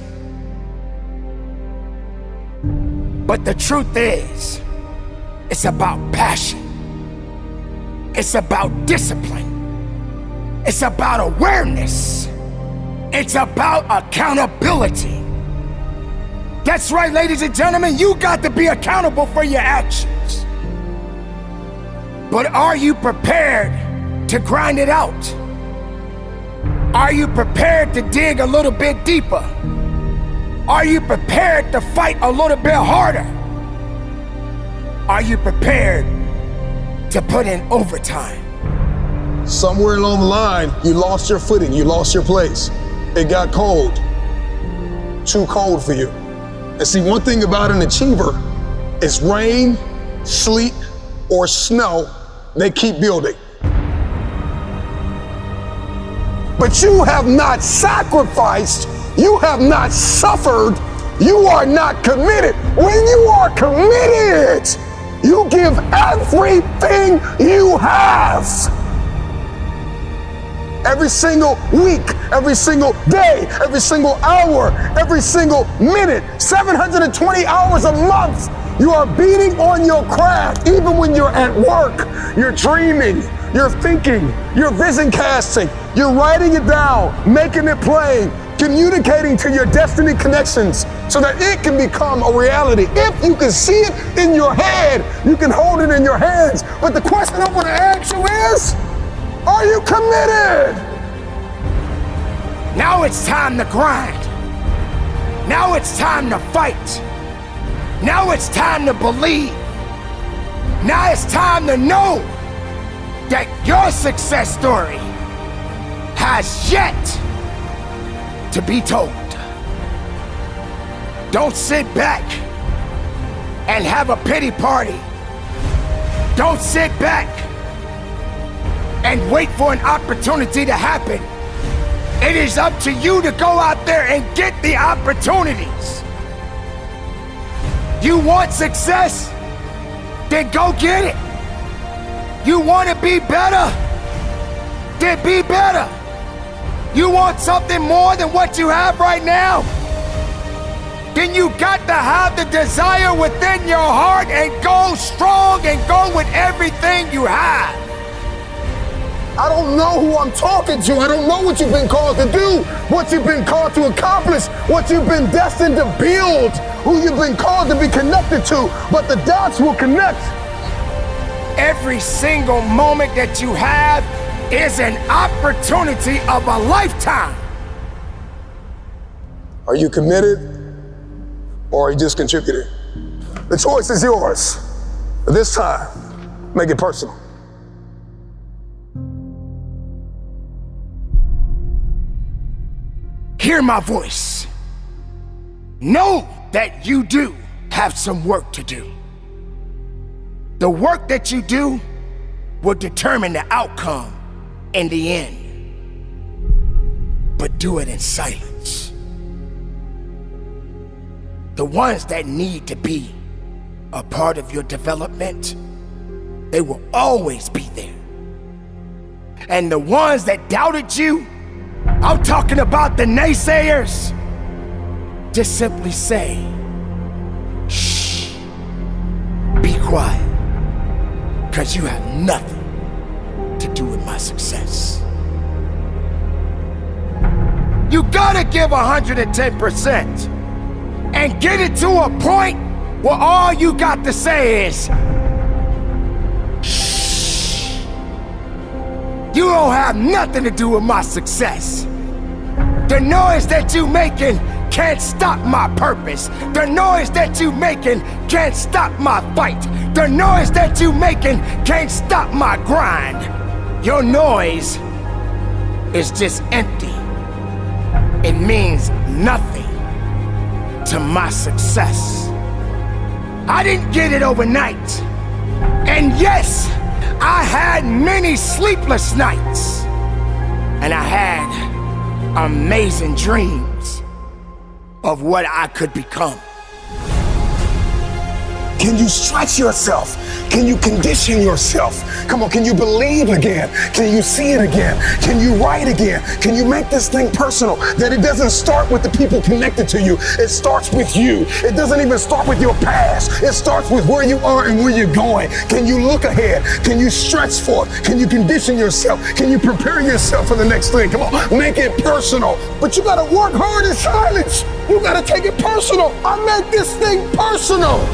But the truth is, it's about passion. It's about discipline. It's about awareness. It's about accountability. That's right, ladies and gentlemen, you got to be accountable for your actions. But are you prepared to grind it out? Are you prepared to dig a little bit deeper? Are you prepared to fight a little bit harder? Are you prepared to put in overtime? Somewhere along the line, you lost your footing, you lost your place. It got cold, too cold for you. And see, one thing about an achiever is rain, sleet, or snow, they keep building. But you have not sacrificed, you have not suffered, you are not committed. When you are committed, you give everything you have. Every single week, every single day, every single hour, every single minute, 720 hours a month, you are beating on your craft. Even when you're at work, you're dreaming, you're thinking, you're vision casting, you're writing it down, making it plain, communicating to your destiny connections so that it can become a reality. If you can see it in your head, you can hold it in your hands. But the question I want to ask you is, are you committed? Now it's time to grind. Now it's time to fight. Now it's time to believe. Now it's time to know that your success story has yet to be told. Don't sit back and have a pity party. Don't sit back and wait for an opportunity to happen. It is up to you to go out there and get the opportunities. You want success? Then go get it. You want to be better? Then be better. You want something more than what you have right now? Then you got to have the desire within your heart and go strong and go with everything you have. I don't know who I'm talking to. I don't know what you've been called to do, what you've been called to accomplish, what you've been destined to build, who you've been called to be connected to, but the dots will connect. Every single moment that you have is an opportunity of a lifetime. Are you committed or are you just contributing? The choice is yours. This time, make it personal. Hear my voice. Know that you do have some work to do. The work that you do will determine the outcome in the end. But do it in silence. The ones that need to be a part of your development, they will always be there. And the ones that doubted you, I'm talking about the naysayers, just simply say, shh, be quiet, because you have nothing to do with my success. You gotta give 110% and get it to a point where all you got to say is, shh. You don't have nothing to do with my success. The noise that you making can't stop my purpose. The noise that you making can't stop my fight. The noise that you making can't stop my grind. Your noise is just empty. It means nothing to my success. I didn't get it overnight. And yes, I had many sleepless nights. And I had amazing dreams of what I could become. Can you stretch yourself? Can you condition yourself? Come on, can you believe again? Can you see it again? Can you write again? Can you make this thing personal? That it doesn't start with the people connected to you. It starts with you. It doesn't even start with your past. It starts with where you are and where you're going. Can you look ahead? Can you stretch for it? Can you condition yourself? Can you prepare yourself for the next thing? Come on, make it personal. But you gotta work hard in silence. You gotta take it personal. I make this thing personal.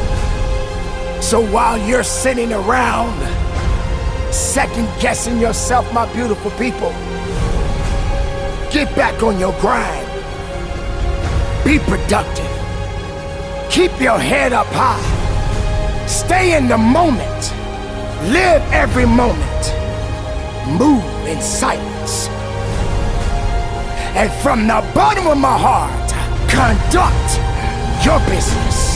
So while you're sitting around second guessing yourself, my beautiful people, get back on your grind. Be productive. Keep your head up high. Stay in the moment. Live every moment. Move in silence. And from the bottom of my heart, conduct your business.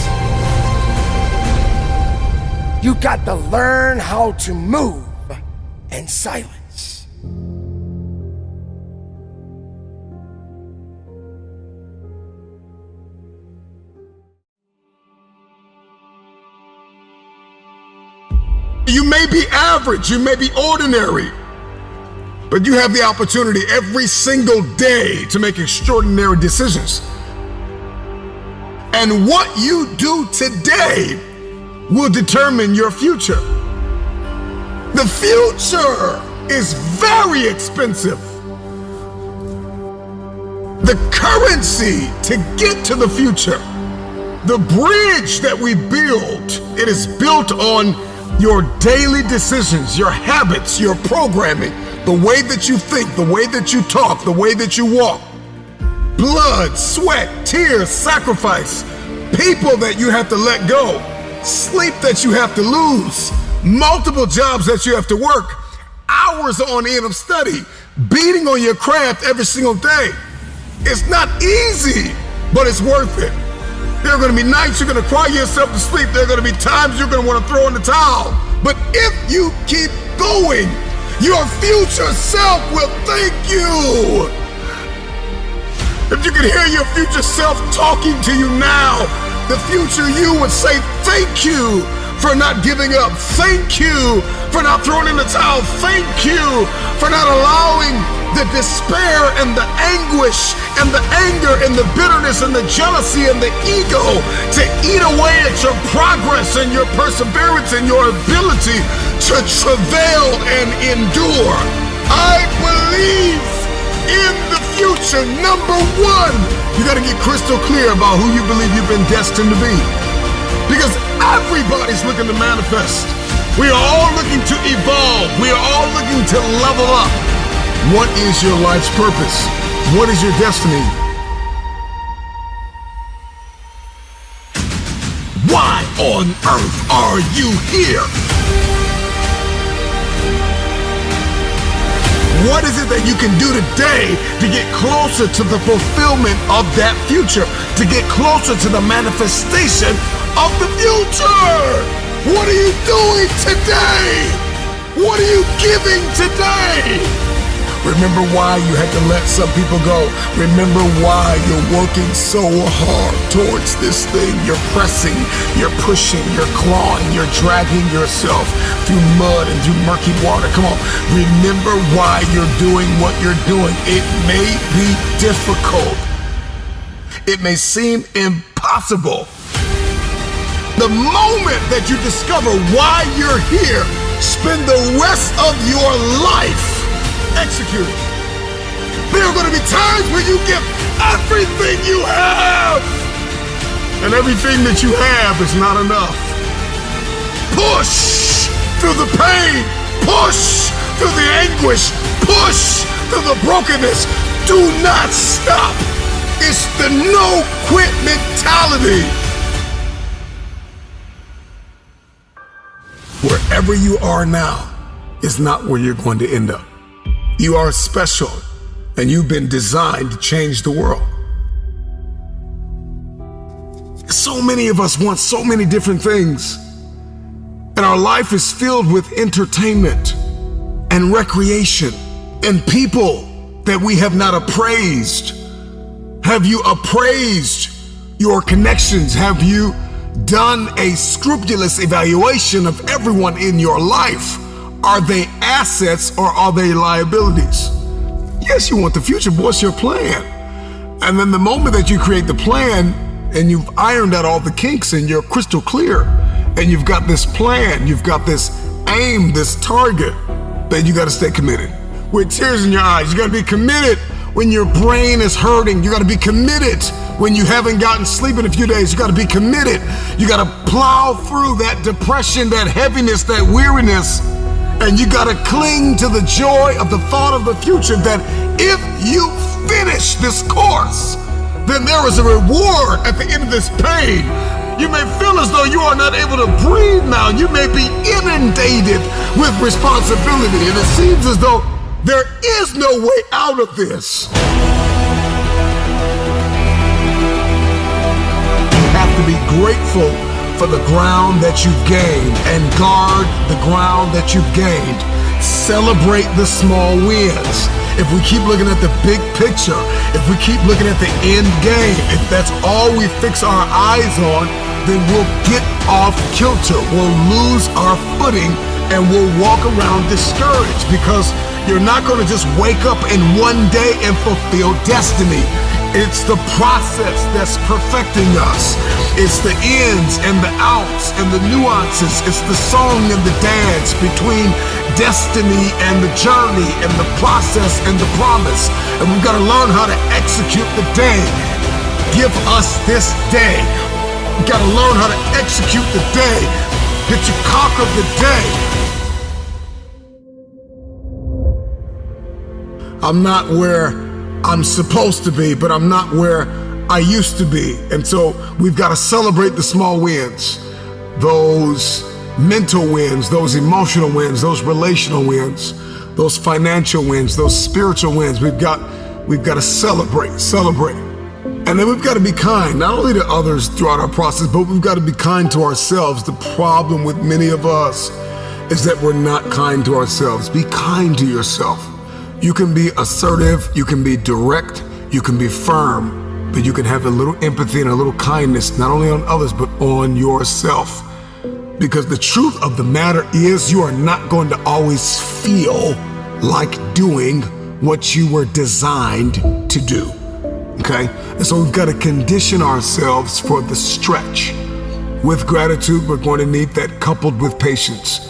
You got to learn how to move in silence. You may be average, you may be ordinary, but you have the opportunity every single day to make extraordinary decisions. And what you do today will determine your future. The future is very expensive. The currency to get to the future, the bridge that we build, it is built on your daily decisions, your habits, your programming, the way that you think, the way that you talk, the way that you walk. Blood, sweat, tears, sacrifice, people that you have to let go, sleep that you have to lose, multiple jobs that you have to work, hours on end of study, beating on your craft every single day. It's not easy, but it's worth it. There are going to be nights you're going to cry yourself to sleep. There are going to be times you're going to want to throw in the towel. But if you keep going, your future self will thank you. If you could hear your future self talking to you now, the future you would say, thank you for not giving up. Thank you for not throwing in the towel. Thank you for not allowing the despair and the anguish and the anger and the bitterness and the jealousy and the ego to eat away at your progress and your perseverance and your ability to travail and endure. I believe in the future. Number one, you got to get crystal clear about who you believe you've been destined to be. Because everybody's looking to manifest. We are all looking to evolve. We are all looking to level up. What is your life's purpose? What is your destiny? Why on earth are you here? What is it that you can do today to get closer to the fulfillment of that future? To get closer to the manifestation of the future? What are you doing today? What are you giving today? Remember why you had to let some people go. Remember why you're working so hard towards this thing. You're pressing, you're pushing, you're clawing, you're dragging yourself through mud and through murky water. Come on, remember why you're doing what you're doing. It may be difficult. It may seem impossible. The moment that you discover why you're here, spend the rest of your life executing. There are going to be times where you give everything you have, and everything that you have is not enough. Push through the pain, push through the anguish, push through the brokenness. Do not stop. It's the no quit mentality. Wherever you are now is not where you're going to end up. You are special, and you've been designed to change the world. So many of us want so many different things, and our life is filled with entertainment and recreation and people that we have not appraised? Have you appraised your connections? Have you done a scrupulous evaluation of everyone in your life? Are they assets or are they liabilities? Yes, you want the future, but what's your plan? And then the moment that you create the plan and you've ironed out all the kinks and you're crystal clear and you've got this plan, you've got this aim, this target, then you got to stay committed. With tears in your eyes, you got to be committed when your brain is hurting. You got to be committed when you haven't gotten sleep in a few days. You got to be committed. You got to plow through that depression, that heaviness, that weariness, and you got to cling to the joy of the thought of the future that if you finish this course, then there is a reward at the end of this pain. You may feel as though you are not able to breathe now. You may be inundated with responsibility, and it seems as though there is no way out of this. You have to be grateful for the ground that you've gained and guard the ground that you've gained. Celebrate the small wins. If we keep looking at the big picture, if we keep looking at the end game, if that's all we fix our eyes on, then we'll get off kilter. We'll lose our footing and we'll walk around discouraged because you're not going to just wake up in one day and fulfill destiny. It's the process that's perfecting us. It's the ins and the outs and the nuances. It's the song and the dance between destiny and the journey and the process and the promise. And we've got to learn how to execute the day. Give us this day. We've got to learn how to execute the day. That you conquer the day. I'm not where I'm supposed to be, but I'm not where I used to be. And so we've got to celebrate the small wins, those mental wins, those emotional wins, those relational wins, those financial wins, those spiritual wins. We've got to celebrate. And then we've got to be kind, not only to others throughout our process, but we've got to be kind to ourselves. The problem with many of us is that we're not kind to ourselves. Be kind to yourself. You can be assertive, you can be direct, you can be firm, but you can have a little empathy and a little kindness, not only on others, but on yourself. Because the truth of the matter is you are not going to always feel like doing what you were designed to do, okay? And so we've got to condition ourselves for the stretch. With gratitude, we're going to need that coupled with patience.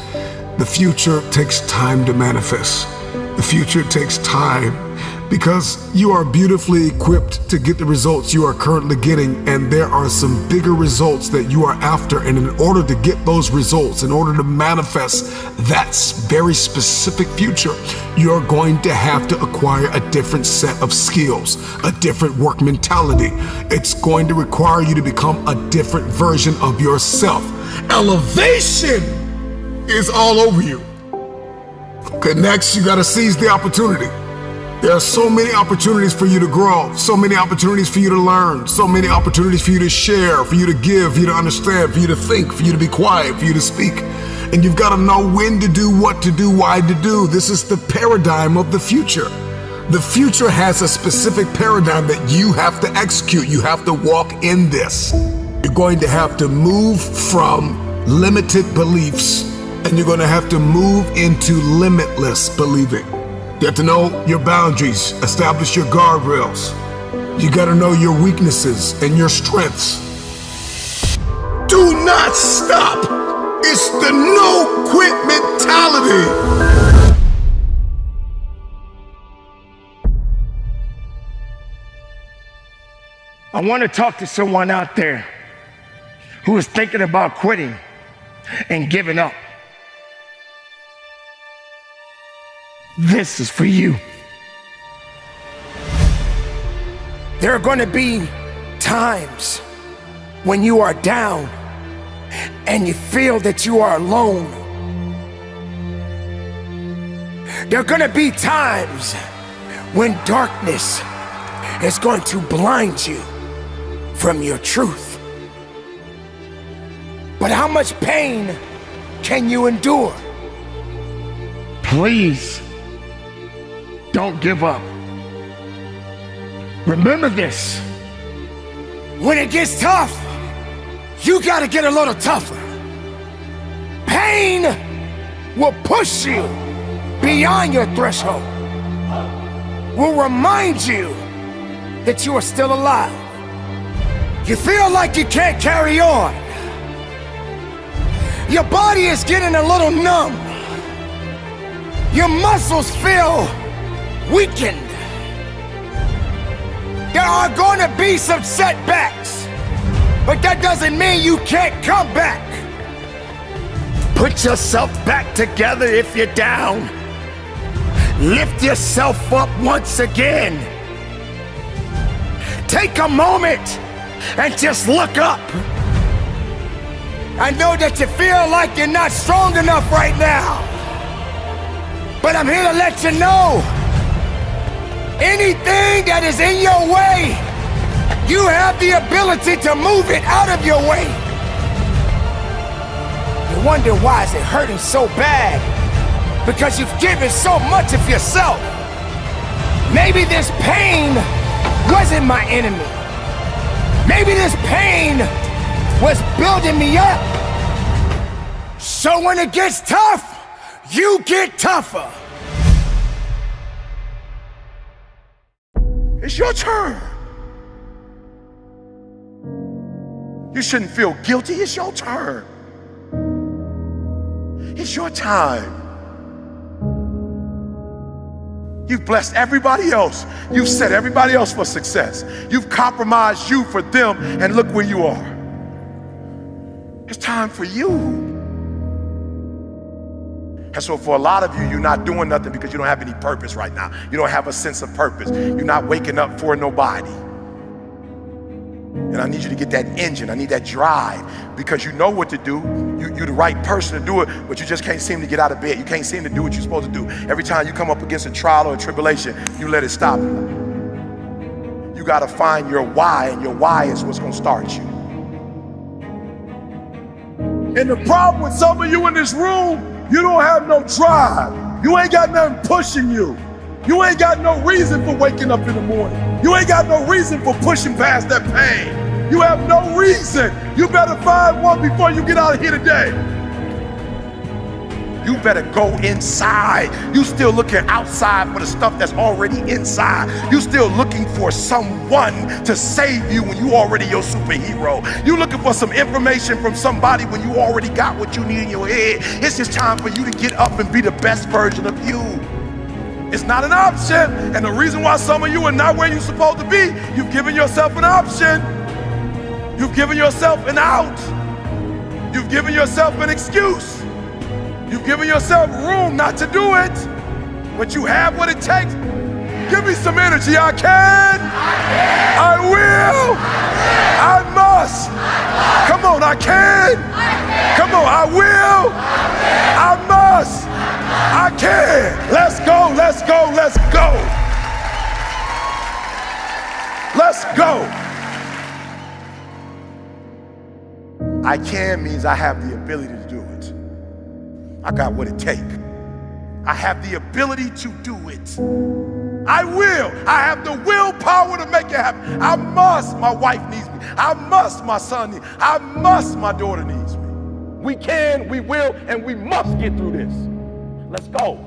The future takes time to manifest. The future takes time because you are beautifully equipped to get the results you are currently getting, and there are some bigger results that you are after. And in order to get those results, in order to manifest that very specific future, you're going to have to acquire a different set of skills, a different work mentality. It's going to require you to become a different version of yourself. Elevation is all over you. Okay, next, you gotta seize the opportunity. There are so many opportunities for you to grow, so many opportunities for you to learn, so many opportunities for you to share, for you to give, for you to understand, for you to think, for you to be quiet, for you to speak. And you've gotta know when to do, what to do, why to do. This is the paradigm of the future. The future has a specific paradigm that you have to execute. You have to walk in this. You're going to have to move from limited beliefs and you're going to have to move into limitless believing. You have to know your boundaries, establish your guardrails. You got to know your weaknesses and your strengths. Do not stop. It's the no quit mentality. I want to talk to someone out there who is thinking about quitting and giving up. This is for you. There are going to be times when you are down and you feel that you are alone. There are going to be times when darkness is going to blind you from your truth. But how much pain can you endure? Please don't give up. Remember this. When it gets tough, you gotta get a little tougher. Pain will push you beyond your threshold, will remind you that you are still alive. You feel like you can't carry on. Your body is getting a little numb. Your muscles feel weakened. There are going to be some setbacks, but that doesn't mean you can't come back. Put yourself back together if you're down. Lift yourself up once again. Take a moment and just look up. I know that you feel like you're not strong enough right now, but I'm here to let you know, anything that is in your way, you have the ability to move it out of your way. You wonder why is it hurting so bad? Because you've given so much of yourself. Maybe this pain wasn't my enemy. Maybe this pain was building me up. So when it gets tough, you get tougher. It's your turn. You shouldn't feel guilty. It's your turn. It's your time. You've blessed everybody else. You've set everybody else for success. You've compromised you for them, and look where you are. It's time for you. And so for a lot of you, you're not doing nothing because you don't have any purpose right now. You don't have a sense of purpose. You're not waking up for nobody. And I need you to get that engine. I need that drive, because you know what to do. You're the right person to do it, but you just can't seem to get out of bed. You can't seem to do what you're supposed to do. Every time you come up against a trial or a tribulation, you let it stop you. You gotta find your why, and your why is what's gonna start you. And the problem with some of you in this room, you don't have no drive. You ain't got nothing pushing you. You ain't got no reason for waking up in the morning. You ain't got no reason for pushing past that pain. You have no reason. You better find one before you get out of here today. You better go inside. You still looking outside for the stuff that's already inside. You still looking for someone to save you when you already your superhero. You looking for some information from somebody when you already got what you need in your head. It's just time for you to get up and be the best version of you. It's not an option. And the reason why some of you are not where you're supposed to be, you've given yourself an option. You've given yourself an out. You've given yourself an excuse. You've given yourself room not to do it, but you have what it takes. Give me some energy. I can. I will. I must. Come on, I can. Come on, I will. I must. I can. Let's go, let's go, let's go. Let's go. I can means I have the ability to do it. I got what it takes. I have the ability to do it. I will. I have the willpower to make it happen. I must. My wife needs me. I must. My son needs me. I must. My daughter needs me. We can, we will, and we must get through this. Let's go.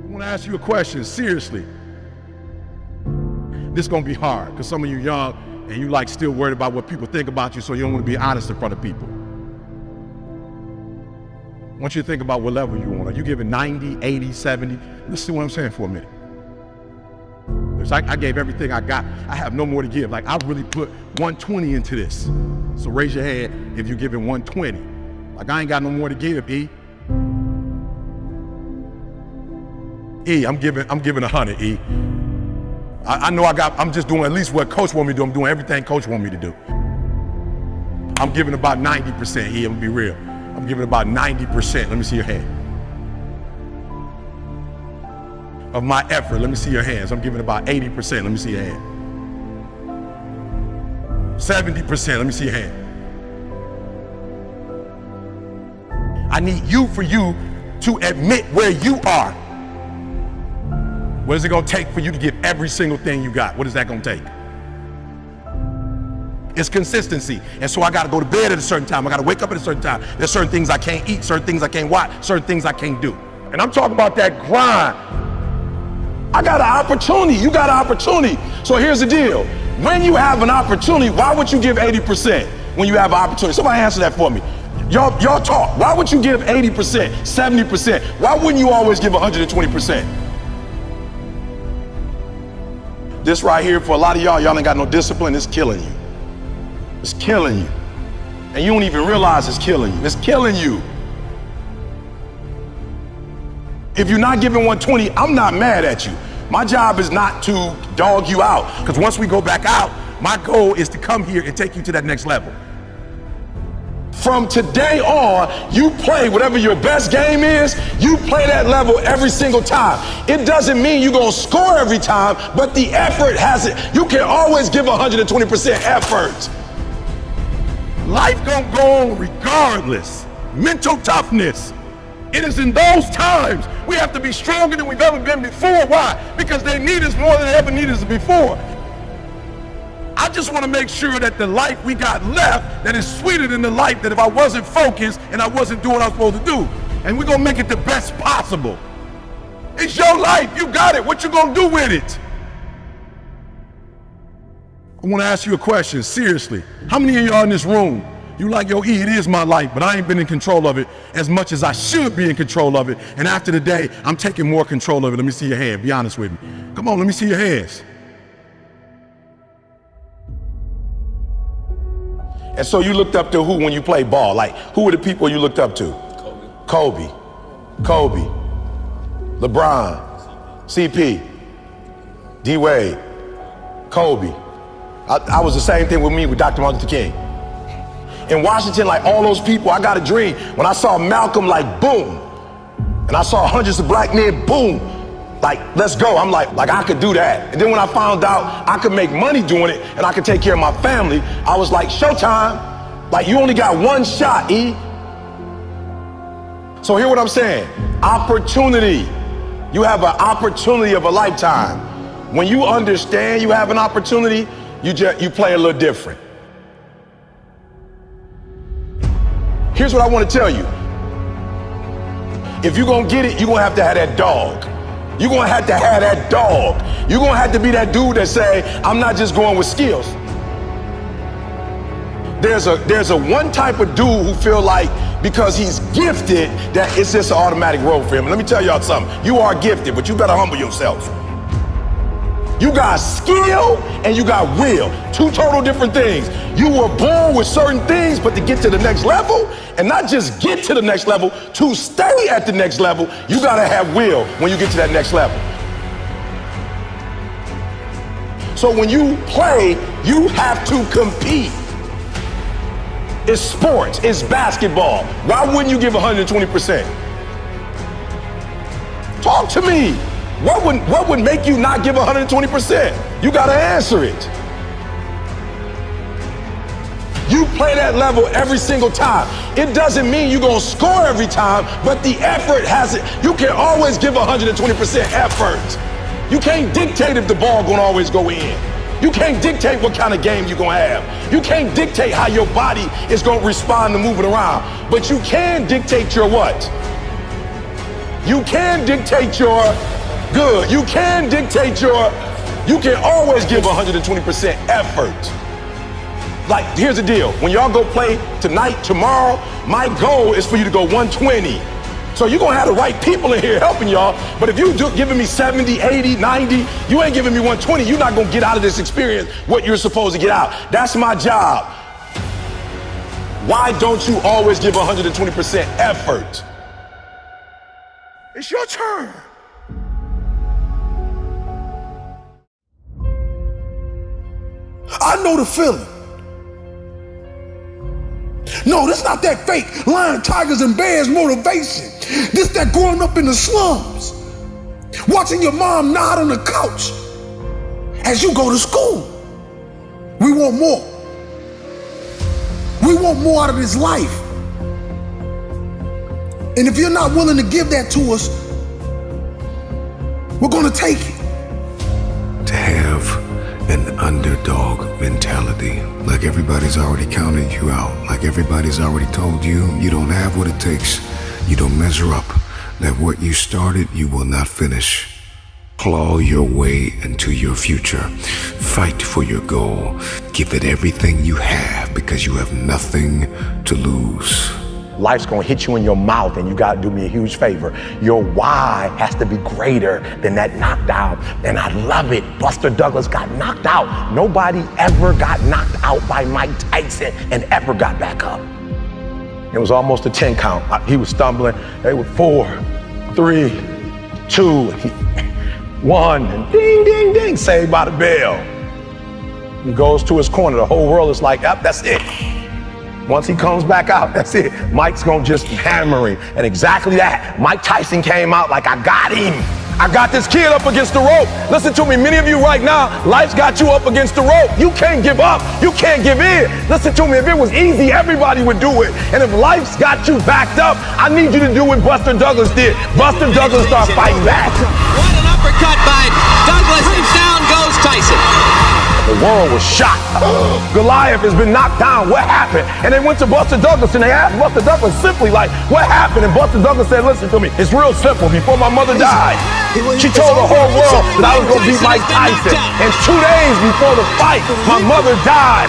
I want to ask you a question, seriously. This is going to be hard because some of you young and you like still worried about what people think about you, so you don't want to be honest in front of people. I want you to think about what level you on. Are you giving 90, 80, 70? Let's see what I'm saying for a minute. It's like I gave everything I got. I have no more to give. Like I really put 120 into this. So raise your hand if you're giving 120. Like I ain't got no more to give, E. E, I'm giving 100, E. I know I'm just doing at least what Coach want me to do. I'm doing everything Coach want me to do. I'm giving about 90%, E, I'm gonna be real. I'm giving about 90%, let me see your hand. Of my effort, let me see your hands. I'm giving about 80%, let me see your hand. 70%, let me see your hand. I need you for you to admit where you are. What is it gonna take for you to give every single thing you got? What is that gonna take? It's consistency. And so I gotta go to bed at a certain time. I gotta wake up at a certain time. There's certain things I can't eat, certain things I can't watch, certain things I can't do. And I'm talking about that grind. I got an opportunity, you got an opportunity. So here's the deal. When you have an opportunity, why would you give 80% when you have an opportunity? Somebody answer that for me. Y'all talk. Why would you give 80%, 70%? Why wouldn't you always give 120%? This right here, for a lot of y'all ain't got no discipline, it's killing you. It's killing you. And you don't even realize it's killing you. It's killing you. If you're not giving 120, I'm not mad at you. My job is not to dog you out, because once we go back out, my goal is to come here and take you to that next level. From today on, you play whatever your best game is, you play that level every single time. It doesn't mean you're gonna score every time, but the effort has it. You can always give 120% effort. Life gonna go on regardless. Mental toughness. It is in those times we have to be stronger than we've ever been before. Why? Because they need us more than they ever needed us before. I just want to make sure that the life we got left, that is sweeter than the life that if I wasn't focused and I wasn't doing what I was supposed to do. And we're going to make it the best possible. It's your life. You got it. What you going to do with it? I want to ask you a question, seriously. How many of y'all in this room, you like, yo, E, it is my life, but I ain't been in control of it as much as I should be in control of it. And after the day, I'm taking more control of it. Let me see your hand. Be honest with me. Come on, let me see your hands. And so you looked up to who when you played ball? Like, who were the people you looked up to? Kobe. LeBron. CP. D-Wade. Kobe. I was the same thing with me with Dr. Martin Luther King. In Washington, like all those people, I got a dream. When I saw Malcolm, like, boom. And I saw hundreds of black men, boom. Like, let's go. I'm like I could do that. And then when I found out I could make money doing it and I could take care of my family, I was like, showtime. Like, you only got one shot, E. So hear what I'm saying. Opportunity. You have an opportunity of a lifetime. When you understand you have an opportunity, you play a little different. Here's what I want to tell you. If you're going to get it, you're going to have that dog. You're going to have that dog. You're going to have to be that dude that say, I'm not just going with skills. There's a one type of dude who feel like because he's gifted that it's just an automatic road for him. And let me tell y'all something. You are gifted, but you better humble yourself. You got skill and you got will. Two total different things. You were born with certain things, but to get to the next level, and not just get to the next level, to stay at the next level, you gotta have will when you get to that next level. So when you play, you have to compete. It's sports, it's basketball. Why wouldn't you give 120%? Talk to me. What would make you not give 120%? You gotta answer it. You play that level every single time. It doesn't mean you're gonna score every time, but the effort has it. You can always give 120% effort. You can't dictate if the ball gonna always go in. You can't dictate what kind of game you're gonna have. You can't dictate how your body is gonna respond to moving around. But you can dictate your what? You can dictate your good. You can dictate you can always give 120% effort. Like, here's the deal. When y'all go play tonight, tomorrow, my goal is for you to go 120. So you're gonna have the right people in here helping y'all, but if you giving me 70, 80, 90, you ain't giving me 120, you're not gonna get out of this experience what you're supposed to get out. That's my job. Why don't you always give 120% effort? It's your turn. I know the feeling. No, this not that fake lion, tigers, and bears motivation. This that growing up in the slums, watching your mom nod on the couch as you go to school. We want more. We want more out of this life. And if you're not willing to give that to us, we're gonna take it. underdog mentality. Like everybody's already counted you out. Like everybody's already told you you don't have what it takes. You don't measure up. That what you started, you will not finish. Claw your way into your future. Fight for your goal. Give it everything you have because you have nothing to lose. Life's gonna hit you in your mouth, and you gotta do me a huge favor. Your why has to be greater than that knockdown. And I love it. Buster Douglas got knocked out. Nobody ever got knocked out by Mike Tyson and ever got back up. It was almost a 10 count. He was stumbling. They were 4, 3, 2, 1, and ding, ding, ding, saved by the bell. He goes to his corner. The whole world is like, yep, that's it. Once he comes back out, that's it. Mike's gonna just hammer him. And exactly that. Mike Tyson came out like, I got him. I got this kid up against the rope. Listen to me, many of you right now, life's got you up against the rope. You can't give up. You can't give in. Listen to me, if it was easy, everybody would do it. And if life's got you backed up, I need you to do what Buster Douglas did. Buster Douglas started fighting back. What an uppercut by Douglas, and down goes Tyson. The world was shocked. Goliath has been knocked down. What happened? And they went to Buster Douglas and they asked Buster Douglas simply like, what happened? And Buster Douglas said, listen to me, it's real simple. Before my mother died, she told the whole world that I was gonna beat Mike Tyson. And 2 days before the fight, my mother died.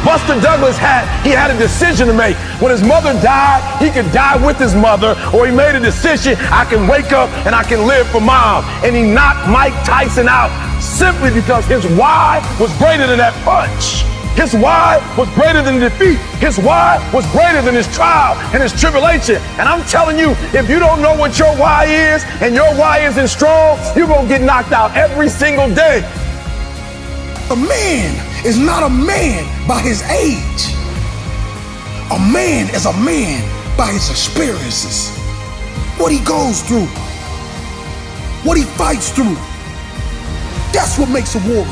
Buster Douglas had a decision to make. When his mother died, he could die with his mother, or he made a decision, I can wake up and I can live for mom. And he knocked Mike Tyson out simply because his why was greater than that punch. His why was greater than defeat. His why was greater than his trial and his tribulation. And I'm telling you, if you don't know what your why is, and your why isn't strong, you're gonna get knocked out every single day. A man is not a man by his age. A man is a man by his experiences. What he goes through. What he fights through. That's what makes a warrior.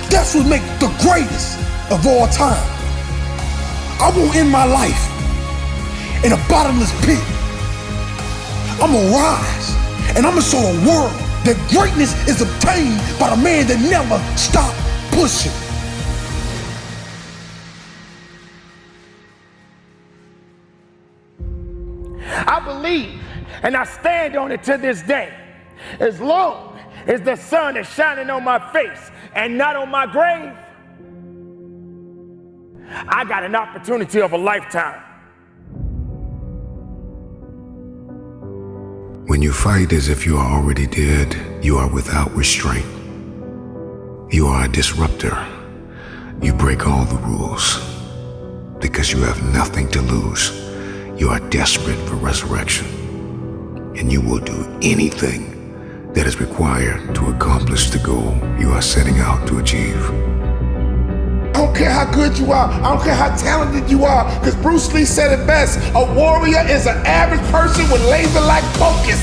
That's what makes the greatest of all time. I won't end my life in a bottomless pit. I'm gonna rise and I'm gonna show the world that greatness is obtained by the man that never stopped pushing. I believe, and I stand on it to this day. As long as the sun is shining on my face and not on my grave, I got an opportunity of a lifetime. When you fight as if you are already dead, you are without restraint. You are a disruptor. You break all the rules because you have nothing to lose. You are desperate for resurrection, and you will do anything that is required to accomplish the goal you are setting out to achieve. I don't care how good you are. I don't care how talented you are, because Bruce Lee said it best. A warrior is an average person with laser-like focus.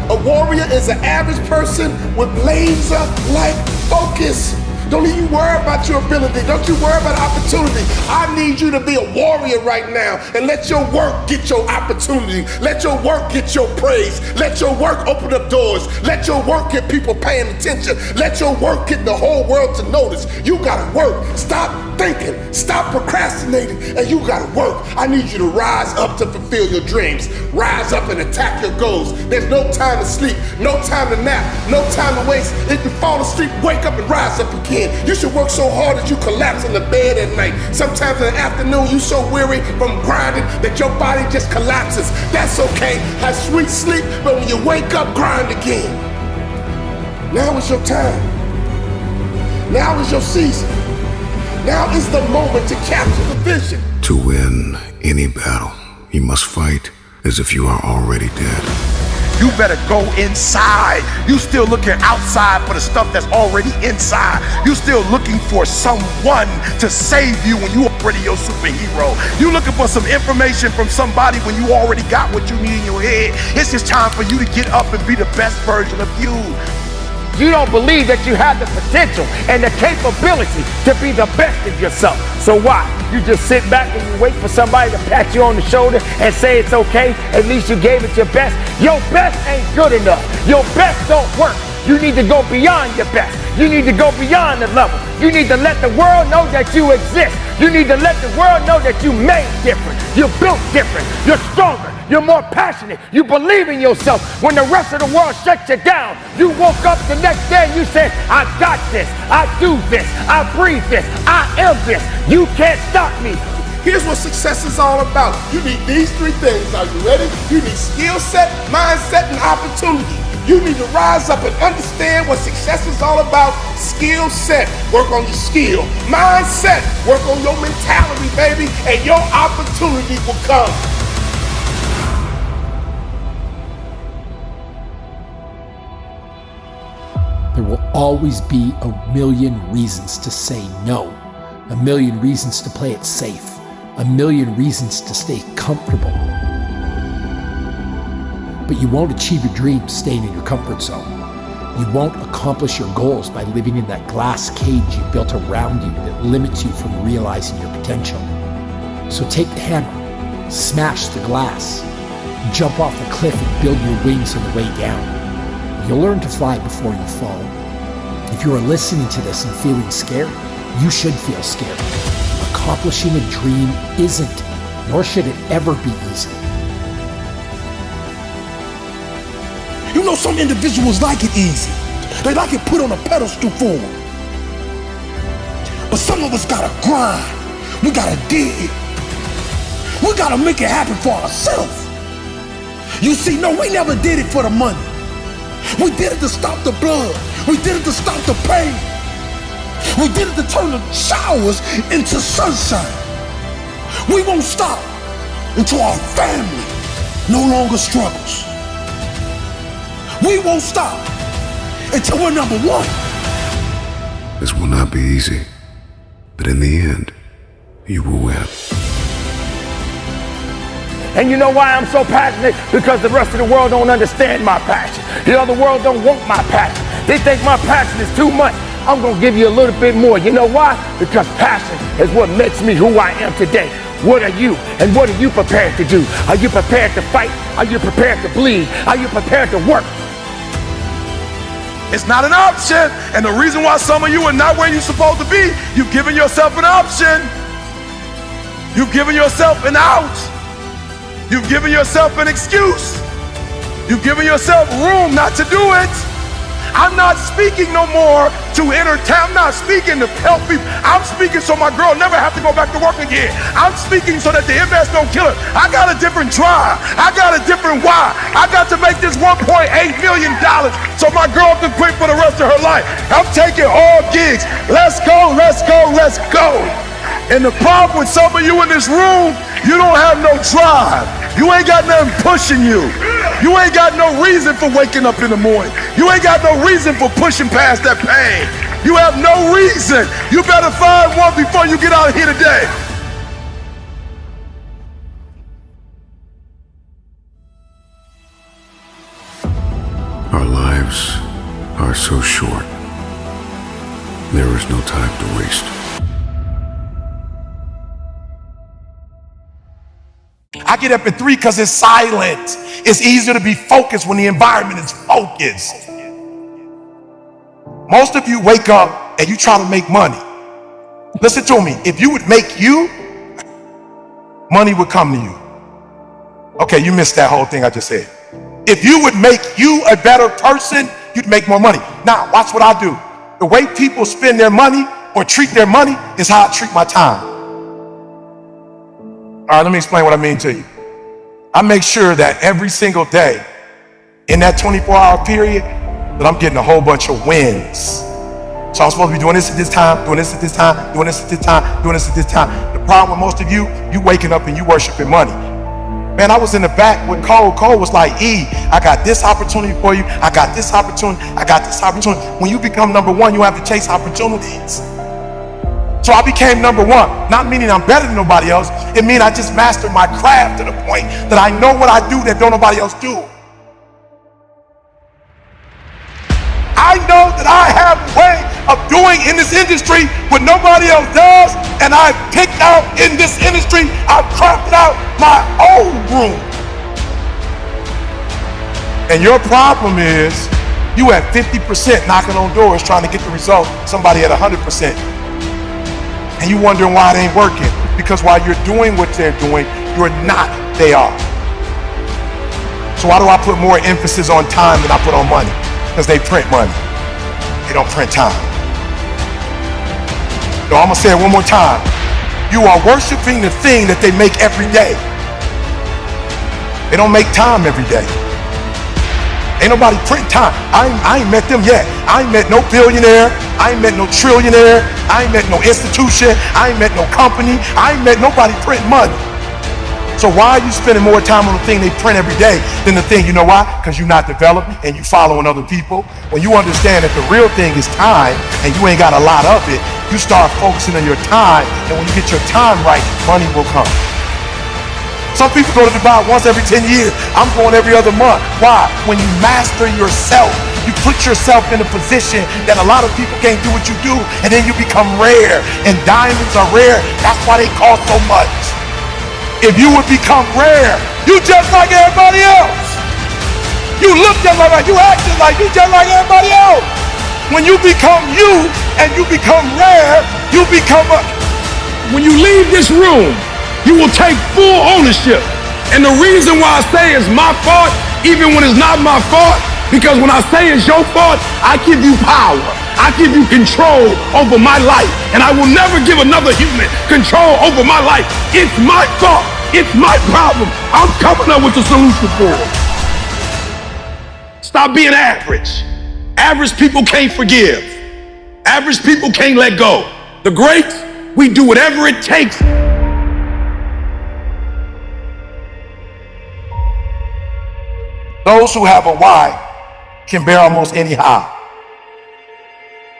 A warrior is an average person with laser-like focus. Don't even worry about your ability. Don't you worry about opportunity. I need you to be a warrior right now and let your work get your opportunity. Let your work get your praise. Let your work open up doors. Let your work get people paying attention. Let your work get the whole world to notice. You gotta work. Stop thinking. Stop procrastinating. And you gotta work. I need you to rise up to fulfill your dreams. Rise up and attack your goals. There's no time to sleep. No time to nap. No time to waste. If you fall asleep, wake up and rise up again. You should work so hard that you collapse in the bed at night. Sometimes in the afternoon, you so weary from grinding that your body just collapses. That's okay. Have sweet sleep, but when you wake up, grind again. Now is your time. Now is your season. Now is the moment to capture the vision. To win any battle, you must fight as if you are already dead. You better go inside. You still looking outside for the stuff that's already inside. You still looking for someone to save you when you already your superhero. You looking for some information from somebody when you already got what you need in your head. It's just time for you to get up and be the best version of you. You don't believe that you have the potential and the capability to be the best of yourself. So why? You just sit back and you wait for somebody to pat you on the shoulder and say it's okay. At least you gave it your best. Your best ain't good enough. Your best don't work. You need to go beyond your best. You need to go beyond the level. You need to let the world know that you exist. You need to let the world know that you made different. You're built different. You're stronger. You're more passionate. You believe in yourself. When the rest of the world shuts you down, you woke up the next day and you said, I got this. I do this. I breathe this. I am this. You can't stop me. Here's what success is all about. You need these three things. Are you ready? You need skill set, mindset, and opportunity. You need to rise up and understand what success is all about. Skill set, work on your skill. Mindset, work on your mentality, baby, and your opportunity will come. There will always be a million reasons to say no, a million reasons to play it safe, a million reasons to stay comfortable. But you won't achieve your dreams staying in your comfort zone. You won't accomplish your goals by living in that glass cage you built around you that limits you from realizing your potential. So take the hammer, smash the glass, jump off the cliff and build your wings on the way down. You'll learn to fly before you fall. If you are listening to this and feeling scared, you should feel scared. Accomplishing a dream isn't, nor should it ever be easy. You know, some individuals like it easy. They like it put on a pedestal for them. But some of us gotta grind. We gotta dig. We gotta make it happen for ourselves. You see, no, we never did it for the money. We did it to stop the blood. We did it to stop the pain. We did it to turn the showers into sunshine. We won't stop until our family no longer struggles. We won't stop until we're number one. This will not be easy, but in the end, you will win. And you know why I'm so passionate? Because the rest of the world don't understand my passion. The other world don't want my passion. They think my passion is too much. I'm gonna give you a little bit more. You know why? Because passion is what makes me who I am today. What are you? And what are you prepared to do? Are you prepared to fight? Are you prepared to bleed? Are you prepared to work? It's not an option. And the reason why some of you are not where you're supposed to be, you've given yourself an option. You've given yourself an out. You've given yourself an excuse. You've given yourself room not to do it. I'm not speaking no more to entertain. I'm not speaking to help people. I'm speaking so my girl never have to go back to work again. I'm speaking so that the MS don't kill her. I got a different drive. I got a different why. I got to make this $1.8 million so my girl can quit for the rest of her life. I'm taking all gigs. Let's go, let's go, let's go. And the problem with some of you in this room, you don't have no drive. You ain't got nothing pushing you. You ain't got no reason for waking up in the morning. You ain't got no reason for pushing past that pain. You have no reason. You better find one before you get out of here today. Our lives are so short. There is no time to waste. I get up at 3 because it's silent. It's easier to be focused when the environment is focused. Most of you wake up and you try to make money. Listen to me. If you would make you, money would come to you. Okay, you missed that whole thing I just said. If you would make you a better person, you'd make more money. Now, watch what I do. The way people spend their money or treat their money is how I treat my time. All right, let me explain what I mean to you. I make sure that every single day in that 24-hour period that I'm getting a whole bunch of wins. So I'm supposed to be doing this at this time, doing this at this time, doing this at this time, doing this at this time. The problem with most of you, you waking up and you worshiping money. Man, I was in the back with Cole. Cole was like, E, I got this opportunity for you. I got this opportunity. I got this opportunity. When you become number one, you have to chase opportunities. So I became number one, not meaning I'm better than nobody else. It means I just mastered my craft to the point that I know what I do that don't nobody else do. I know that I have a way of doing in this industry what nobody else does, and I've picked out in this industry, I've crafted out my own room. And your problem is You at 50% knocking on doors trying to get the result, somebody at 100%. And you wondering why it ain't working. Because while you're doing what they're doing, you're not, they are. So why do I put more emphasis on time than I put on money? Because they print money. They don't print time. So I'm gonna say it one more time. You are worshiping the thing that they make every day. They don't make time every day. Ain't nobody print time. I ain't met them yet. I ain't met no billionaire. I ain't met no trillionaire. I ain't met no institution. I ain't met no company. I ain't met nobody print money. So why are you spending more time on the thing they print every day than the thing, you know why? Because you're not developed and you following other people. When you understand that the real thing is time and you ain't got a lot of it, you start focusing on your time, and when you get your time right, money will come. Some people go to Dubai once every 10 years. I'm going every other month. Why? When you master yourself, you put yourself in a position that a lot of people can't do what you do, and then you become rare. And diamonds are rare. That's why they cost so much. If you would become rare, you just like everybody else. You look just like, you act just like, you just like everybody else. When you become you and you become rare, you become a... When you leave this room, you will take full ownership. And the reason why I say it's my fault, even when it's not my fault, because when I say it's your fault, I give you power. I give you control over my life. And I will never give another human control over my life. It's my fault. It's my problem. I'm coming up with a solution for it. Stop being average. Average people can't forgive. Average people can't let go. The greats, we do whatever it takes. Those who have a why can bear almost any how.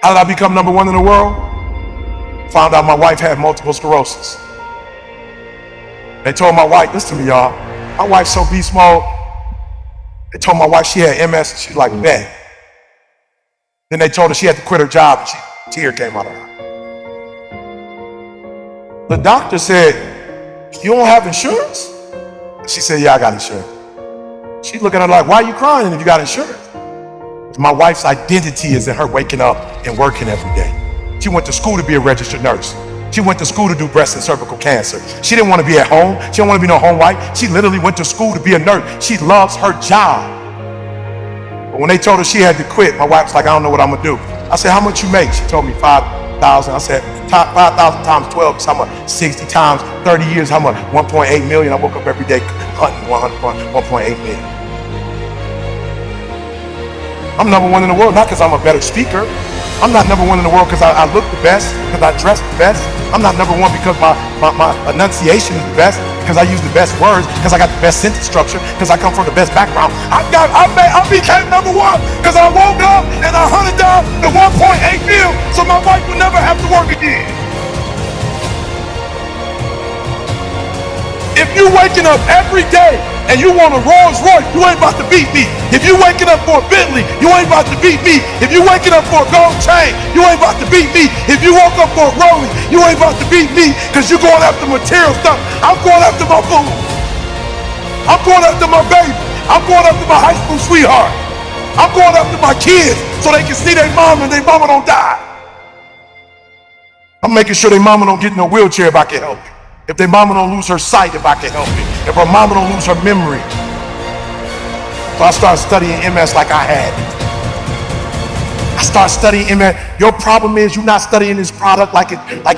How did I become number one in the world? Found out my wife had multiple sclerosis. They told my wife, listen to me, y'all. My wife's so beast mode. They told my wife she had MS. She's like, bet. Then they told her she had to quit her job, and a tear came out of her. The doctor said, you don't have insurance? She said, yeah, I got insurance. She looking at her like, why are you crying if you got insurance? My wife's identity is in her waking up and working every day. She went to school to be a registered nurse. She went to school to do breast and cervical cancer. She didn't want to be at home. She didn't want to be no home wife. She literally went to school to be a nurse. She loves her job. But when they told her she had to quit, my wife's like, I don't know what I'm gonna do. I said, how much you make? She told me 5,000. I said, 5,000 times 12 is how much? 60 times 30 years, how much? 1.8 million. I woke up every day hunting 1.8 million. I'm number one in the world, not because I'm a better speaker. I'm not number one in the world because I look the best, because I dress the best. I'm not number one because my enunciation is the best, because I use the best words, because I got the best sentence structure, because I come from the best background. I became number one because I woke up and I hunted down the 1.8 mil so my wife would never have to work again. If you waking up every day and you want a Rolls Royce, you ain't about to beat me. If you waking up for a Bentley, you ain't about to beat me. If you waking up for a gold chain, you ain't about to beat me. If you woke up for a Rollie, you ain't about to beat me because you're going after material stuff. I'm going after my food. I'm going after my baby. I'm going after my high school sweetheart. I'm going after my kids so they can see their mom and their mama don't die. I'm making sure their mama don't get in a wheelchair if I can help it. If their mama don't lose her sight, if I can help it. If her mama don't lose her memory. So I started studying MS like I had it. I started studying MS. Your problem is you're not studying this product like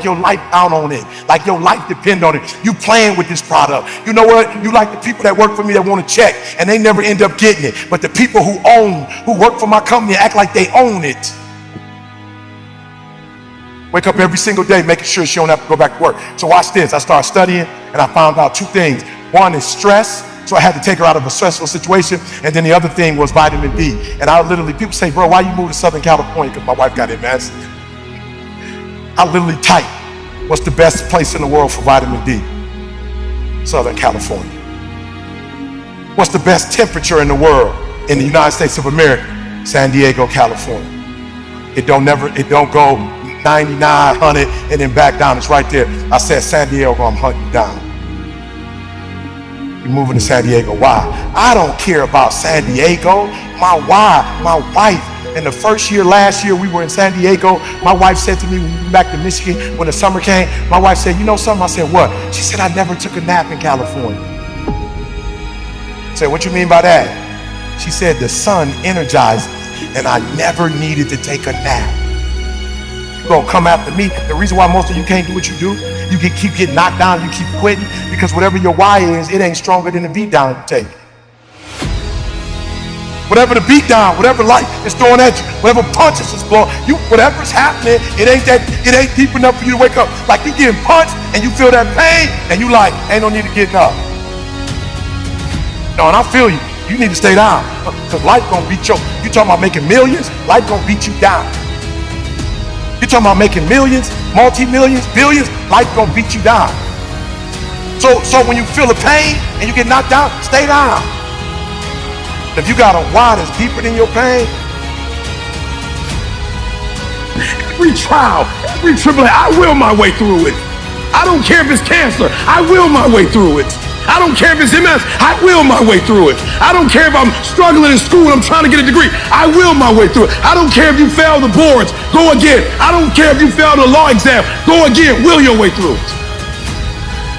your life down on it, like your life depend on it. You playing with this product. You know what? You like the people that work for me that want to check and they never end up getting it. But the people who work for my company act like they own it. Wake up every single day making sure she don't have to go back to work. So watch this. I started studying and I found out two things. One is stress. So I had to take her out of a stressful situation. And then the other thing was vitamin D. And I literally, people say, bro, why you moved to Southern California? Because my wife got MS. I literally type, what's the best place in the world for vitamin D? Southern California. What's the best temperature in the world in the United States of America? San Diego, California. It don't go 99, 100, and then back down. It's right there. I said, San Diego, I'm hunting you down. You're moving to San Diego. Why? I don't care about San Diego. my wife, in the first year, last year, we were in San Diego. My wife said to me when we went back to Michigan, when the summer came, my wife said, you know something? I said, what? She said, I never took a nap in California. I said, what you mean by that? She said, the sun energizes, and I never needed to take a nap. You're gonna come after me. The reason why most of you can't do what you do, you keep getting knocked down, you keep quitting, because whatever your why is, it ain't stronger than the beat down you take. Whatever the beat down, whatever life is throwing at you, whatever punches is blowing, whatever's happening, it ain't deep enough for you to wake up. Like you getting punched and you feel that pain and you like, ain't no need to get up. No, and I feel you. You need to stay down because life gonna beat you. You talking about making millions, life gonna beat you down. You talking about making millions, multi-millions, billions, life gonna beat you down. So when you feel the pain and you get knocked down, stay down. If you got a why that's deeper than your pain, Every trial, every tribulation, I will my way through it. I don't care if it's cancer, I will my way through it. I don't care if it's MS, I will my way through it. I don't care if I'm struggling in school and I'm trying to get a degree, I will my way through it. I don't care if you fail the boards, go again. I don't care if you fail the law exam, go again, will your way through it.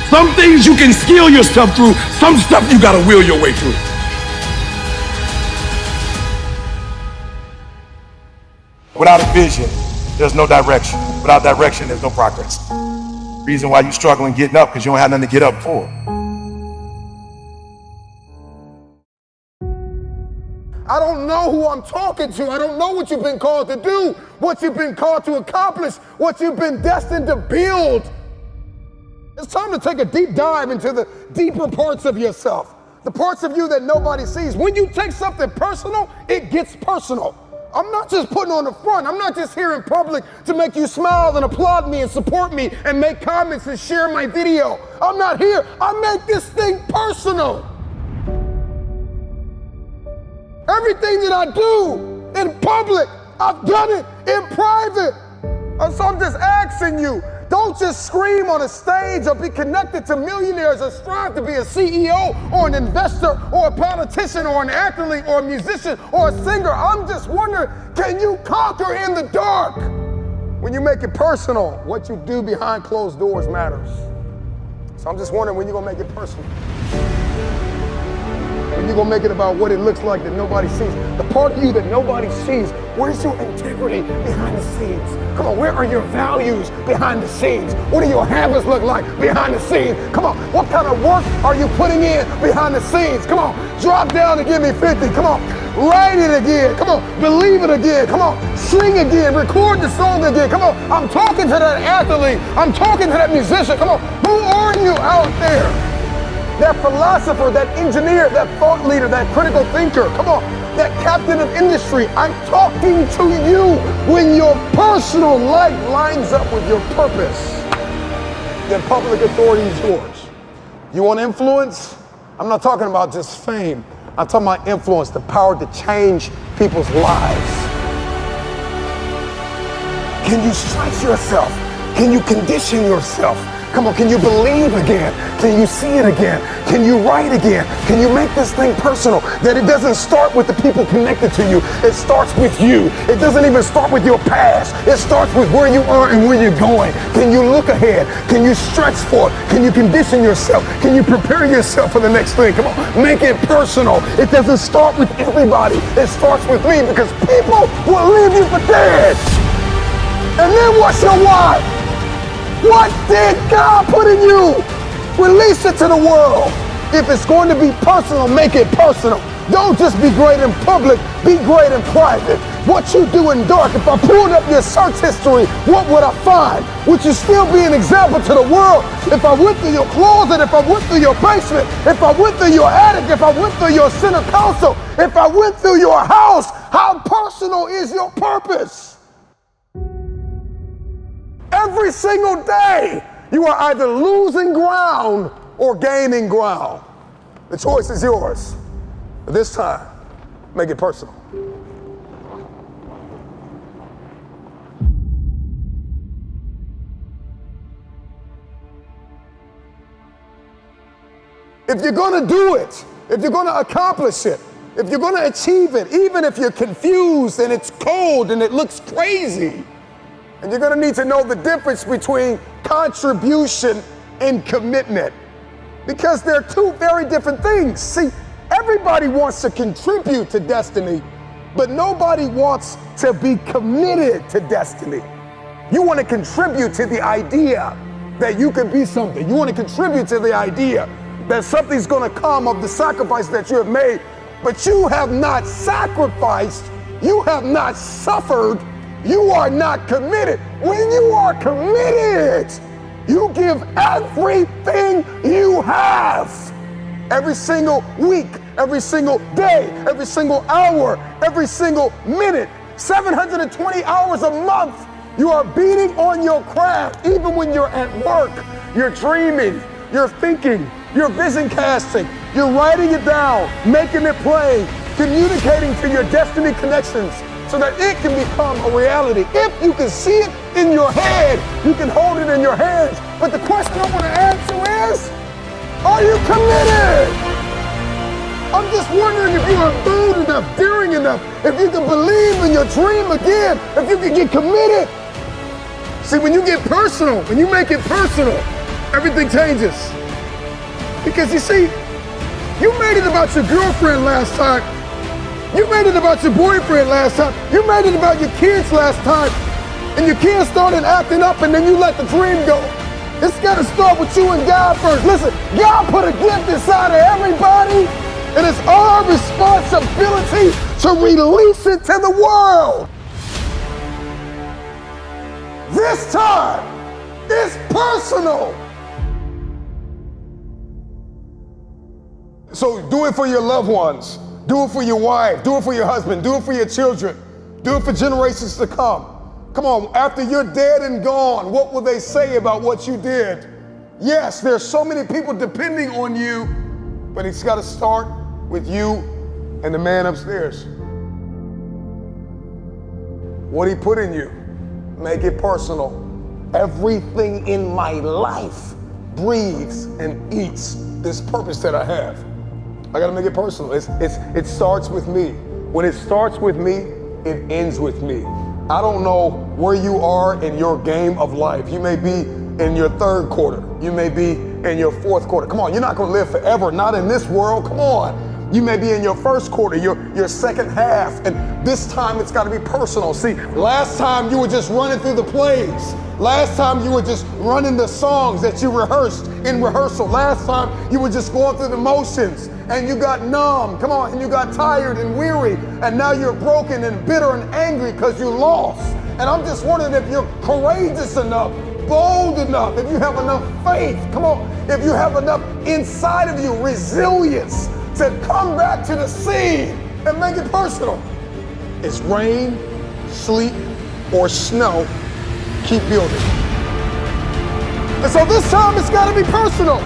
Some things you can skill yourself through, some stuff you gotta will your way through. without a vision, there's no direction. Without direction, there's no progress. Reason why you're struggling getting up, because you don't have nothing to get up for. I don't know who I'm talking to. I don't know what you've been called to do, what you've been called to accomplish, what you've been destined to build. It's time to take a deep dive into the deeper parts of yourself, the parts of you that nobody sees. When you take something personal, it gets personal. I'm not just putting on the front. I'm not just here in public to make you smile and applaud me and support me and make comments and share my video. I'm not here. I make this thing personal. Everything that I do in public, I've done it in private. And so I'm just asking you, don't just scream on a stage or be connected to millionaires or strive to be a CEO or an investor or a politician or an athlete or a musician or a singer. I'm just wondering, can you conquer in the dark? When you make it personal, what you do behind closed doors matters. So I'm just wondering when you're gonna make it personal. When you're gonna make it about what it looks like that nobody sees. The part of you that nobody sees, where's your integrity behind the scenes? Come on, where are your values behind the scenes? What do your habits look like behind the scenes? Come on, what kind of work are you putting in behind the scenes? Come on, drop down and give me 50. Come on, write it again. Come on, believe it again. Come on, sing again, record the song again. Come on, I'm talking to that athlete. I'm talking to that musician. Come on, who are you out there? That philosopher, that engineer, that thought leader, that critical thinker, come on, that captain of industry, I'm talking to you. When your personal life lines up with your purpose, then public authority is yours. You want influence? I'm not talking about just fame. I'm talking about influence, the power to change people's lives. Can you stretch yourself? Can you condition yourself? Come on, can you believe again? Can you see it again? Can you write again? Can you make this thing personal? That it doesn't start with the people connected to you. It starts with you. It doesn't even start with your past. It starts with where you are and where you're going. Can you look ahead? Can you stretch for it? Can you condition yourself? Can you prepare yourself for the next thing? Come on, make it personal. It doesn't start with everybody. It starts with me, because people will leave you for dead. And then what's your why? What did God put in you? Release it to the world. If it's going to be personal, make it personal. Don't just be great in public, be great in private. What you do in dark, if I pulled up your search history, what would I find? Would you still be an example to the world? If I went through your closet, if I went through your basement, if I went through your attic, if I went through your center console, if I went through your house, how personal is your purpose? Every single day, you are either losing ground or gaining ground. The choice is yours. But this time, make it personal. If you're gonna do it, if you're gonna accomplish it, If you're going to achieve it, even if you're confused and it's cold and it looks crazy, and you're going to need to know the difference between contribution and commitment, because they're two very different things. See, everybody wants to contribute to destiny, but nobody wants to be committed to destiny. You want to contribute to the idea that you can be something. You want to contribute to the idea that something's going to come of the sacrifice that you have made, but you have not sacrificed, you have not suffered, you are not committed. When you are committed, you give everything you have. Every single week, every single day, every single hour, every single minute, 720 hours a month, you are beating on your craft. Even when you're at work, you're dreaming, you're thinking, you're vision casting, you're writing it down, making it plain, communicating to your destiny connections so that it can become a reality. If you can see it in your head, you can hold it in your hands. But the question I want to answer is, are you committed? I'm just wondering if you are bold enough, daring enough, if you can believe in your dream again, if you can get committed. See, when you get personal, when you make it personal, everything changes. Because you see, you made it about your girlfriend last time. You made it about your boyfriend last time. You made it about your kids last time. And your kids started acting up and then you let the dream go. It's gotta start with you and God first. Listen, God put a gift inside of everybody, and it's our responsibility to release it to the world. This time is personal. So do it for your loved ones. Do it for your wife. Do it for your husband. Do it for your children. Do it for generations to come. Come on, after you're dead and gone, what will they say about what you did? Yes, there's so many people depending on you, but it's got to start with you and the man upstairs. What he put in you, make it personal. Everything in my life breathes and eats this purpose that I have. I gotta make it personal. It starts with me. When it starts with me, it ends with me. I don't know where you are in your game of life. You may be in your third quarter. You may be in your fourth quarter. Come on, you're not gonna live forever, not in this world. Come on. You may be in your first quarter, your second half, and this time it's gotta be personal. See, last time you were just running through the plays. Last time you were just running the songs that you rehearsed in rehearsal. Last time you were just going through the motions and you got numb, come on, and you got tired and weary, and now you're broken and bitter and angry because you lost. And I'm just wondering if you're courageous enough, bold enough, if you have enough faith, come on, if you have enough inside of you, resilience, to come back to the scene and make it personal. It's rain, sleet, or snow, keep building. And so this time it's gotta be personal.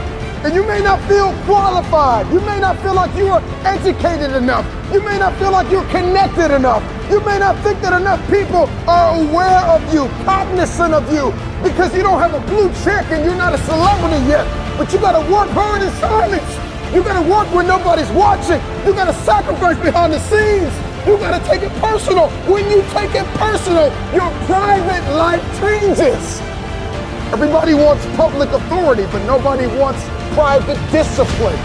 And you may not feel qualified. You may not feel like you are educated enough. You may not feel like you're connected enough. You may not think that enough people are aware of you, cognizant of you, because you don't have a blue check and you're not a celebrity yet. But you gotta work hard in silence. You gotta work when nobody's watching. You gotta sacrifice behind the scenes. You gotta take it personal. When you take it personal, your private life changes. Everybody wants public authority, but nobody wants private discipline.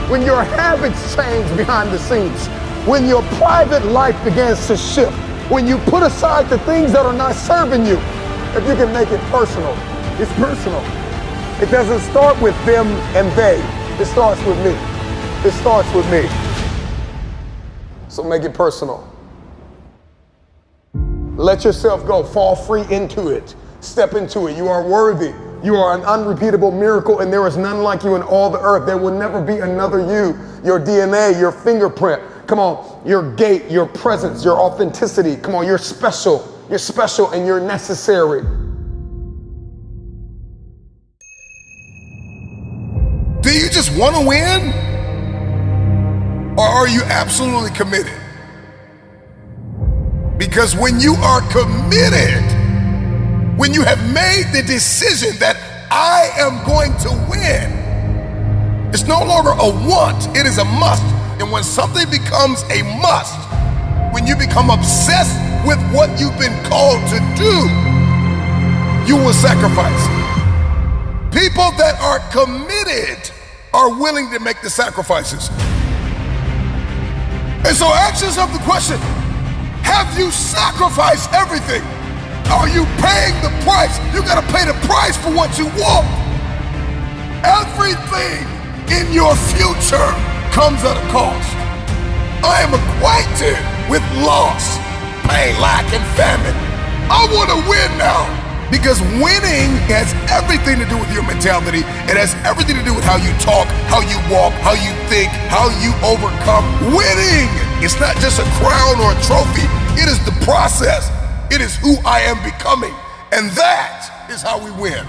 When your habits change behind the scenes, when your private life begins to shift, when you put aside the things that are not serving you, if you can make it personal, it's personal. It doesn't start with them and they. It starts with me. It starts with me. So make it personal. Let yourself go. Fall free into it. Step into it. You are worthy. You are an unrepeatable miracle, and there is none like you in all the earth. There will never be another you. Your DNA, your fingerprint. Come on, your gait, your presence, your authenticity. Come on, you're special. You're special and you're necessary. Do you just want to win? Or are you absolutely committed? Because when you are committed, when you have made the decision that I am going to win, it's no longer a want, it is a must. And when something becomes a must, when you become obsessed with what you've been called to do, you will sacrifice. People that are committed are willing to make the sacrifices. And so ask yourself the question, have you sacrificed everything? Are you paying the price? You gotta pay the price for what you want. Everything in your future comes at a cost. I am acquainted with loss, pain, lack, and famine. I wanna win now because winning has everything to do with your mentality. It has everything to do with how you talk, how you walk, how you think, how you overcome. Winning is not just a crown or a trophy. It is the process. It is who I am becoming. And that is how we win.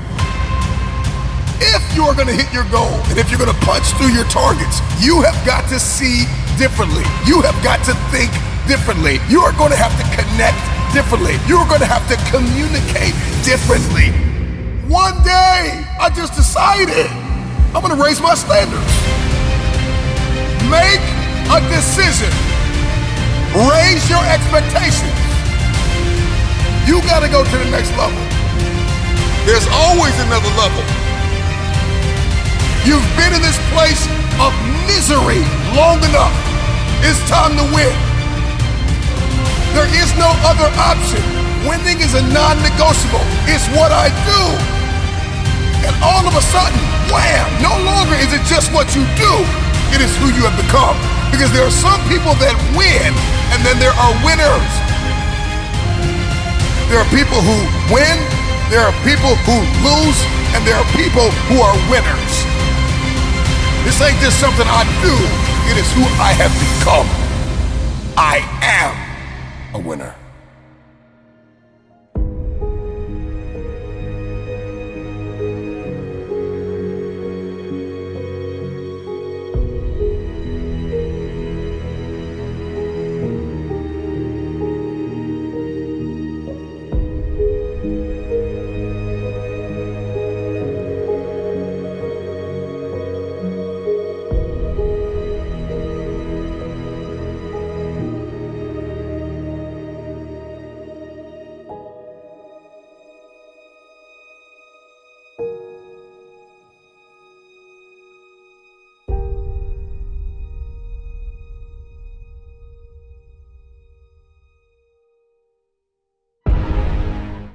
If you're gonna hit your goal and if you're gonna punch through your targets, you have got to see differently. You have got to think differently. You are gonna have to connect differently. You're gonna have to communicate differently. One day, I just decided I'm gonna raise my standards. Make a decision. Raise your expectations. You gotta go to the next level. There's always another level. You've been in this place of misery long enough. It's time to win. There is no other option. Winning is a non-negotiable. It's what I do. And all of a sudden, wham, no longer is it just what you do. It is who you have become. Because there are some people that win, and then there are winners. There are people who win, there are people who lose, and there are people who are winners. This ain't just something I do, it is who I have become. I am a winner.